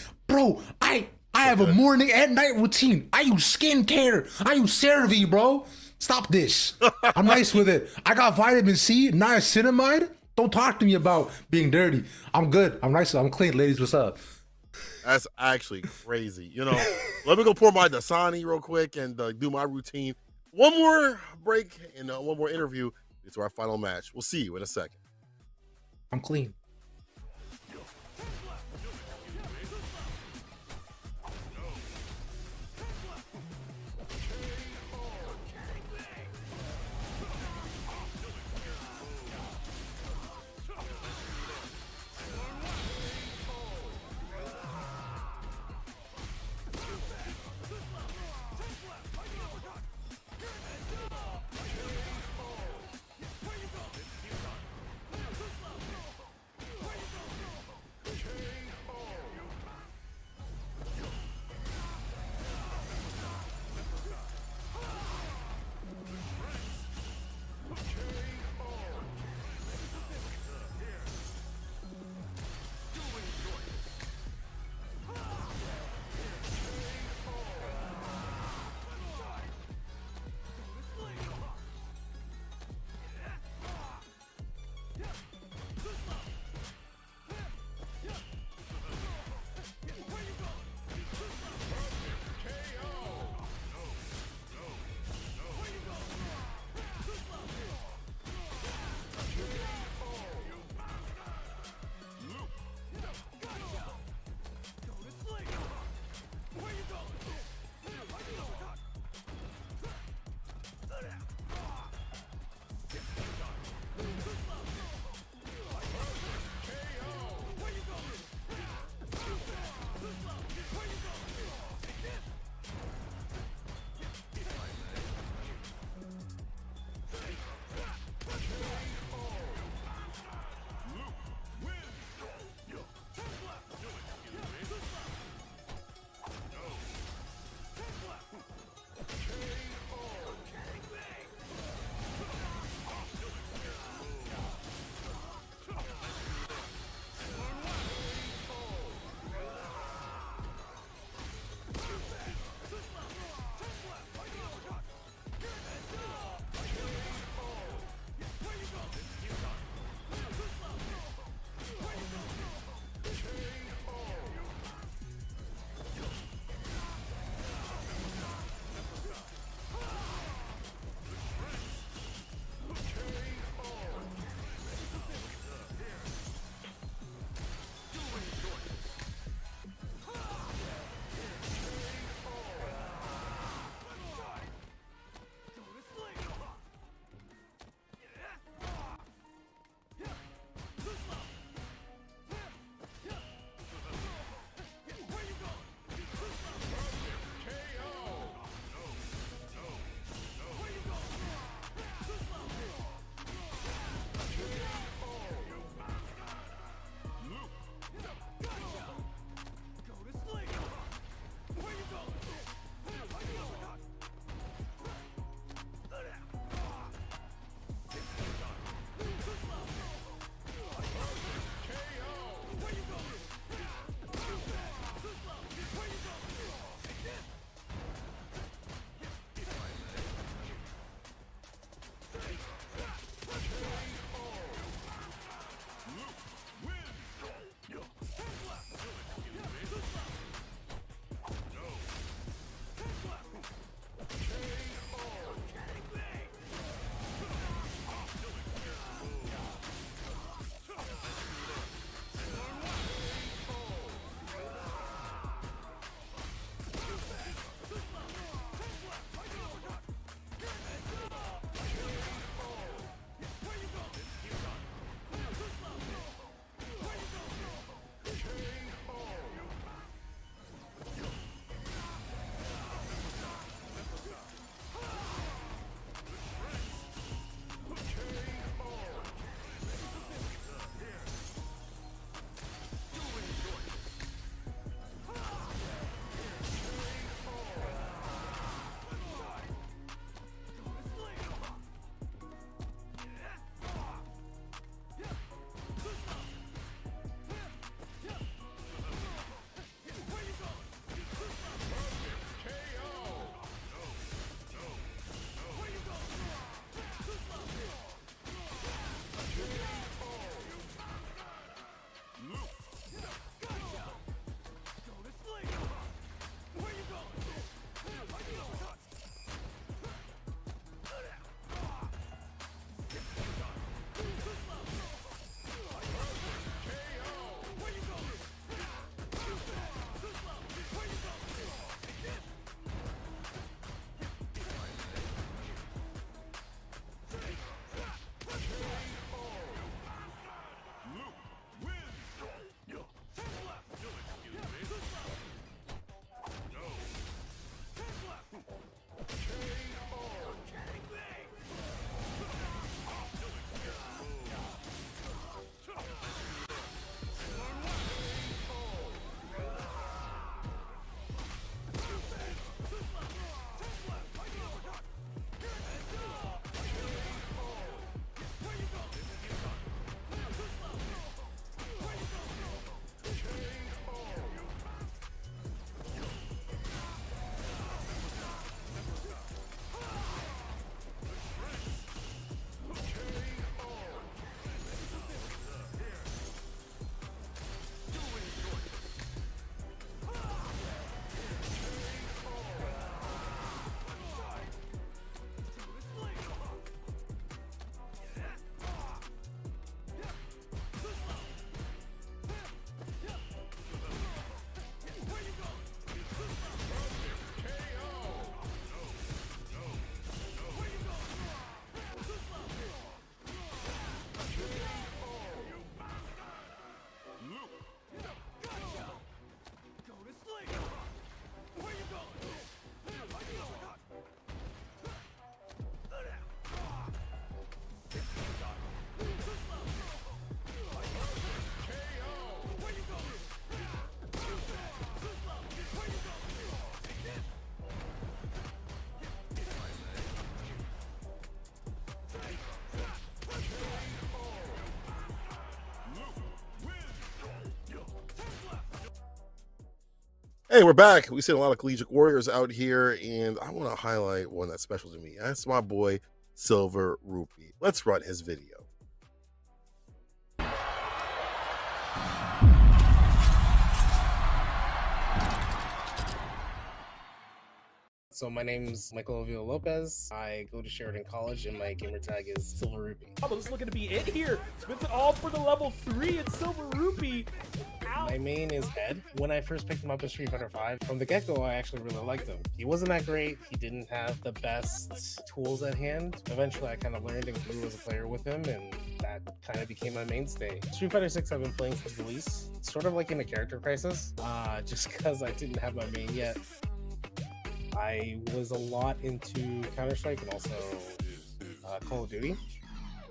have a morning and night routine. I use skincare. I use CeraVe, bro. Stop this. I'm nice with it. I got vitamin C, niacinamide. Don't talk to me about being dirty. I'm good. I'm nice. I'm clean, ladies. What's up? That's actually crazy. Let me go pour my Dasani real quick and do my routine. One more break and one more interview. It's our final match. We'll see you in a second. I'm clean. Hey, we're back. We've seen a lot of collegiate warriors out here, and I want to highlight one that's special to me. That's my boy Silver Rupee. Let's run his video. So my name's Michael Avila Lopez. I go to Sheridan College and my gamer tag is Silver Rupee. Oh, but this is looking to be it here. Smith it all for the level 3 at Silver Rupee. Ow. My main is Ed. When I first picked him up in Street Fighter V, from the get-go, I actually really liked him. He wasn't that great. He didn't have the best tools at hand. Eventually, I kind of learned and grew as a player with him, and that kind of became my mainstay. Street Fighter 6 I've been playing since release. It's sort of like in a character crisis, just because I didn't have my main yet. I was a lot into Counter-Strike and also Call of Duty,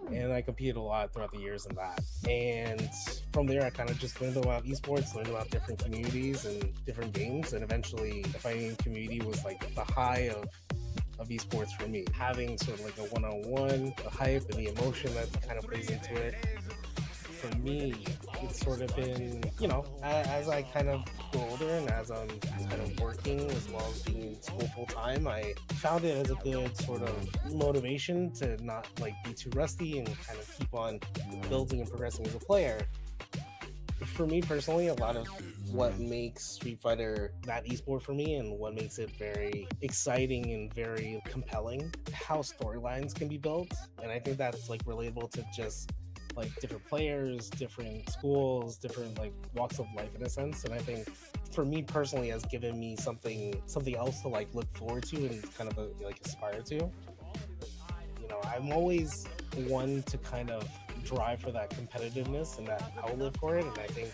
and I competed a lot throughout the years in that. And from there, I kind of just learned about esports, learned about different communities and different games, and eventually the fighting community was like the high of esports for me. Having sort of like a one-on-one, the hype and the emotion that kind of plays into it. For me, it's sort of been, you know, as I kind of grow older and as I'm kind of working as well as being in school full time, I found it as a good sort of motivation to not like be too rusty and kind of keep on building and progressing as a player. For me personally, a lot of what makes Street Fighter that esport for me and what makes it very exciting and very compelling, how storylines can be built. And I think that's like relatable to just like different players, different schools, different like walks of life in a sense. And I think for me personally has given me something else to like look forward to and kind of like aspire to. You know, I'm always one to kind of drive for that competitiveness and that outlet for it. And I think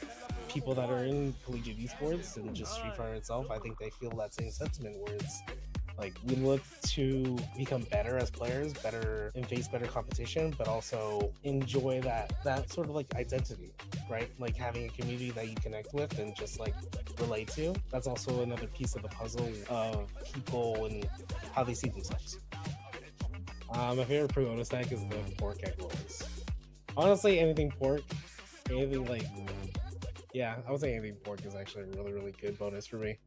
people that are in collegiate esports and just Street Fighter itself, I think they feel that same sentiment where it's like we look to become better as players, better and face better competition, but also enjoy that sort of like identity, right? Like having a community that you connect with and just like relate to. That's also another piece of the puzzle of people and how they see themselves. My favorite pre-order stack is the pork egg rolls. Honestly, anything pork, anything like, yeah, I would say anything pork is actually a really, really good bonus for me.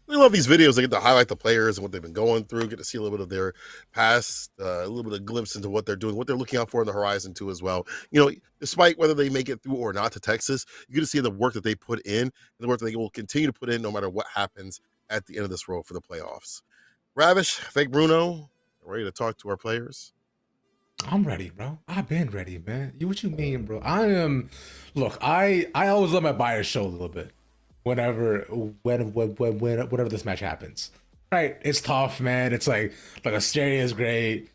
We love these videos. They get to highlight the players and what they've been going through, get to see a little bit of their past, a little bit of glimpse into what they're doing, what they're looking out for in the horizon too as well. You know, despite whether they make it through or not to Texas, you get to see the work that they put in and the work that they will continue to put in no matter what happens at the end of this road for the playoffs. Ravish, Fake Bruno, ready to talk to our players? I'm ready, bro. I've been ready, man. What you mean, bro? I am. Look, I always let my bias show a little bit whenever this match happens. Right? It's tough, man. It's like Asteria is great,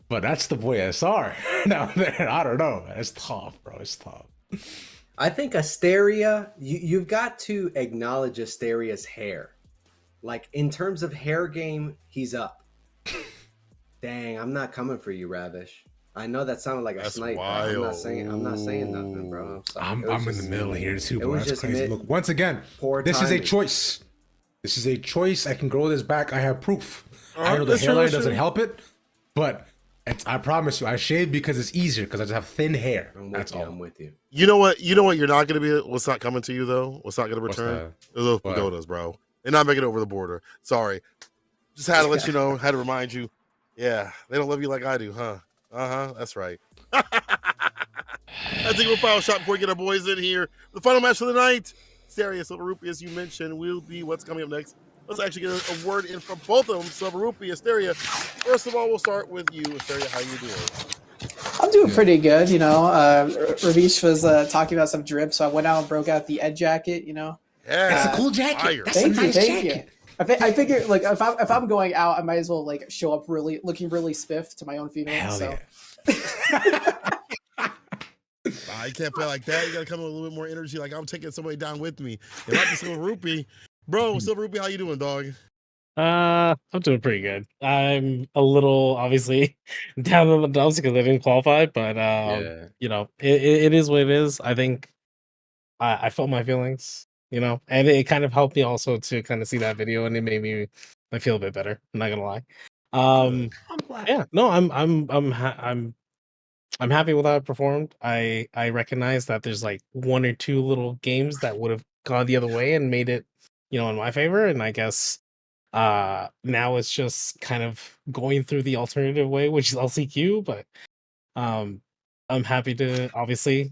but that's the boy SR down there. I don't know, man. It's tough, bro. It's tough. I think Asteria, you've got to acknowledge Asteria's hair. Like in terms of hair game, he's up. Dang, I'm not coming for you, Ravish. I know that sounded like a snipe. I'm not saying nothing, bro. I'm in the middle here too, bro. That's crazy. Look, once again, this is a choice. This is a choice. I can grow this back. I have proof. I know the hairline doesn't help it, but I promise you, I shave because it's easier because I just have thin hair. That's all. I'm with you. You know what? You're not going to be. What's not coming to you though? What's not going to return? Those pagodas, bro. They're not making it over the border. Sorry. Just had to let you know. Had to remind you. Yeah, they don't love you like I do, huh? That's right. I think we'll file shot before we get our boys in here. The final match of the night. Asteria, Silver Rupee, as you mentioned, will be what's coming up next. Let's actually get a word in from both of them. Silver Rupee, Asteria. First of all, we'll start with you, Asteria. How you doing? I'm doing pretty good, you know. Ravish was talking about some drip, so I went out and broke out the Ed jacket, you know. Yeah, that's a cool jacket. That's a nice jacket. I figure like if I'm going out, I might as well like show up looking really spiff to my own funeral. Hell so. Yeah. I can't play like that. You gotta come with a little bit more energy. Like I'm taking somebody down with me. And like the Silver Rupee, bro. Silver Rupee, how you doing, dog? I'm doing pretty good. I'm a little obviously down in the dumps because I didn't qualify, but you know, it is what it is. I think I felt my feelings, you know, and it kind of helped me also to kind of see that video, and it made me I feel a bit better. I'm not gonna lie. I'm glad. Yeah, no, I'm happy with how it performed. I recognize that there's like one or two little games that would have gone the other way and made it, in my favor. And I guess now it's just kind of going through the alternative way, which is LCQ. But I'm happy to obviously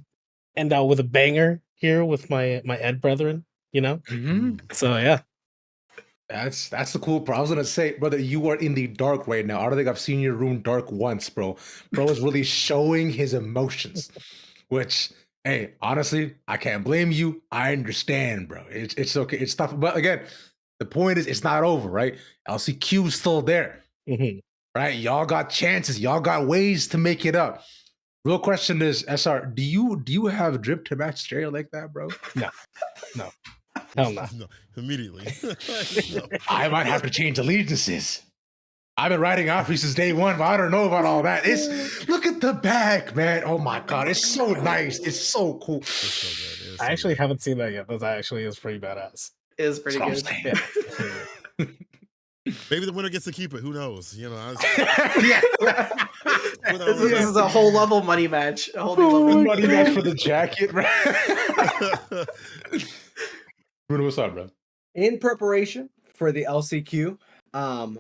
end out with a banger here with my Ed brethren. So yeah. That's the cool part. I was gonna say, brother, you are in the dark right now. I don't think I've seen your room dark once, bro. Bro is really showing his emotions, which, hey, honestly, I can't blame you. I understand, bro. It's okay. It's tough, but again, the point is, it's not over, right? LCQ is still there, right? Y'all got chances. Y'all got ways to make it up. Real question is, SR, do you have drip to match Jerry like that, bro? No. Hell no. No, immediately. No. I might have to change allegiances. I've been writing Opry since day one, but I don't know about all that. Look at the back, man. Oh my god, it's so nice. It's so cool. It's so good. It's I so actually good. haven't seen that yet. That actually is pretty badass. It is pretty That's good. what I'm Yeah. Maybe the winner gets to keep it. Who knows? Yeah. This is a whole level money match. A whole new level Money match for the jacket, right? Bruno, what's up, bro? In preparation for the LCQ,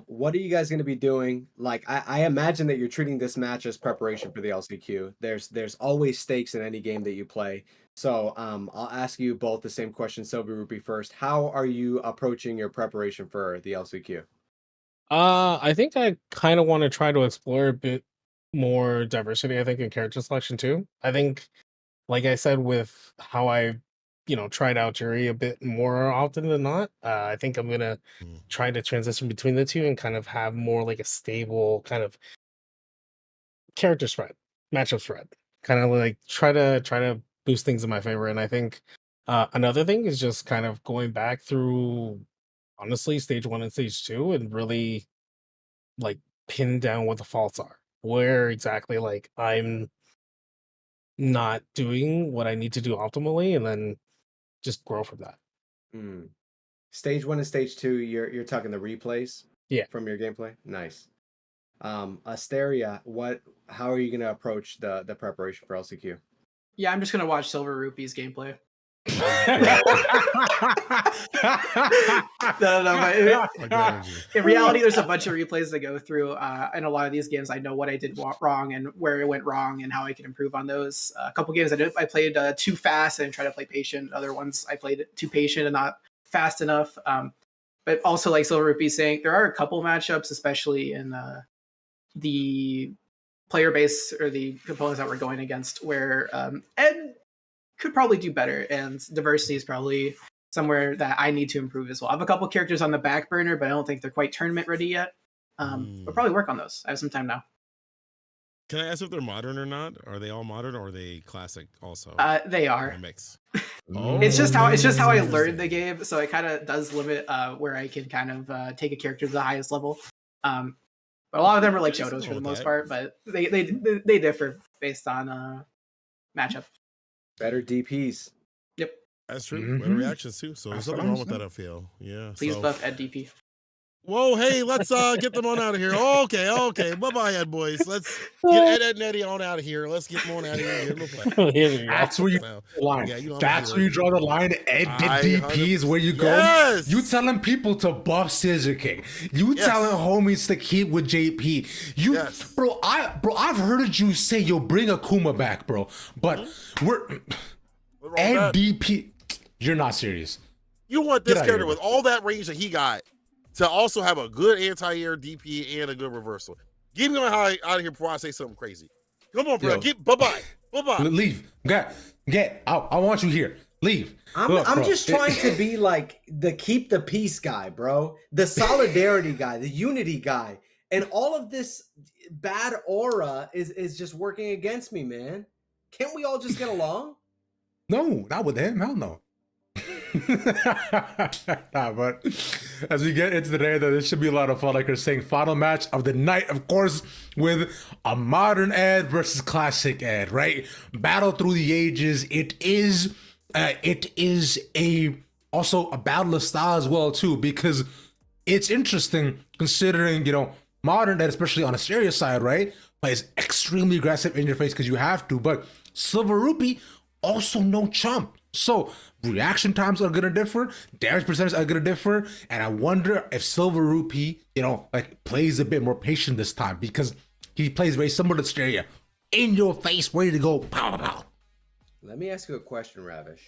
what are you guys going to be doing? Like, I imagine that you're treating this match as preparation for the LCQ. There's always stakes in any game that you play. So I'll ask you both the same question, Silver Rupee first. How are you approaching your preparation for the LCQ? I think I kind of want to try to explore a bit more diversity, I think, in character selection too. I think, like I said, with how I, tried out Jury a bit more often than not, I think I'm gonna try to transition between the two and kind of have more like a stable kind of character spread, matchup spread. Kind of like try to boost things in my favor. And I think another thing is just kind of going back through, honestly, stage 1 and stage 2 and really like pin down what the faults are, where exactly like I'm not doing what I need to do optimally, and then just grow from that. Stage 1 and stage 2, you're talking the replays, Yeah, from your gameplay. Nice. Asteria, how are you going to approach the preparation for LCQ? Yeah, I'm just gonna watch Silver Rupee's gameplay. No, but in reality, there's a bunch of replays to go through. In a lot of these games, I know what I did wrong and where it went wrong and how I can improve on those. A couple games I played too fast and tried to play patient. Other ones I played too patient and not fast enough. But also, like Silver Rupee saying, there are a couple matchups, especially in the player base or the components that we're going against, where Ed could probably do better, and diversity is probably somewhere that I need to improve as well. I have a couple characters on the back burner, but I don't think they're quite tournament ready yet. We'll probably work on those. I have some time now. Can I ask if they're modern or not? Are they all modern or are they classic also? They are a mix. It's just how I learned the game, so it kind of does limit where I can kind of take a character to the highest level. But a lot of them are like Johtos for the most part, but they differ based on matchup. Better DPs. Yep. That's true. Better reactions too. So there's nothing wrong with that, I feel. Yeah. Please buff Ed DP. Whoa, hey, let's get them on out of here. Okay. Bye-bye, Ed boys. Let's get Ed and Eddie on out of here. Let's get them on out of here. That's where you draw the line. That's where you draw the line. Ed DP is where you go. Yes. You telling people to buff Scissor King. You telling homies to keep with JP. Bro, I've heard you say you'll bring Akuma back, bro. But Ed DP, you're not serious. You want this character with all that range that he got to also have a good anti-air DP and a good reversal. Get me on out of here before I say something crazy. Come on, bro. Bye-bye. Leave. Get out. I want you here. Leave. I'm just trying to be like the keep the peace guy, bro. The solidarity guy, the unity guy. And all of this bad aura is just working against me, man. Can't we all just get along? No, not with him. Hell no. But as we get into the day, though, this should be a lot of fun. Like you're saying, final match of the night, of course, with a modern Ed versus classic Ed, right? Battle through the ages. It is also a battle of style as well, too, because it's interesting considering, Modern, and especially on Asteria side, right, plays extremely aggressive in your face because you have to, but Silver Rupee, also no chump. So reaction times are gonna differ, damage percentages are gonna differ, and I wonder if Silver Rupee, plays a bit more patient this time because he plays very similar to Asteria. In your face, ready to go, pow, pow, pow. Let me ask you a question, Ravish.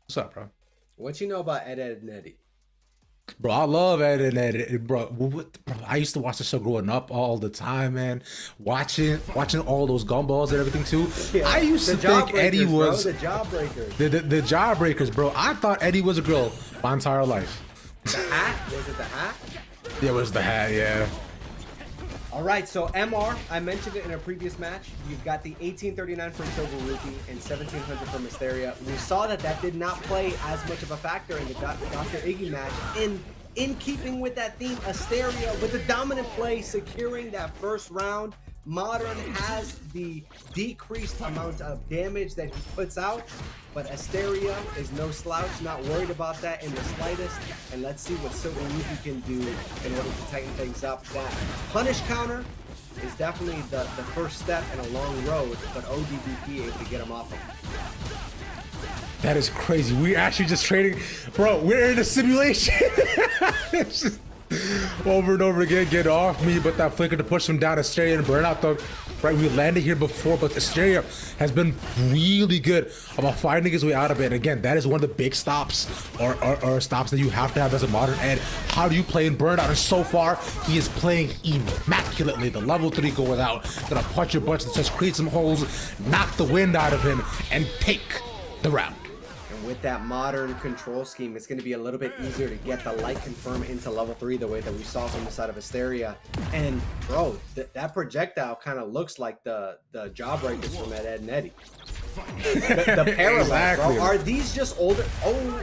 What's up, bro? What you know about Ed, Edd n Eddy? Bro, I love Ed, bro. Bro, I used to watch the show growing up all the time, man. Watching all those gumballs and everything too. Yeah, I used to think Eddie was the Jawbreakers. The Jawbreakers, bro. I thought Eddie was a girl my entire life. The hat? Was it the hat? Yeah, it was the hat, yeah. All right, so MR, I mentioned it in a previous match. You've got the 1839 from Silver Rupee and 1700 from Asteria. We saw that did not play as much of a factor in the Dr. Iggy match. In keeping with that theme, Asteria with the dominant play, securing that first round. Modern has the decreased amount of damage that he puts out, but Asteria is no slouch, not worried about that in the slightest. And let's see what Silver Rupee can do in order to tighten things up. That punish counter is definitely the first step in a long road, but ODDP able to get him off of him. That is crazy. We're actually just trading. Bro, we're in a simulation. It's just over and over again, get off me, but that flicker to push him down. Asteria and Burnout though, right? We landed here before, but Asteria has been really good about finding his way out of it. And again, that is one of the big stops or stops that you have to have as a Modern Ed. How do you play in Burnout? And so far, he is playing immaculately. The level 3 going out, gonna punch your bunch and just create some holes, knock the wind out of him, and take the round. With that Modern control scheme, it's going to be a little bit easier to get the light confirm into level 3 the way that we saw from the side of Asteria. And bro, that projectile kind of looks like the Jawbreakers from Ed, Edd n Eddy. The parallel, Exactly. bro. Are these just older? Oh,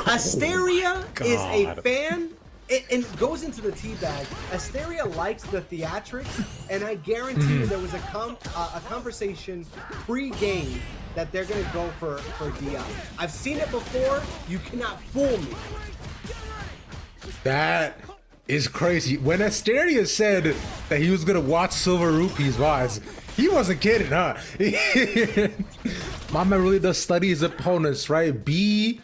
Asteria is a fan. It goes into the teabag. Asteria likes the theatrics, and I guarantee you there was a conversation pre-game that they're gonna go for Dion. I've seen it before. You cannot fool me. That is crazy. When Asteria said that he was gonna watch Silver Rupee's VODs, he wasn't kidding, huh? My man really does study his opponents, right? Be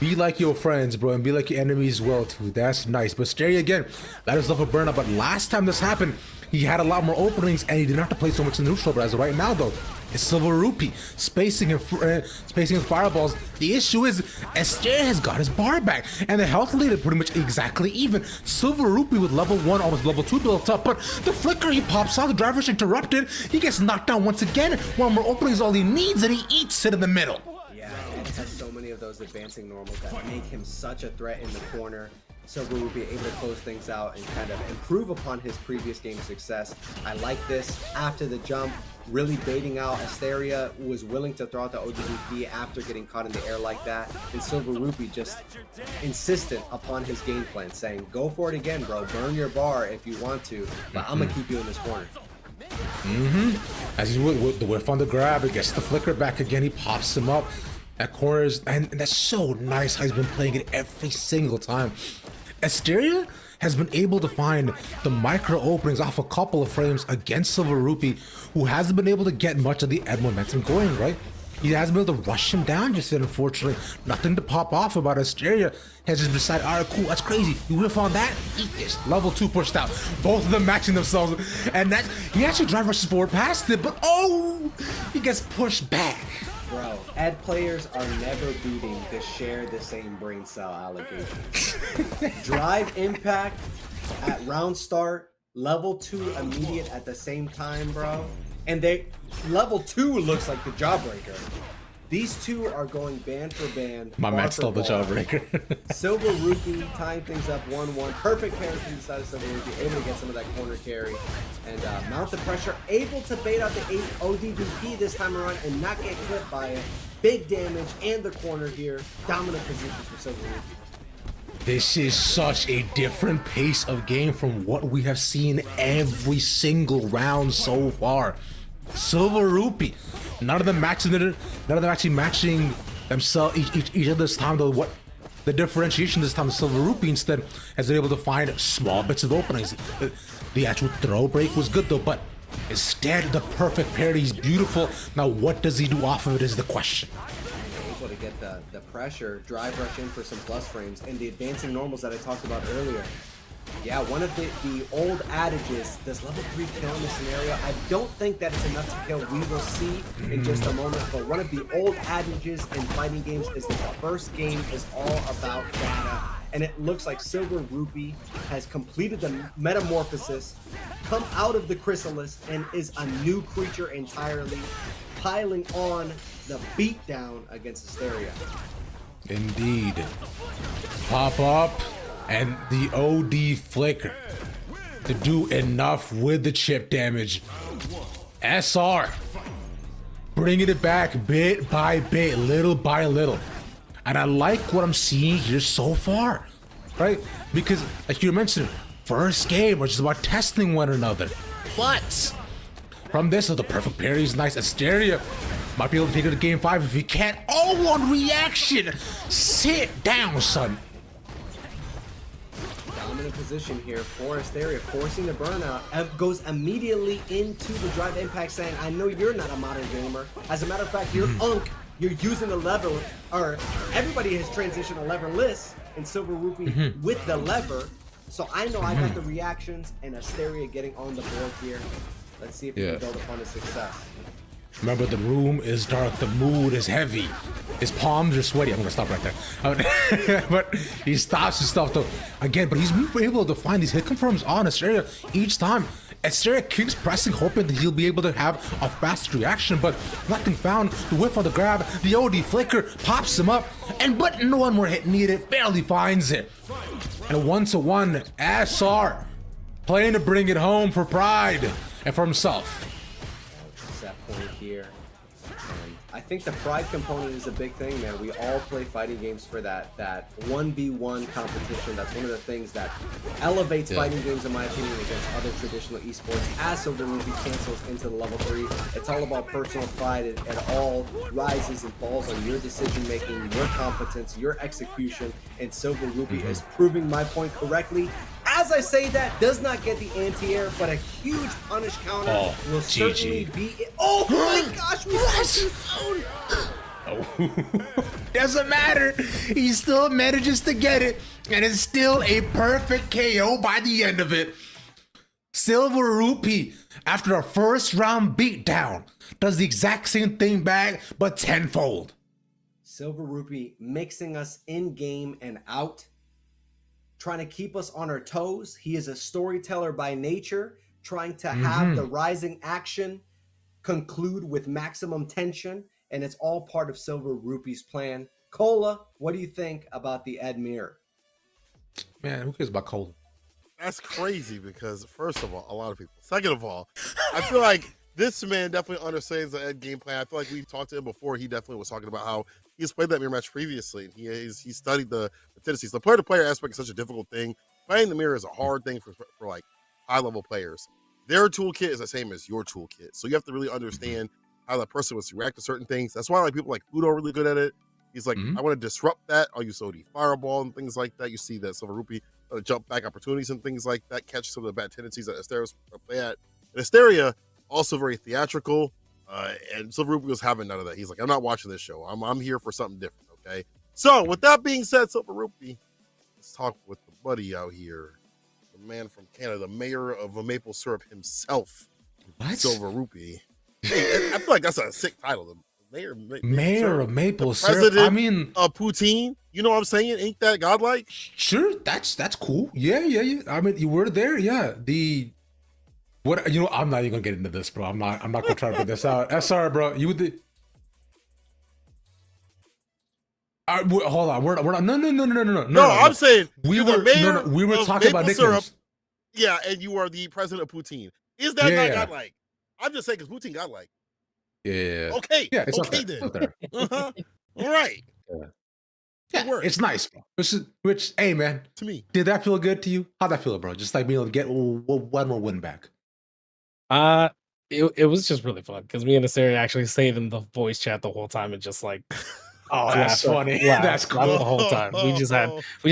like your friends, bro, and be like your enemies as well too. That's nice. But Asteria again, that is love for Burnout. But last time this happened, he had a lot more openings and he didn't have to play so much in neutral. But as of right now, though, it's Silver Rupee spacing his fireballs. The issue is Asteria has got his bar back, and the health leader pretty much exactly even. Silver Rupee with level 1, almost level 2 built up, but the flicker he pops out, the driver's interrupted. He gets knocked down once again. One more opening is all he needs, and he eats it in the middle. Yeah, Ed has so many of those advancing normals that make him such a threat in the corner. Silver will be able to close things out and kind of improve upon his previous game success. I like this after the jump, really baiting out. Asteria was willing to throw out the ODDP after getting caught in the air like that. And Silver Rupee just insistent upon his game plan, saying, go for it again, bro. Burn your bar if you want to, but I'm going to keep you in this corner. As he's with the whiff on the grab, he gets the flicker back again. He pops him up. That corner is, and that's so nice how he's been playing it every single time. Asteria has been able to find the micro openings off a couple of frames against Silver Rupee, who hasn't been able to get much of the Ed momentum going, right? He hasn't been able to rush him down just yet, unfortunately. Nothing to pop off about Asteria. Has just decided, all right, cool, that's crazy. You whiff on that, eat this. Level 2 pushed out. Both of them matching themselves. And that, he actually drive rushes forward past it, but oh, he gets pushed back. Bro, Ed players are never beating the share the same brain cell allegations. Drive impact at round start, level 2 immediate at the same time, bro. And level 2 looks like the Jawbreaker. These two are going band for band. My man stole the Jawbreaker. Silver Rupee tying things up 1-1. Perfect parry from the side of Silver Rupee, able to get some of that corner carry and mount the pressure. Able to bait out the ODDP this time around and not get clipped by it. Big damage and the corner here. Dominant position for Silver Rupee. This is such a different pace of game from what we have seen every single round so far. Silver Rupee, none of them actually matching themselves each other's time though. the differentiation this time of Silver Rupee instead has been able to find small bits of openings. The actual throw break was good though, but instead the perfect parry is beautiful. Now what does he do off of it is the question. Able to get the pressure, drive rush in for some plus frames, and the advancing normals that I talked about earlier. Yeah, one of the old adages, does level 3 kill in this scenario? I don't think that it's enough to kill. We will see in just a moment. But one of the old adages in fighting games is that the first game is all about data. And it looks like Silver Rupee has completed the metamorphosis, come out of the chrysalis, and is a new creature entirely, piling on the beatdown against Asteria. Indeed. Pop up. And the OD flicker to do enough with the chip damage. SR bringing it back bit by bit, little by little. And I like what I'm seeing here so far, right? Because like you mentioned, first game, which is about testing one another. But from this, the perfect parry is nice. Asteria might be able to take it to game 5 if he can't. Oh, one reaction. Sit down, son. Dominant position here for Asteria, forcing the burnout. Goes immediately into the drive impact, saying, I know you're not a modern gamer. As a matter of fact, you're unk. You're using the lever, or everybody has transitioned to leverless in Silver Rupee with the lever. So I know I got the reactions, and Asteria getting on the board here. Let's see if he can build upon his success. Remember, the room is dark, the mood is heavy. His palms are sweaty. I'm gonna stop right there. But he stops his stuff though. Again, but he's able to find these hit confirms on Asteria each time. Asteria keeps pressing, hoping that he'll be able to have a fast reaction, but nothing found. The whiff on the grab, the OD flicker pops him up, but no one more hit needed, barely finds it. And a 1-to-1, SR playing to bring it home for Pride and for himself. Set point here. I think the pride component is a big thing, man. We all play fighting games for that 1v1 competition. That's one of the things that elevates fighting games, in my opinion, against other traditional esports. As Silver Rupee cancels into the level 3, it's all about personal pride. It all rises and falls on your decision making, your competence, your execution, and Silver Rupee is proving my point correctly. As I say that, does not get the anti-air, but a huge punish counter will certainly be it. Oh my gosh, we Doesn't matter. He still manages to get it, and it's still a perfect KO by the end of it. Silver Rupee, after a first round beatdown, does the exact same thing back, but tenfold. Silver Rupee mixing us in game and out, trying to keep us on our toes. He is a storyteller by nature, trying to have the rising action conclude with maximum tension, and it's all part of Silver Rupee's plan. Cola, what do you think about the Admir? Man, who cares about Cola? That's crazy because, first of all, a lot of people. Second of all, I feel like this man definitely understands the Ed game plan. I feel like we've talked to him before. He definitely was talking about how he's played that mirror match previously. He studied the tendencies. The player-to-player aspect is such a difficult thing. Playing the mirror is a hard thing for like high-level players. Their toolkit is the same as your toolkit, so you have to really understand how that person was to react to certain things. That's why like people like Fudo are really good at it. He's like, I want to disrupt that. I'll use OD Fireball and things like that. You see that Silver Rupee jump back opportunities and things like that, catch some of the bad tendencies that Asteria's play at. And Asteria, also very theatrical, and Silver Rupee was having none of that. He's like, I'm not watching this show. I'm here for something different, okay? So with that being said, Silver Rupee, let's talk with the buddy out here, the man from Canada, the mayor of Maple Syrup himself, Silver Rupee. Hey, I feel like that's a sick title. The mayor of Maple Syrup. President I mean, Poutine. You know what I'm saying? Ain't that godlike? Sure, that's cool. Yeah. I mean, you were there. Yeah. What you know? I'm not even gonna get into this, bro. I'm not gonna try to put this out. Sorry, bro. You the. Hold on. We're not. No. I'm saying we were talking about nicknames. Yeah, and you are the president of Poutine. Is that not godlike? I'm just saying because Poutine godlike. Yeah. Okay. Yeah. It's okay then. All right. Yeah, it's nice, bro. Which, hey, man. To me. Did that feel good to you? How'd that feel, bro? Just like being able to get one more win back. It was just really fun because me and Asteria actually stayed in the voice chat the whole time and just like Oh, That's funny. That's laugh cool. the whole time. We just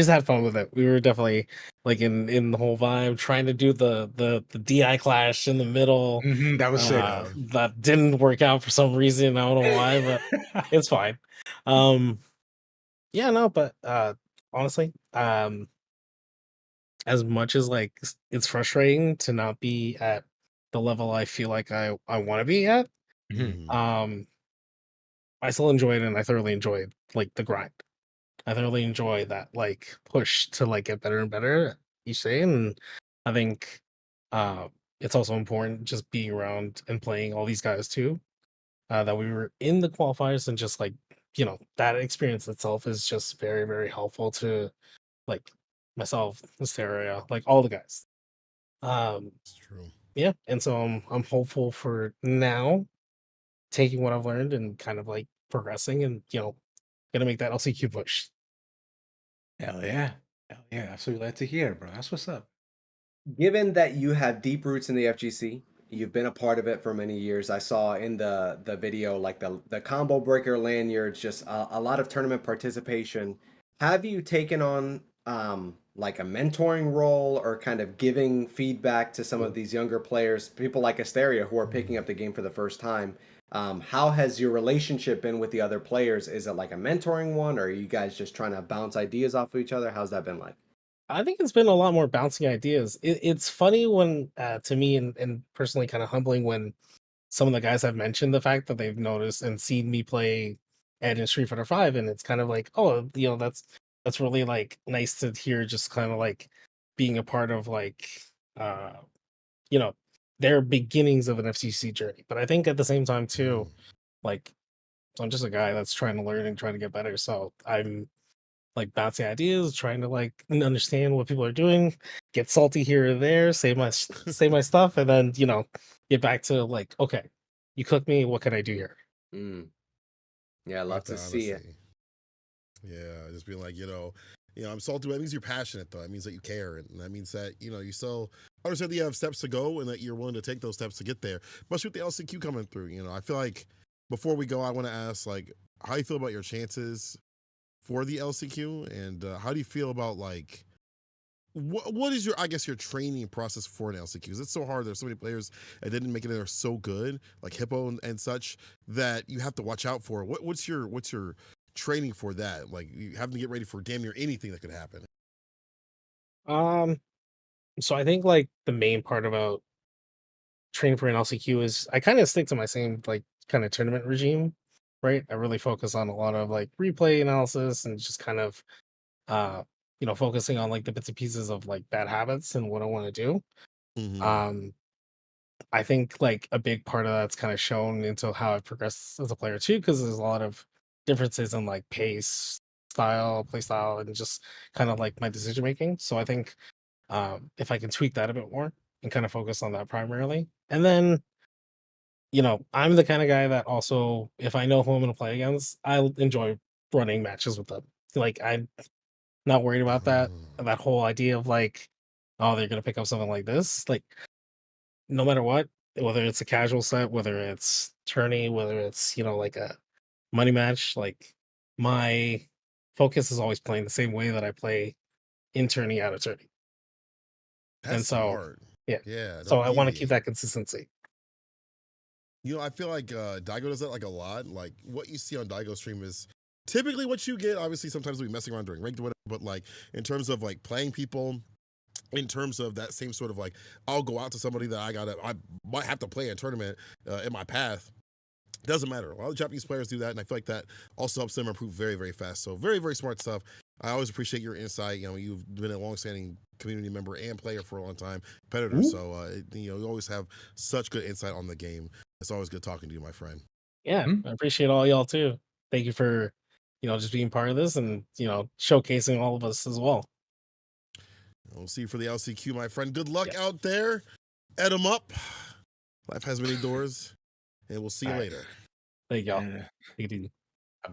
had fun with it. We were definitely like in the whole vibe, trying to do the DI clash in the middle. That was sick. That didn't work out for some reason. I don't know why, but it's fine. Yeah, no, but honestly, as much as like it's frustrating to not be at the level I feel like I want to be at, I still enjoy it, and I thoroughly enjoyed like the grind. I thoroughly enjoy that like push to like get better and better each day, and I think it's also important just being around and playing all these guys too. That we were in the qualifiers, and just like that experience itself is just very very helpful to like myself, Mysteria, like all the guys. It's true. Yeah, and so I'm hopeful for now taking what I've learned and kind of like progressing, and gonna make that LCQ push. Hell yeah. Hell yeah. That's what we like to hear, bro. That's what's up. Given that you have deep roots in the FGC, you've been a part of it for many years. I saw in the video like the combo breaker lanyards, just a lot of tournament participation. Have you taken on like a mentoring role, or kind of giving feedback to some of these younger players, people like Asteria who are picking up the game for the first time? How has your relationship been with the other players? Is it like a mentoring one, or are you guys just trying to bounce ideas off of each other? How's that been like? I think it's been a lot more bouncing ideas. It's funny when, to me, and personally kind of humbling when some of the guys have mentioned the fact that they've noticed and seen me play Ed in Street Fighter 5, and it's kind of like, oh, that's really like nice to hear, just kind of like being a part of like, you know, their beginnings of an FCC journey. But I think at the same time too, like I'm just a guy that's trying to learn and trying to get better. So I'm like bouncing ideas, trying to like understand what people are doing, get salty here or there, say my stuff, and then get back to like, okay, you cook me, what can I do here? Yeah, I love to see it. Yeah, just being like, I'm salty. That means you're passionate, though. That means that you care, and that means that you still understand that you have steps to go, and that you're willing to take those steps to get there. Especially with the LCQ coming through, I feel like before we go, I want to ask like how you feel about your chances for the LCQ, and how do you feel about like what is your your training process for an LCQ? Because it's so hard. There's so many players that didn't make it, that are so good, like Hippo and such, that you have to watch out for. What's your training for that? Like you having to get ready for damn near anything that could happen. So I think like the main part about training for an LCQ is I kind of stick to my same like kind of tournament regime, right? I really focus on a lot of like replay analysis and just kind of focusing on like the bits and pieces of like bad habits and what I want to do. I think like a big part of that's kind of shown into how I progress as a player too, because there's a lot of differences in like pace, style, play style, and just kind of like my decision making. So I think if I can tweak that a bit more and kind of focus on that primarily, and then I'm the kind of guy that also, if I know who I'm going to play against, I'll enjoy running matches with them. Like I'm not worried about that whole idea of like, oh, they're going to pick up something like this. Like no matter what, whether it's a casual set, whether it's tourney, whether it's like a money match, like my focus is always playing the same way that I play in tourney, out of tourney. That's and so smart. yeah, so I want to keep that consistency. I feel like Daigo does that like a lot. Like what you see on Daigo's stream is typically what you get. Obviously, sometimes we'll be messing around during ranked or whatever, but like in terms of like playing people, in terms of that same sort of like, I'll go out to somebody that I might have to play a tournament in my path. Doesn't matter. A lot of Japanese players do that, and I feel like that also helps them improve very, very fast. So very, very smart stuff. I always appreciate your insight. You've been a long-standing community member and player for a long time, competitor. So you always have such good insight on the game. It's always good talking to you, my friend. Yeah, I appreciate all y'all too. Thank you for just being part of this and showcasing all of us as well. We'll see you for the LCQ, my friend. Good luck out there. Ed 'em up. Life has many doors, and we'll see you later. Thank y'all. Take it easy.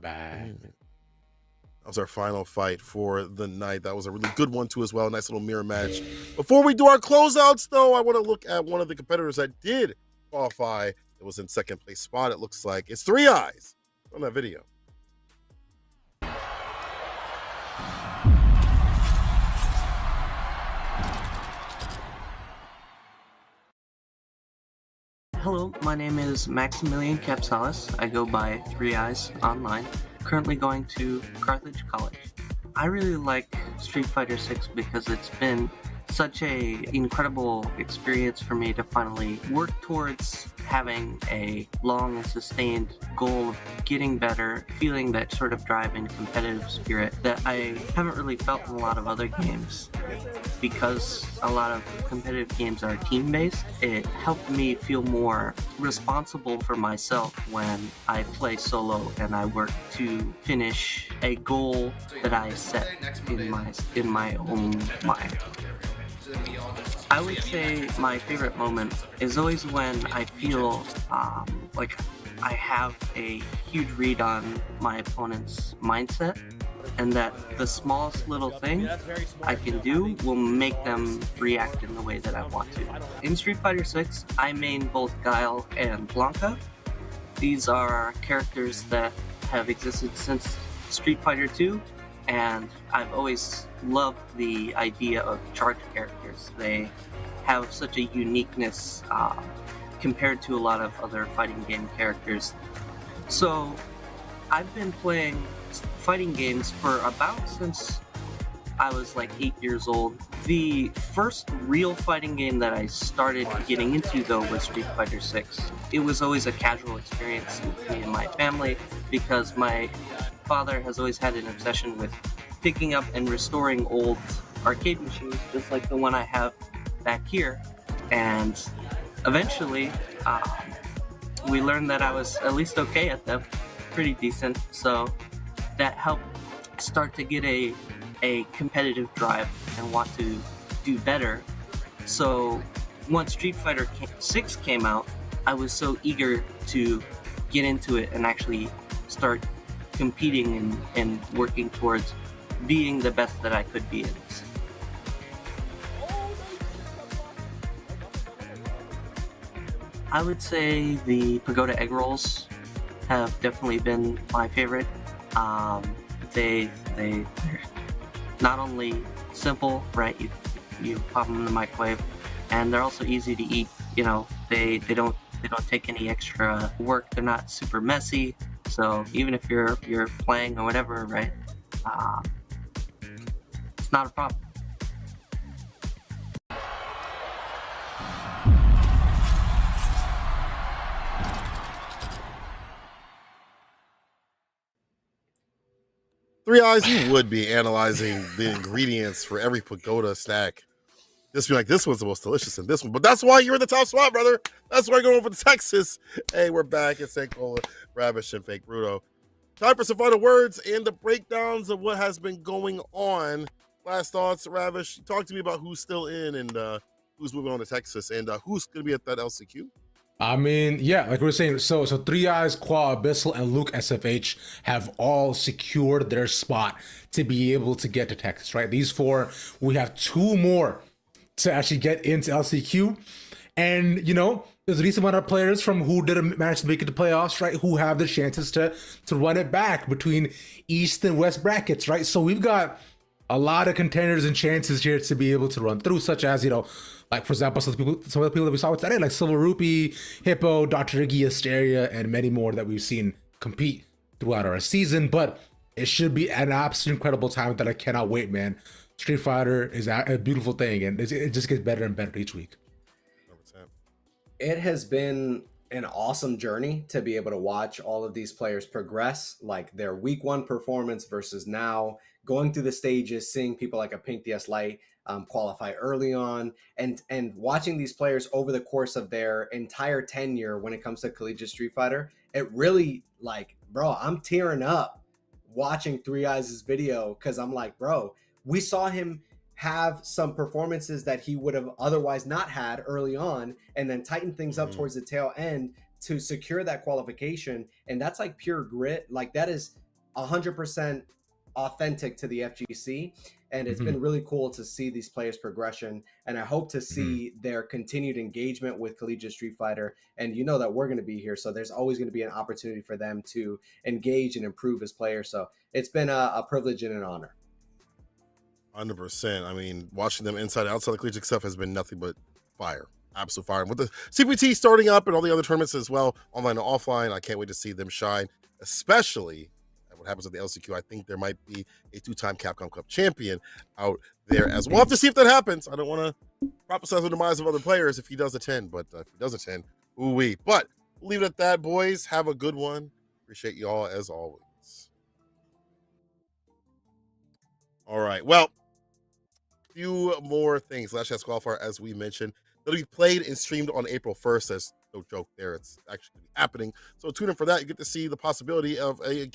Bye. That was our final fight for the night. That was a really good one too as well. Nice little mirror match. Before we do our closeouts though, I want to look at one of the competitors that did qualify. It was in second place spot. It looks like it's 3 Eyes on that video. my name is Maximilian Capsalis. I go by 3 Eyes online. Currently going to Carthage College. I really like Street Fighter 6 because it's been such a incredible experience for me to finally work towards having a long and sustained goal of getting better, feeling that sort of drive and competitive spirit that I haven't really felt in a lot of other games. Because a lot of competitive games are team-based, it helped me feel more responsible for myself when I play solo and I work to finish a goal that I set in my own mind. I would say my favorite moment is always when I feel like I have a huge read on my opponent's mindset, and that the smallest little thing I can do will make them react in the way that I want to. In Street Fighter 6, I main both Guile and Blanca. These are characters that have existed since Street Fighter 2, and I've always loved the idea of charged characters. They have such a uniqueness compared to a lot of other fighting game characters. So I've been playing fighting games for about since I was like 8 years old. The first real fighting game that I started getting into though was Street Fighter 6. It was always a casual experience with me and my family because my father has always had an obsession with picking up and restoring old arcade machines, just like the one I have back here. And eventually, we learned that I was at least okay at them, pretty decent. So that helped start to get a competitive drive and want to do better. So once Street Fighter 6 came out, I was so eager to get into it and actually start competing and working towards being the best that I could be in this. I would say the Pagoda egg rolls have definitely been my favorite. They're not only simple, right? You pop them in the microwave, and they're also easy to eat. You know, they don't take any extra work. They're not super messy. So even if you're playing or whatever, right? It's not a problem. Three Eyes, you would be analyzing the ingredients for every pagoda snack. Just be like, this one's the most delicious in this one. But that's why you're in the top spot, brother. That's why you're going over to Texas. Hey, we're back. It's Cola, Ravish, and Fake Bruto. Time for some final words and the breakdowns of what has been going on. Last thoughts, Ravish. Talk to me about who's still in and who's moving on to Texas and who's going to be at that LCQ. I mean, yeah, like we were saying, so Three Eyes, Qua Abyssal, and Luke SFH have all secured their spot to be able to get to Texas, right? These four, we have two more to actually get into LCQ. And, you know, there's a decent amount of players from who didn't manage to make it to playoffs, right? Who have the chances to run it back between East and West brackets, right? So we've got a lot of contenders and chances here to be able to run through, such as, you know, like, for example, some of the people that we saw today, like Silver Rupee, Hippo, Dr. Iggy, Asteria, and many more that we've seen compete throughout our season. But it should be an absolute incredible time that I cannot wait, man. Street Fighter is a beautiful thing, and it just gets better and better each week. It has been an awesome journey to be able to watch all of these players progress, like their week one performance versus now going through the stages, seeing people like a Pink DS Lite qualify early on, and watching these players over the course of their entire tenure when it comes to collegiate Street Fighter. It really, like, bro, I'm tearing up watching Three Eyes' video, because I'm like, bro, we saw him have some performances that he would have otherwise not had early on, and then tighten things up towards the tail end to secure that qualification. And that's like pure grit. Like, that is 100% authentic to the FGC. And it's been really cool to see these players' progression. And I hope to see their continued engagement with collegiate Street Fighter. And you know that we're going to be here, so there's always going to be an opportunity for them to engage and improve as players. So it's been a privilege and an honor. 100%. I mean, watching them inside and outside the collegiate stuff has been nothing but fire. absolute fire. And with the CPT starting up and all the other tournaments as well, online and offline, I can't wait to see them shine, especially at what happens at the LCQ. I think there might be a 2-time Capcom Cup champion out there as well. We'll have to see if that happens. I don't want to prophesize the demise of other players if he does attend, but if he does attend, ooh-wee. But we'll leave it at that, boys. Have a good one. Appreciate you all as always. All right. Well, few more things. Last Chance Qualifier, as we mentioned, that'll be played and streamed on April 1st. As no joke there, it's actually happening. So tune in for that. You get to see the possibility of a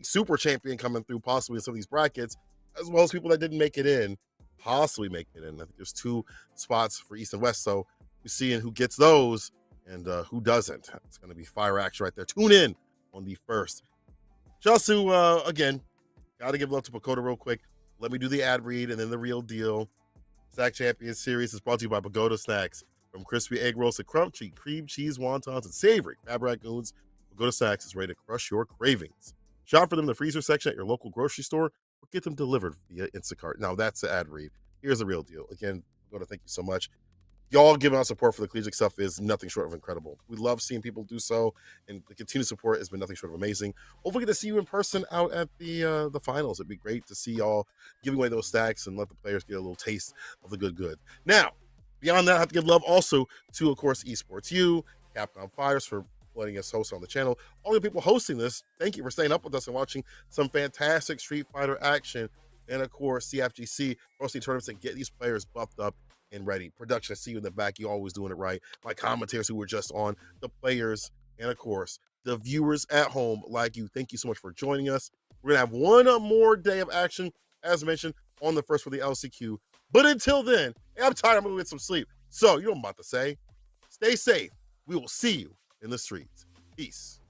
super champion coming through, possibly in some of these brackets, as well as people that didn't make it in, possibly make it in. I think there's 2 spots for East and West, so we're seeing who gets those and who doesn't. It's going to be fire action right there. Tune in on the 1st. Just to, again, got to give love to Pagoda real quick. Let me do the ad read and then the real deal. Snack Champion Series is brought to you by Pagoda Snacks. From crispy egg rolls to crunchy cream cheese wontons and savory crab ragoons, Pagoda Snacks is ready to crush your cravings. Shop for them in the freezer section at your local grocery store or get them delivered via Instacart. Now, that's the ad read. Here's the real deal. Again, Pagoda, thank you so much. Y'all giving us support for the collegiate stuff is nothing short of incredible. We love seeing people do so, and the continued support has been nothing short of amazing. Hopefully, get to see you in person out at the finals. It'd be great to see y'all giving away those stacks and let the players get a little taste of the good. Now, beyond that, I have to give love also to, of course, Esports U, Capcom Fires for letting us host on the channel. All the people hosting this, thank you for staying up with us and watching some fantastic Street Fighter action. And of course, CFGC hosting tournaments and get these players buffed up and ready. Production, I see you in the back. You always doing it right. My commentators who were just on, the players, and of course, the viewers at home like you. Thank you so much for joining us. We're going to have one more day of action, as mentioned, on the 1st for the LCQ. But until then, I'm tired. I'm going to get some sleep. So, you know what I'm about to say. Stay safe. We will see you in the streets. Peace.